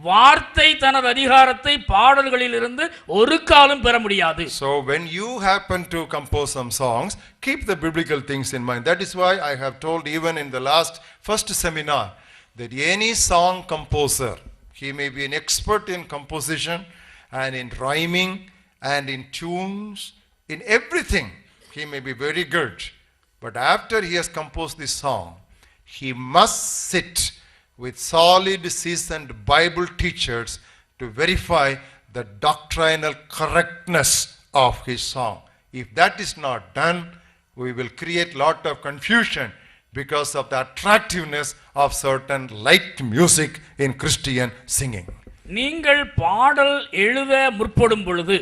வார்த்தை தனது அதிகாரத்தை பாடல்களிலிருந்து ஒரு காலம் பெற முடியாது. So when you happen to compose some songs, keep the biblical things in mind. That is why I have told even in the first seminar that any song composer, he may be an expert in composition and in rhyming and in tunes, in everything, he may be very good. But after he has composed this song, he must sit with solid, seasoned Bible teachers to verify the doctrinal correctness of his song. If that is not done, we will create lot of confusion because of the attractiveness of certain light music in Christian singing. நீங்கள் பாடல் எழுத முற்படும் பொழுது,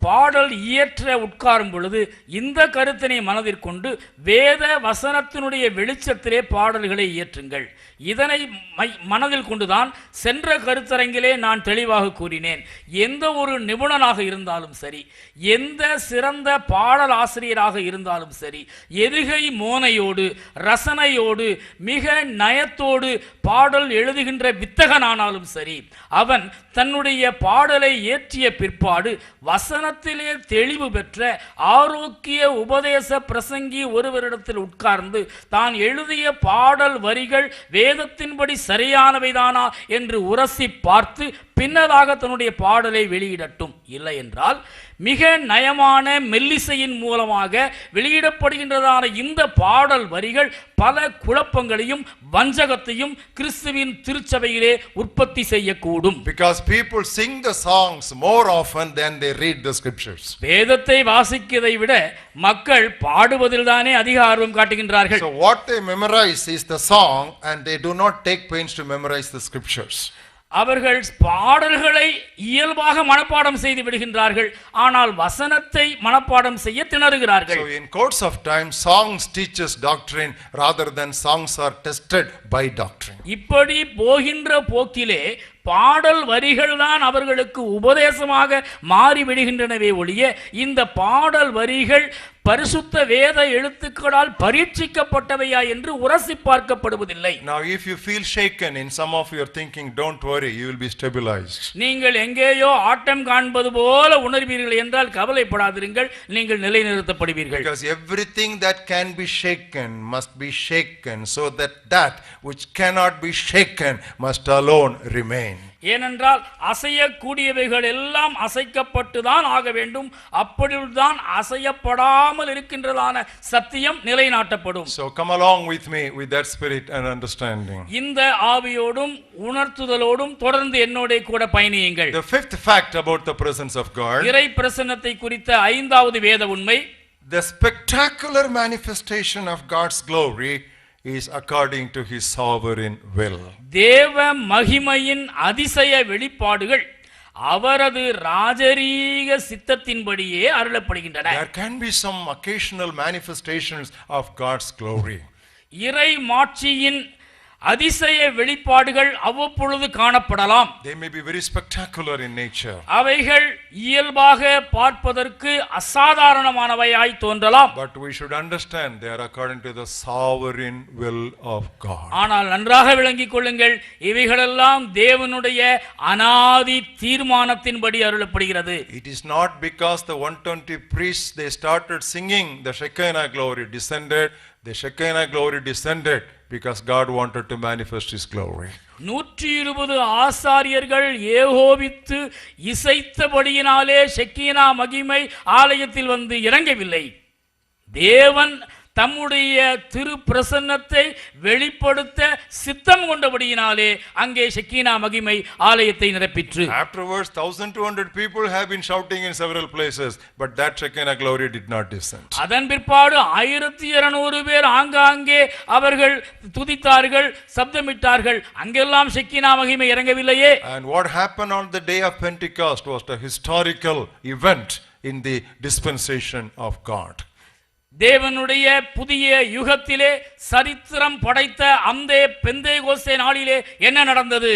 பாடல் இயற்ற உட்காரும் பொழுது இந்த கருத்தினை மனதிற்கொண்டு வேத வசனத்தினுடைய வெளிச்சத்திலே பாடல்களை இயற்றுங்கள். இதனை மனதில் கொண்டுதான் சென்ற கருத்தரங்கிலே நான் தெளிவாக கூறினேன். எந்த ஒரு நிபுணனாக இருந்தாலும் சரி, எந்த சிறந்த பாடல் ஆசிரியராக இருந்தாலும் சரி, எதுகை மோனையோடு ரசனையோடு மிக நயத்தோடு பாடல் எழுதுகின்ற வித்தகனானாலும் சரி, அவன் தன்னுடைய பாடலை இயற்றிய பிற்பாடு வசன வசனத்திலே தெளிவு பெற்ற ஆரோக்கிய உபதேச பிரசங்கி ஒருவரிடத்தில் உட்கார்ந்து தான் எழுதிய பாடல் வரிகள் வேதத்தின்படி சரியானவைதானா என்று உரசி பார்த்து பின்னதாக தன்னுடைய பாடலை வெளியிடட்டும். இல்லை என்றால் மிக நயமான மெல்லிசையின் மூலமாக வெளியிடப்படுகின்றதான இந்த பாடல் வரிகள் பல குழப்பங்களையும் வஞ்சகத்தையும் கிறிஸ்துவின் திருச்சபையிலே உற்பத்தி செய்யக்கூடும். Because people sing the songs more often than they read the scriptures. வேதத்தை வாசிக்கதை விட மக்கள் பாடுவதில் தானே அதிக ஆர்வம் காட்டுகின்றார்கள். So what they memorize is the song and they do not take pains to memorize the scriptures. அவர்கள் பாடல்களை இயல்பாக மனப்பாடம் செய்து விடுகின்றார்கள், ஆனால் வசனத்தை மனப்பாடம் செய்ய திணறுகிறார்கள். So in course of time songs teaches doctrine rather than songs are tested by doctrine. இப்படி போகின்ற போக்கிலே பாடல் வரிகள் தான் அவர்களுக்கு உபதேசமாக மாறிவிடுகின்றனவே ஒழிய இந்த பாடல் வரிகள் பரிசுத்த வேத எழுத்துக்களால் பரீட்சிக்கப்பட்டவையா என்று உரசி பார்க்கப்படுவதில்லை. Now if you feel shaken in some of your thinking, don't worry, you will be stabilized. நீங்கள் எங்கேயோ ஆட்டம் காண்பது போல உணர்வீர்கள் என்றால் கவலைப்படாதிருங்கள், நீங்கள் நிலைநிறுத்தப்படுவீர்கள். Because everything that can be shaken must be shaken, so that which cannot be shaken must alone remain. ஏனென்றால் அசையக்கூடியவைகள் எல்லாம் அசைக்கப்பட்டுதான் ஆக வேண்டும், அப்படிதான் அசையப்படாமல் இருக்கின்றதான சத்தியம் நிலைநாட்டப்படும். So come along with me with that spirit and understanding. இந்த ஆவியோடும் உணர்த்துதலோடும் தொடர்ந்து என்னோட கூட பயணியுங்கள். The fifth fact about the presence of God, இறை பிரசன்னத்தை குறித்த ஐந்தாவது வேத உண்மை, the spectacular manifestation of God's glory is according to his sovereign will. தேவ மகிமையின் அதிசய வெளிப்பாடுகள் அவரது ராஜரீக சித்தத்தின்படியே அருளப்படுகின்றன. There can be some occasional manifestations of God's glory. இறை மாட்சியின் அதிசய வெளிப்பாடுகள் அவ்வப்பொழுது காணப்படலாம். They may be very spectacular in nature. அவைகள் இயல்பாக பார்ப்பதற்கு அசாதாரணமானவையாய் தோன்றலாம். But we should understand they are according to the sovereign will of God. ஆனால் நன்றாக விளங்கிக் கொள்ளுங்கள், இவைகளெல்லாம் தேவனுடைய அனாதி தீர்மானத்தின்படி அருளப்படுகிறது. It is not because the 120 priests they started singing the Shekinah glory descended, the Shekinah glory descended because God wanted to manifest his glory. 120 ஆசாரியர்கள் ஏகோபித்து இசைத்தபடியினாலே ஷெக்கீனா மகிமை ஆலயத்தில் வந்து இறங்கவில்லை. தேவன் தம்முடைய திரு பிரசன்னத்தை வெளிப்படுத்த சித்தம் கொண்டபடியினாலே அங்கே ஷெக்கீனா மகிமை ஆலயத்தை நிரப்பிற்று. Afterwards 1200 people have been shouting in several places, but that Shekinah glory did not descend. அதன் பிற்பாடு 1200 பேர் ஆங்காங்கே அவர்கள் துதித்தார்கள், சப்தமிட்டார்கள், அங்கெல்லாம் ஷெக்கீனா மகிமை இறங்கவில்லையே. And what happened on the day of Pentecost was a historical event in the dispensation of God. தேவனுடைய புதிய யுகத்திலே சரித்திரம் படைத்த அந்த பெந்தேகோஸ்தே நாளிலே என்ன நடந்தது?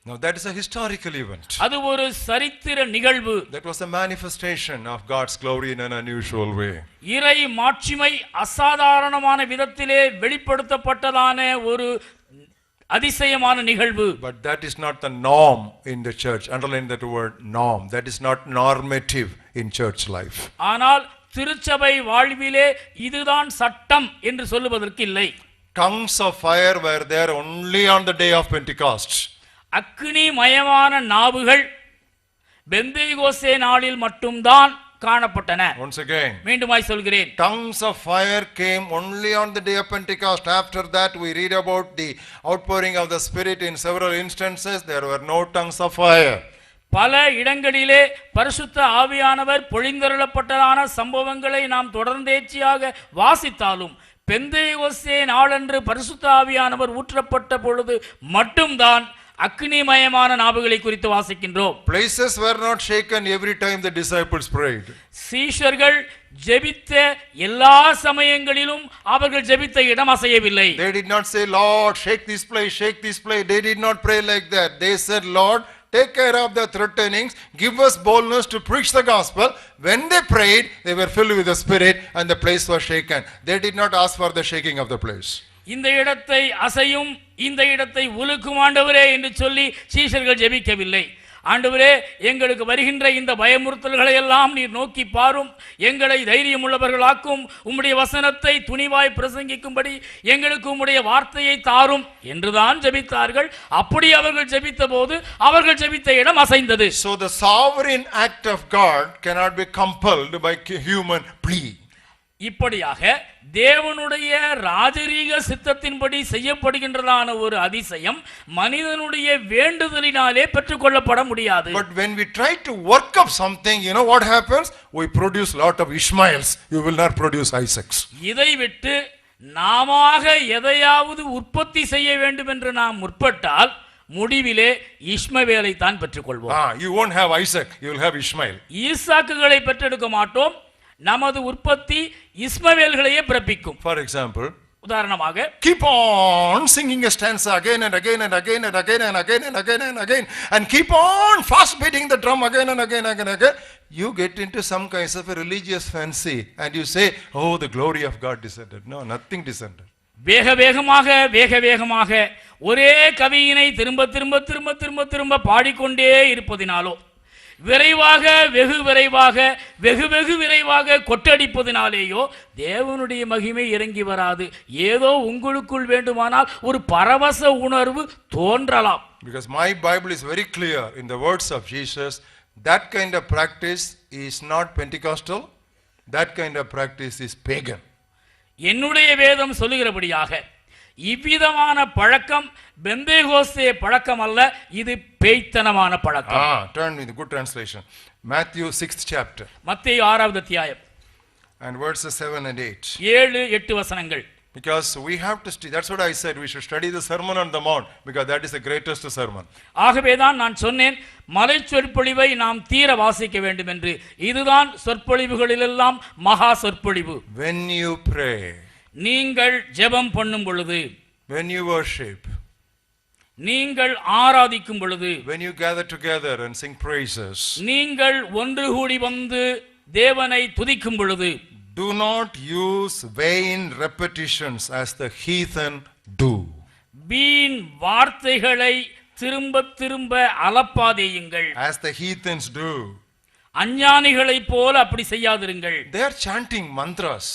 Now that is a historical event. அது ஒரு சரித்திர நிகழ்வு. That was a manifestation of God's glory in an unusual way. இறை மாட்சிமை அசாதாரணமான விதத்திலே வெளிப்படுத்தப்பட்டதான ஒரு அதிசயமான நிகழ்வு. But that is not the norm in the church. Underline that word norm. That is not normative in church life. ஆனால் திருச்சபை வாழ்விலே இதுதான் சட்டம் என்று சொல்லுவதற்கு இல்லை. Tongues of fire were there only on the day of Pentecost. அக்கினி மயமான நாவுகள் பெந்தேகோஸ்தே நாளில் மட்டும்தான் காணப்பட்டன. Once again, மீண்டுமாய் சொல்கிறேன், tongues of fire came only on the day of Pentecost. After that we read about the outpouring of the Spirit in several instances. There were no tongues of fire. பல இடங்களிலே பரிசுத்த ஆவியானவர் பொழிந்தருளப்பட்டதான சம்பவங்களை நாம் தொடர்ந்தேச்சியாக வாசித்தாலும் பெந்தேகோஸ்தே நாளன்று பரிசுத்த ஆவியானவர் ஊற்றப்பட்ட பொழுது மட்டும்தான் அக்னிமயமான நாவுகளை குறித்து வாசிக்கின்றோம். Places were not shaken every time the disciples prayed. சீஷர்கள் ஜெபித்த எல்லா சமயங்களிலும் அவர்கள் ஜெபித்த இடம் அசையவில்லை. They did not say, Lord, shake this place, shake this place. They did not pray like that. They said, Lord, take care of the threatenings, give us boldness to preach the gospel. When they prayed, they were filled with the Spirit and the place was shaken. They did not ask for the shaking of the place. இந்த இடத்தை அசையும், இந்த இடத்தை உலுக்கும் ஆண்டவரே என்று சொல்லி சீஷர்கள் ஜெபிக்கவில்லை. ஆண்டவரே, எங்களுக்கு வருகின்ற இந்த பயமுறுத்தல்களை எல்லாம் நீர் நோக்கி பாரும், எங்களை தைரியம் உள்ளவர்களாக்கும், உம்முடைய வசனத்தை துணிவாய் பிரசங்கிக்கும்படி எங்களுக்கு உம்முடைய வார்த்தையை தாரும் என்றுதான் ஜெபித்தார்கள். அப்படி அவர்கள் ஜெபித்த போது அவர்கள் ஜெபித்த இடம் அசைந்தது. So the sovereign act of God cannot be compelled by human plea. இப்படியாக தேவனுடைய ராஜரீக சித்தத்தின்படி செய்யப்படுகின்றதான ஒரு அதிசயம் மனிதனுடைய வேண்டுதலினாலே பெற்றுக்கொள்ளப்பட முடியாது. But when we try to work up something, you know what happens? We produce lot of Ishmaels. You will not produce Isaacs. இதை விட்டு நாமாக எதையாவது உற்பத்தி செய்ய வேண்டும் என்று நாம் முற்பட்டால் முடிவிலே இஸ்மவேலை தான் பெற்றுக்கொள்வோம். You won't have Isaac, you will have Ishmael. ஈசாக்குகளை பெற்றெடுக்க மாட்டோம், நமது உற்பத்தி இஸ்மவேல்களையே பிறப்பிக்கும். For example, உதாரணமாக, keep on singing a stanza again and again and again and again and again and again and again and keep on fast beating the drum again and again and again. You get into some kinds of a religious fancy and you say, oh, the glory of God descended. No, nothing descended. வேக வேகமாக ஒரே கவியினை திரும்ப திரும்ப திரும்ப திரும்ப திரும்ப பாடிக்கொண்டே இருப்பதினாலோ, விரைவாக வெகு விரைவாக கொட்டடிப்பதினாலேயோ தேவனுடைய மகிமை இறங்கி வராது. ஏதோ உங்களுக்குள் வேண்டுமானால் ஒரு பரவச உணர்வு தோன்றலாம். Because my Bible is very clear in the words of Jesus, that kind of practice is not Pentecostal, that kind of practice is pagan. என்னுடைய வேதம் சொல்லுகிறபடியாக இவ்விதமான பழக்கம் பெந்தேகோஸ்தே பழக்கம் அல்ல, இது பேய்த்தனமான பழக்கம். Turn with the good translation. Matthew 6th chapter. மத்தேயு 6வது அத்தியாயம் and verses 7 and 8. 7-8 வசனங்கள். Because we have to study, that's what I said, we should study the Sermon on the Mount, because that is the greatest sermon. ஆகவேதான் நான் சொன்னேன், மலை சொற்பொழிவை நாம் தீர வாசிக்க வேண்டும் என்று. இதுதான் சொற்பொழிவுகளிலெல்லாம் மகா சொற்பொழிவு. When you pray, நீங்கள் ஜெபம் பண்ணும் பொழுது, when you worship, நீங்கள் ஆராதிக்கும் பொழுது, when you gather together and sing praises, நீங்கள் ஒன்று கூடி வந்து தேவனை துதிக்கும் பொழுது, do not use vain repetitions as the heathen do. வீண் வார்த்தைகளை திரும்ப திரும்ப அலப்பாதேயுங்கள். As the heathens do. அஞ்ஞானிகளைப் போல அப்படி செய்யாதிருங்கள். They are chanting mantras.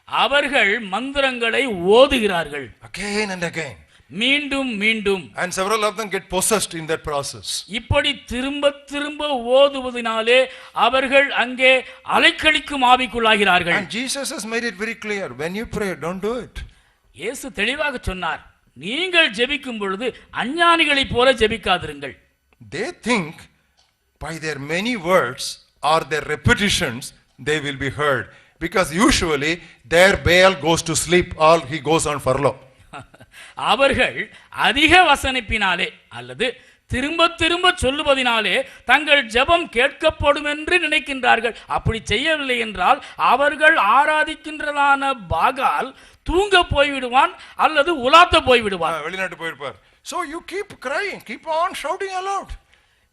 அவர்கள் மந்திரங்களை ஓதுகிறார்கள் again and again. மீண்டும் மீண்டும். And several of them get possessed in that process. இப்படி திரும்ப திரும்ப ஓதுவதினாலே அவர்கள் அங்கே அலைக்கழிக்கும் ஆவிக்குள்ளாகிறார்கள். And Jesus has made it very clear, when you pray, don't do it. இயேசு தெளிவாக சொன்னார், நீங்கள் ஜெபிக்கும் பொழுது அஞ்ஞானிகளைப் போல ஜெபிக்காதிருங்கள். They think by their many words or their repetitions they will be heard, because usually their Baal goes to sleep or he goes on furlough. அவர்கள் அதிக வசனிப்பினாலே அல்லது திரும்ப திரும்ப சொல்லுவதினாலே தங்கள் ஜெபம் கேட்கப்படும் என்று நினைக்கின்றார்கள். அப்படி செய்யவில்லை என்றால் அவர்கள் ஆராதிக்கின்றதான பாகால் தூங்க போய்விடுவான் அல்லது உலாத்த போய்விடுவான். வெளிநாட்டு போயிருப்பார். So you keep crying, keep on shouting aloud.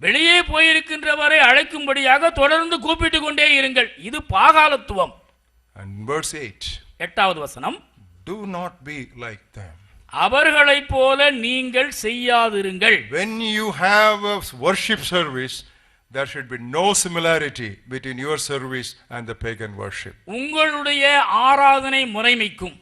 வெளியே போயிருக்கின்றவரை அழைக்கும்படியாக தொடர்ந்து கூப்பிட்டு கொண்டே இருங்கள். இது பாகாலத்துவம். And verse 8. 8வது வசனம், do not be like them. அவர்களைப் போல நீங்கள் செய்யாதிருங்கள். When you have a worship service, there should be no similarity between your service and the pagan worship. உங்களுடைய ஆராதனை முறைமைக்கும்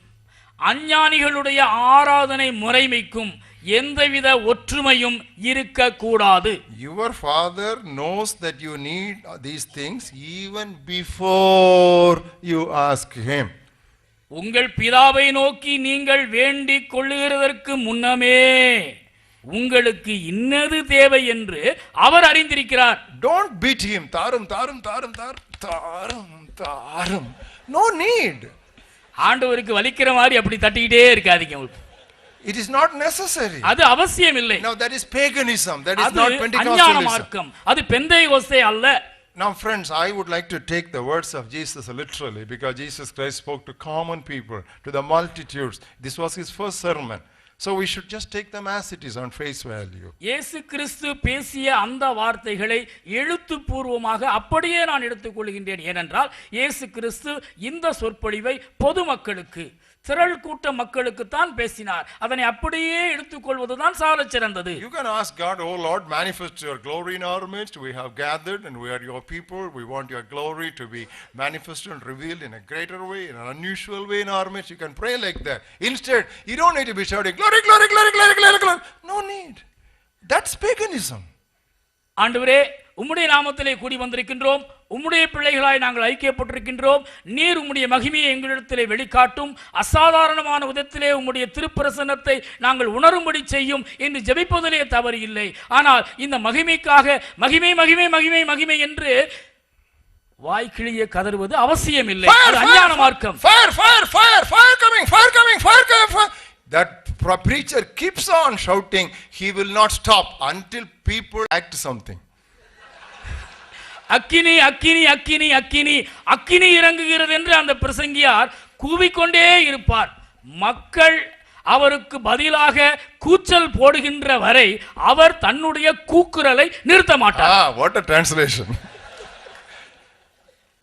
அஞ்ஞானிகளுடைய ஆராதனை முறைமைக்கும் எந்தவித ஒற்றுமையும் இருக்க கூடாது. Your Father knows that you need these things even before you ask him. உங்கள் பிதாவை நோக்கி நீங்கள் வேண்டிக் கொள்ளுகிறதற்கு முன்னமே உங்களுக்கு இன்னது தேவை என்று அவர் அறிந்திருக்கிறார். Don't beat him. தாரும் தாரும் தாரும் தாரும் தாரும். No need. ஆண்டவருக்கு வலிக்கிற மாதிரி அப்படி தட்டிக்கிட்டே இருக்காதீங்க. It is not necessary. அது அவசியம் இல்லை. Now that is paganism. That is அது not Pentecostalism. அஞ்ஞான மார்க்கம். அது பெந்தேகோஸ்தே அல்ல. Now friends, I would like to take the words of Jesus literally, because Jesus Christ spoke to common people, to the multitudes. This was his first sermon. So we should just take them as it is on face value. இயேசு கிறிஸ்து பேசிய அந்த வார்த்தைகளை எழுத்துப்பூர்வமாக அப்படியே நான் எடுத்துக்கொள்கின்றேன். ஏனென்றால் இயேசு கிறிஸ்து இந்த சொற்பொழிவை பொதுமக்களுக்கு திரள் கூட்ட மக்களுக்கு தான் பேசினார். அதனை அப்படியே எடுத்துக்கொள்வதுதான் சாலச் சிறந்தது. You can ask God, oh Lord, manifest your glory in our midst. We have gathered and we are your people. We want your glory to be manifested and revealed in a greater way, in an unusual way in our midst. You can pray like that. Instead, you don't need to be shouting, glory, glory, glory, glory, glory, glory. No need. That's paganism. ஆண்டவரே, உம்முடைய நாமத்திலே கூடி வந்திருக்கின்றோம், உம்முடைய பிள்ளைகளாய் நாங்கள் ஐக்கியப்பட்டிருக்கின்றோம். நீர் உம்முடைய மகிமையை எங்களிடத்திலே வெளிக்காட்டும், அசாதாரணமான விதத்திலே உம்முடைய திருப்பிரசன்னத்தை நாங்கள் உணரும்படி செய்யும் என்று ஜெபிப்பதிலே தவறு இல்லை. ஆனால் இந்த மகிமைக்காக மகிமை மகிமை மகிமை மகிமை என்று வாய்க்கிழிய கதறுவது அவசியம் இல்லை. அது அஞ்ஞான மார்க்கம். Fire, fire, fire, fire coming, fire coming, fire coming, fire. That preacher keeps on shouting. He will not stop until people act something. அக்கினி அக்கினி அக்கினி அக்கினி அக்கினி இறங்குகிறது என்று அந்த பிரசங்கியார் கூவிக்கொண்டே இருப்பார். மக்கள் அவருக்கு பதிலாக கூச்சல் போடுகின்ற வரை அவர் தன்னுடைய கூக்குரலை நிறுத்த மாட்டார். What a translation.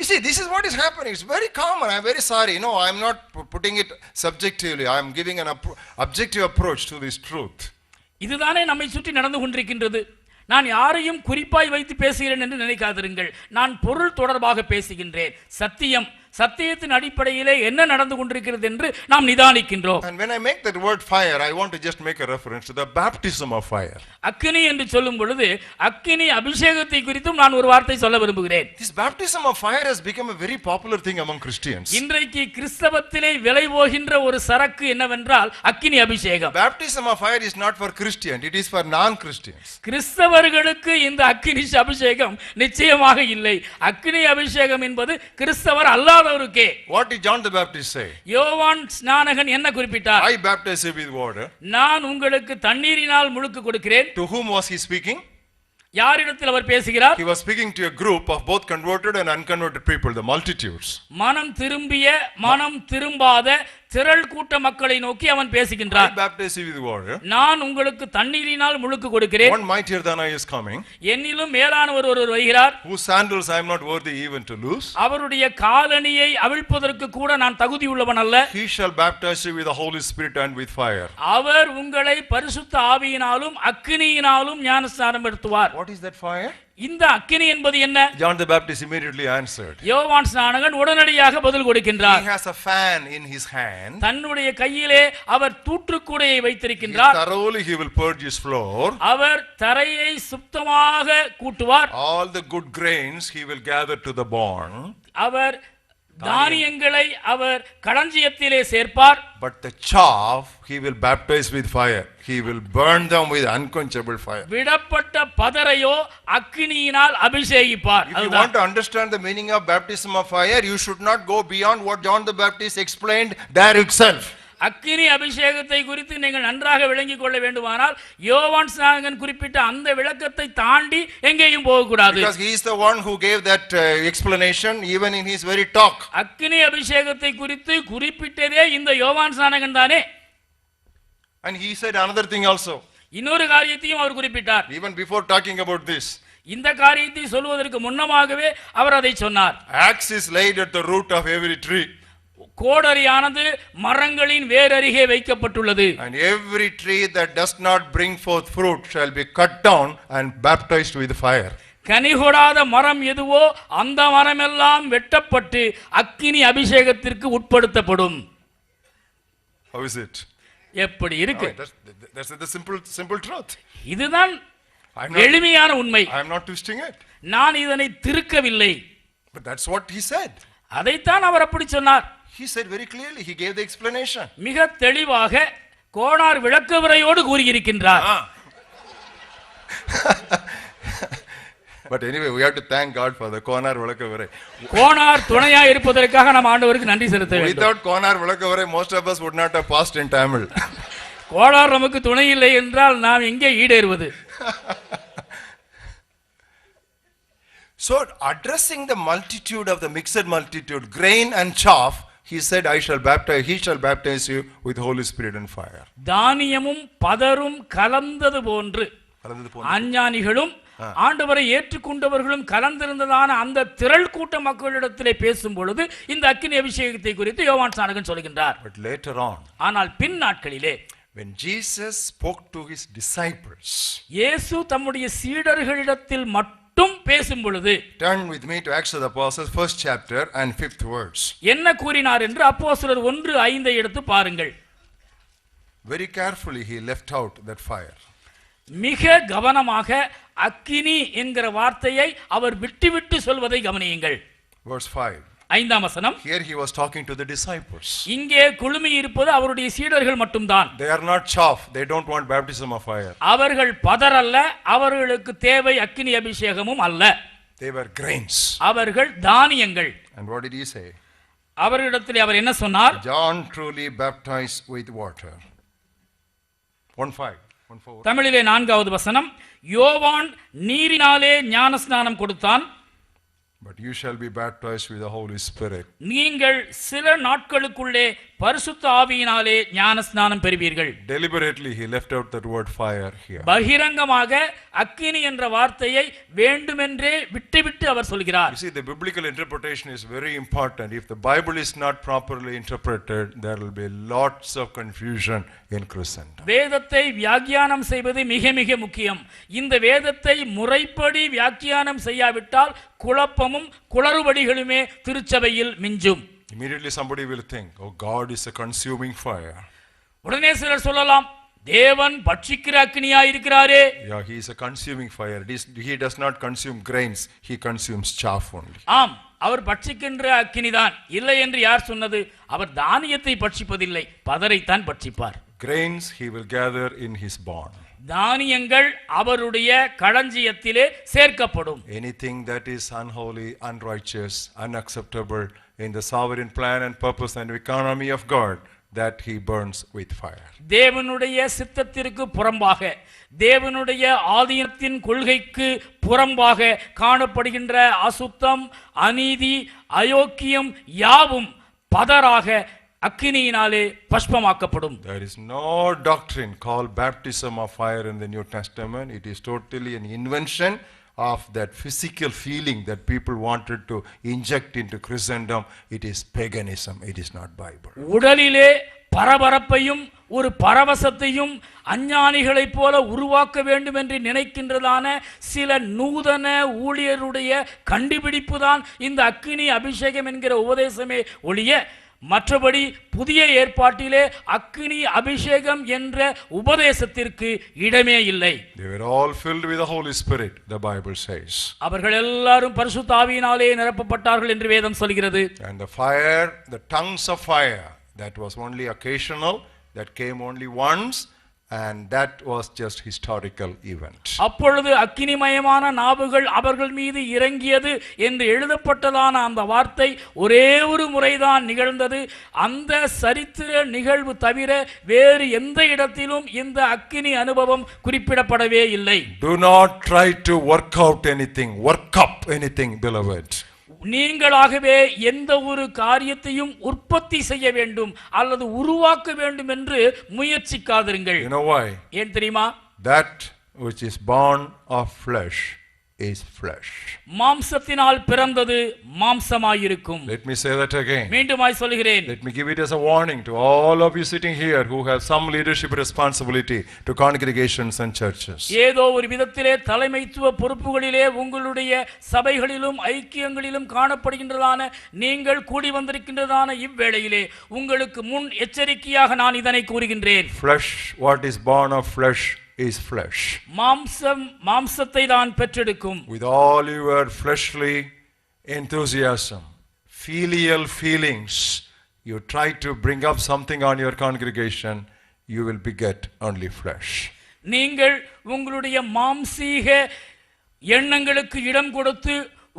You see, this is what is happening. It's very common. I'm very sorry. No, I'm not putting it subjectively. I'm giving an objective approach to this truth. இதுதானே நம்மை சுற்றி நடந்து கொண்டிருக்கின்றது. நான் யாரையும் குறிப்பாய் வைத்து பேசுகிறேன் என்று நினைக்காதிருங்கள். நான் பொருள் தொடர்பாக பேசுகின்றேன். சத்தியம், சத்தியத்தின் அடிப்படையிலே என்ன நடந்து கொண்டிருக்கிறது என்று நாம் நிதானிக்கின்றோம். And when I make that word fire, I want to just make a reference to the baptism of fire. அக்கினி என்று சொல்லும் பொழுது அக்கினி அபிஷேகத்தை குறித்தும் நான் ஒரு வார்த்தை சொல்ல விரும்புகிறேன். This baptism of fire has become a very popular thing among Christians. இன்றைக்கு கிறிஸ்தவத்திலே விலை போகின்ற ஒரு சரக்கு என்னவென்றால் அக்கினி அபிஷேகம். Baptism of fire is not for Christians, it is for non-Christians. கிறிஸ்தவர்களுக்கு இந்த அக்கினி அபிஷேகம் நிச்சயமாக இல்லை. அக்கினி அபிஷேகம் என்பது கிறிஸ்தவர் அல்ல. What did John the Baptist say? யோவான் ஸ்நானகன் என்ன குறிப்பிட்டார்? I baptize you with water. நான் உங்களுக்கு தண்ணீரினால் முழுக்கு கொடுக்கிறேன். To whom was he speaking? யாரிடத்தில் அவர் பேசுகிறார்? He was speaking to a group of both converted and unconverted people, the multitudes. மனம் திரும்பிய மனம் திரும்பாத திரள் கூட்ட மக்களை நோக்கி அவன் பேசுகின்றார். I baptize you with water. நான் உங்களுக்கு தண்ணீரினால் முழுக்கு கொடுக்கிறேன். One mightier than I is coming. என்னிலும் மேலானவர் ஒருவர் வருகிறார். Whose sandals I am not worthy even to loose. அவருடைய காலணியை அவிழ்ப்பதற்கு கூட நான் தகுதி உள்ளவன் அல்ல. He shall baptize you with the Holy Spirit and with fire. அவர் உங்களை பரிசுத்த ஆவியினாலும் அக்கினியினாலும் ஞானஸ்நானம் எடுத்துவார். What is that fire? இந்த அக்கினி என்பது என்ன? John the Baptist immediately answered. யோவான் ஸ்நானகன் உடனடியாக பதில் கொடுக்கின்றார். He has a fan in his hand. தன்னுடைய கையிலே அவர் தூற்றுக்கூடையை வைத்திருக்கின்றார். Thoroughly he will purge his floor. அவர் தரையை சுத்தமாக கூட்டுவார். All the good grains he will gather to the barn. அவர் தானியங்களை அவர் களஞ்சியத்திலே சேர்ப்பார். But the chaff he will baptize with fire. He will burn them with unquenchable fire. விடப்பட்ட பதரையோ அக்கினியினால் அபிஷேகிப்பார். If you want to understand the meaning of baptism of fire, you should not go beyond what John the Baptist explained there itself. அக்கினி அபிஷேகத்தை குறித்து நீங்கள் நன்றாக விளங்கிக் கொள்ள வேண்டுமானால் யோவான் ஸ்நானகன் குறிப்பிட்ட அந்த விளக்கத்தை தாண்டி எங்கேயும் போகக்கூடாது. Because he is the one who gave that explanation even in his very talk. அக்கினி அபிஷேகத்தை குறித்து குறிப்பிட்டதே இந்த யோவான் ஸ்நானகன் தானே. And he said another thing also. இன்னொரு காரியத்தையும் அவர் குறிப்பிட்டார். Even before talking about this. இந்த காரியத்தை சொல்வதற்கு முன்னமாகவே அவர் அதை சொன்னார். Axe is laid at the root of every tree. கோடரியானது மரங்களின் வேரருகே வைக்கப்பட்டுள்ளது. And every tree that does not bring forth fruit shall be cut down and baptized with fire. கனி கொடாத மரம் எதுவோ அந்த மரமெல்லாம் வெட்டப்பட்டு அக்கினி அபிஷேகத்திற்கு உட்படுத்தப்படும். How is it? எப்படி இருக்கு? That's the simple truth. இதுதான் எளிமையான உண்மை. I am not twisting it. நான் இதனை திருக்கவில்லை. But that's what he said. அதைத்தான் அவர் அப்படி சொன்னார். He said very clearly. He gave the explanation. மிக தெளிவாக கோனார் விளக்கவுரையோடு கூறியிருக்கின்றார். But anyway, we have to thank God for the Konar விளக்கவுரை. Konar துணையா இருப்பதற்காக நாம் ஆண்டவருக்கு நன்றி செலுத்த வேண்டும். Without Konar விளக்கவுரை, most of us would not have passed in Tamil. Konar நமக்கு துணை இல்லை என்றால் நாம் எங்கே ஈடேறுவது? So addressing the multitude of the mixed multitude, grain and chaff, he said, he shall baptize you with Holy Spirit and fire. தானியமும் பதரும் கலந்தது போன்று அஞ்ஞானிகளும் ஆண்டவரை ஏற்றுக்கொண்டவர்களும் கலந்திருந்ததான அந்த திரள் கூட்ட மக்களிடத்திலே பேசும் பொழுது இந்த அக்கினி அபிஷேகத்தை குறித்து யோவான் ஸ்நானகன் சொல்கின்றார். But later on, ஆனால் பின் நாட்களிலே when Jesus spoke to his disciples, இயேசு தம்முடைய சீடர்களிடத்தில் மட்டும் பேசும் பொழுது, turn with me to Acts of the Apostles, 1st chapter and 5th verse. என்ன கூறினார் என்று அப்போஸ்தலர் 1:5 எடுத்து பாருங்கள். Very carefully he left out that fire. மிக கவனமாக அக்கினி என்கிற வார்த்தையை அவர் விட்டு சொல்வதை கவனியுங்கள். Verse 5. 5ஆம் வசனம். Here he was talking to the disciples. இங்கே குழுமி இருப்பது அவருடைய சீடர்கள் மட்டும்தான். They are not chaff. They don't want baptism of fire. அவர்கள் பதரல்ல, அவர்களுக்கு தேவை அக்கினி அபிஷேகமும் அல்ல. They were grains. அவர்கள் தானியங்கள். And what did he say? அவர்களிடத்தில் அவர் என்ன சொன்னார்? John truly baptized with water. 1:5. தமிழிலே 4வது வசனம். யோவான் நீரினாலே ஞானஸ்நானம் கொடுத்தான். But you shall be baptized with the Holy Spirit. நீங்கள் சில நாட்களுக்குள்ளே பரிசுத்த ஆவியினாலே ஞானஸ்நானம் பெறுவீர்கள். Deliberately he left out that word fire here. பகிரங்கமாக அக்கினி என்ற வார்த்தையை வேண்டுமென்றே விட்டு அவர் சொல்கிறார். You see, the biblical interpretation is very important. If the Bible is not properly interpreted, there will be lots of confusion in Christendom. வேதத்தை வியாக்கியானம் செய்வது மிக மிக முக்கியம். இந்த வேதத்தை முறைப்படி வியாக்கியானம் செய்யாவிட்டால் குழப்பமும் குளறுபடிகளுமே திருச்சபையில் மிஞ்சும். Immediately somebody will think, oh, God is a consuming fire. உடனே சிலர் சொல்லலாம், தேவன் பட்சிக்கிற அக்கினியா இருக்கிறாரே. Yeah, he is a consuming fire. He does not consume grains, he consumes chaff only. ஆம், அவர் பட்சிக்கின்ற அக்கினிதான். இல்லை என்று யார் சொன்னது? அவர் தானியத்தை பட்சிப்பதில்லை, பதரைத்தான் பட்சிப்பார். Grains he will gather in his barn. தானியங்கள் அவருடைய களஞ்சியத்திலே சேர்க்கப்படும். Anything that is unholy, unrighteous, unacceptable in the sovereign plan and purpose and economy of God, that he burns with fire. தேவனுடைய சித்தத்திற்கு புறம்பாக, தேவனுடைய ஆதீனத்தின் கொள்கைக்கு புறம்பாக காணப்படுகின்ற அசுத்தம், அநீதி, அயோக்கியம் யாவும் பதராக அக்கினியினாலே பஸ்பமாக்கப்படும். There is no doctrine called baptism of fire in the New Testament. It is totally an invention of that physical feeling that people wanted to inject into Christendom. It is paganism. It is not Bible. உடலிலே பரபரப்பையும் ஒரு பரவசத்தையும் அஞ்ஞானிகளைப் போல உருவாக்க வேண்டும் என்று நினைக்கின்றதான சில நூதன ஊழியருடைய கண்டுபிடிப்பு தான் இந்த அக்கினி அபிஷேகம் என்கிற உபதேசமே ஒழிய, மற்றபடி புதிய ஏற்பாட்டிலே அக்கினி அபிஷேகம் என்ற உபதேசத்திற்கு இடமே இல்லை. They were all filled with the Holy Spirit, the Bible says. அவர்கள் எல்லாரும் பரிசுத்த ஆவியினாலே நிரப்பப்பட்டார்கள் என்று வேதம் சொல்கிறது. And the fire, the tongues of fire, that was only occasional, that came only once, and that was just historical event. அப்பொழுது அக்கினிமயமான நாவுகள் அவர்கள் மீது இறங்கியது என்று எழுதப்பட்டதான அந்த வார்த்தை ஒரே ஒரு முறைதான் நிகழ்ந்தது. அந்த சரித்திர நிகழ்வு தவிர வேறு எந்த இடத்திலும் இந்த அக்கினி அனுபவம் குறிப்பிடப்படவே இல்லை. Do not try to work out anything, work up anything, beloved. நீங்களாகவே எந்த ஒரு காரியத்தையும் உற்பத்தி செய்ய வேண்டும் அல்லது உருவாக்க வேண்டும் என்று முயற்சிக்காதிருங்கள். You know why? ஏன் தெரியுமா? That which is born of flesh is flesh. மாம்சத்தினால் பிறந்தது மாம்சமாயிருக்கும். Let me say that again. மீண்டுமாய் சொல்கிறேன். Let me give it as a warning to all of you sitting here who have some leadership responsibility to congregations and churches. ஏதோ ஒரு விதத்திலே தலைமைத்துவ பொறுப்புகளிலே உங்களுடைய சபைகளிலும் ஐக்கியங்களிலும் காணப்படுகின்றதான நீங்கள் கூடி வந்திருக்கின்றதான இவ்வேளையிலே உங்களுக்கு முன் எச்சரிக்கையாக நான் இதனை கூறுகின்றேன். Flesh, what is born of flesh is flesh. மாம்சத்தை தான் பெற்றெடுக்கும். With all your fleshly enthusiasm, filial feelings, you try to bring up something on your congregation, you will beget only flesh. நீங்கள் உங்களுடைய மாம்சீக எண்ணங்களுக்கு இடம் கொடுத்து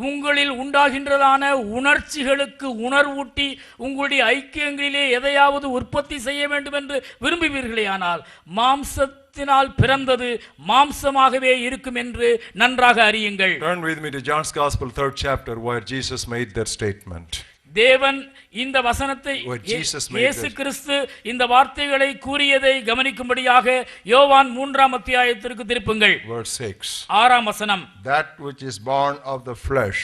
உங்களில் உண்டாகின்றதான உணர்ச்சிகளுக்கு உணர்வூட்டி உங்களுடைய ஐக்கியங்களிலே எதையாவது உற்பத்தி செய்ய வேண்டும் என்று விரும்புவீர்களே, ஆனால் மாம்சத்தினால் பிறந்தது மாம்சமாகவே இருக்கும் என்று நன்றாக அறியுங்கள். Turn with me to John's Gospel 3rd chapter where Jesus made that statement. தேவன் இந்த வசனத்தை What Jesus made இயேசு us. கிறிஸ்து இந்த வார்த்தைகளை கூறியதை கவனிக்கும்படியாக யோவான் 3ஆம் அத்தியாயத்திற்கு திருப்புங்கள். Verse 6. 6ஆம் வசனம். That which is born of the flesh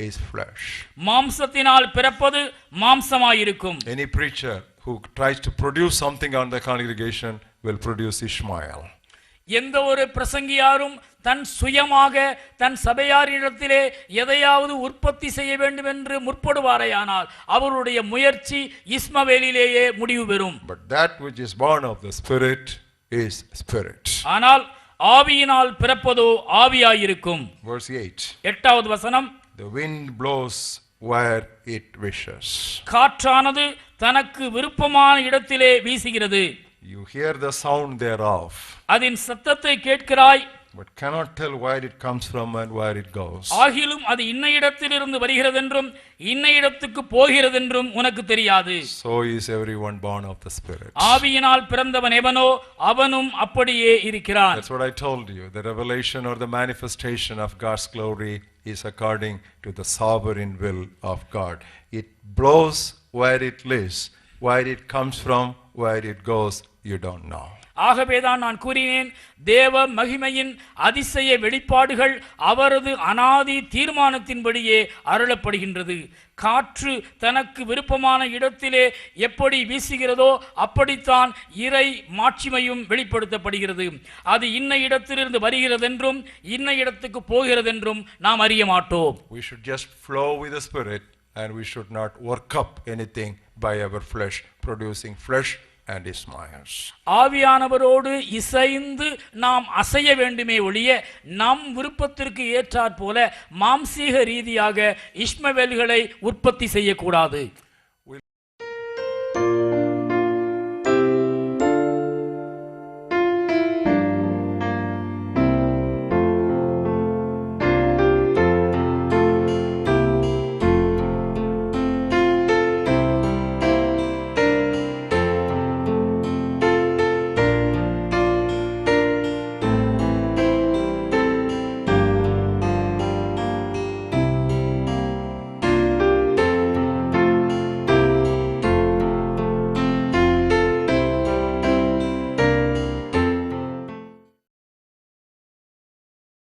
is flesh. மாம்சத்தினால் பிறப்பது மாம்சமாயிருக்கும். Any preacher who tries to produce something on the congregation will produce Ishmael. எந்த ஒரு பிரசங்கியாரும் தன் சுயமாக தன் சபையாரிடத்திலே எதையாவது உற்பத்தி செய்ய வேண்டும் என்று முற்படுவாரேயானால் அவருடைய முயற்சி இஸ்மவேலிலேயே முடிவு பெறும். But that which is born of the Spirit is spirit. ஆனால் ஆவியினால் பிறப்பதோ ஆவியாயிருக்கும். Verse 8. 8வது வசனம். The wind blows where it wishes. காற்றானது தனக்கு விருப்பமான இடத்திலே வீசுகிறது. You hear the sound thereof, அதன் சத்தத்தை கேட்கிறாய், but cannot tell where it comes from and where it goes. ஆகிலும் அது இன்ன இடத்திலிருந்து வருகிறதென்றும் இன்ன இடத்துக்கு போகிறதென்றும் உனக்கு தெரியாது. So is everyone born of the Spirit. ஆவியினால் பிறந்தவன் எவனோ அவனும் அப்படியே இருக்கிறான். That's what I told you. The revelation or the manifestation of God's glory is according to the sovereign will of God. It blows where it lives. Where it comes from, where it goes, you don't know. ஆகவேதான் நான் கூறினேன், தேவ மகிமையின் அதிசய வெளிப்பாடுகள் அவரது அனாதி தீர்மானத்தின்படியே அருளப்படுகின்றது. காற்று தனக்கு விருப்பமான இடத்திலே எப்படி வீசுகிறதோ அப்படித்தான் இறை மாட்சிமையும் வெளிப்படுத்தப்படுகிறது. அது இன்ன இடத்திலிருந்து வருகிறதென்றும் இன்ன இடத்துக்கு போகிறதென்றும் நாம் அறிய மாட்டோம். We should just flow with the Spirit and we should not work up anything by our flesh, producing flesh and Ishmaels. ஆவியானவரோடு இசைந்து நாம் அசைய வேண்டுமே ஒழிய நம் விருப்பத்திற்கு ஏற்றாற் போல மாம்சீக ரீதியாக இஸ்மவேல்களை உற்பத்தி செய்யக்கூடாது.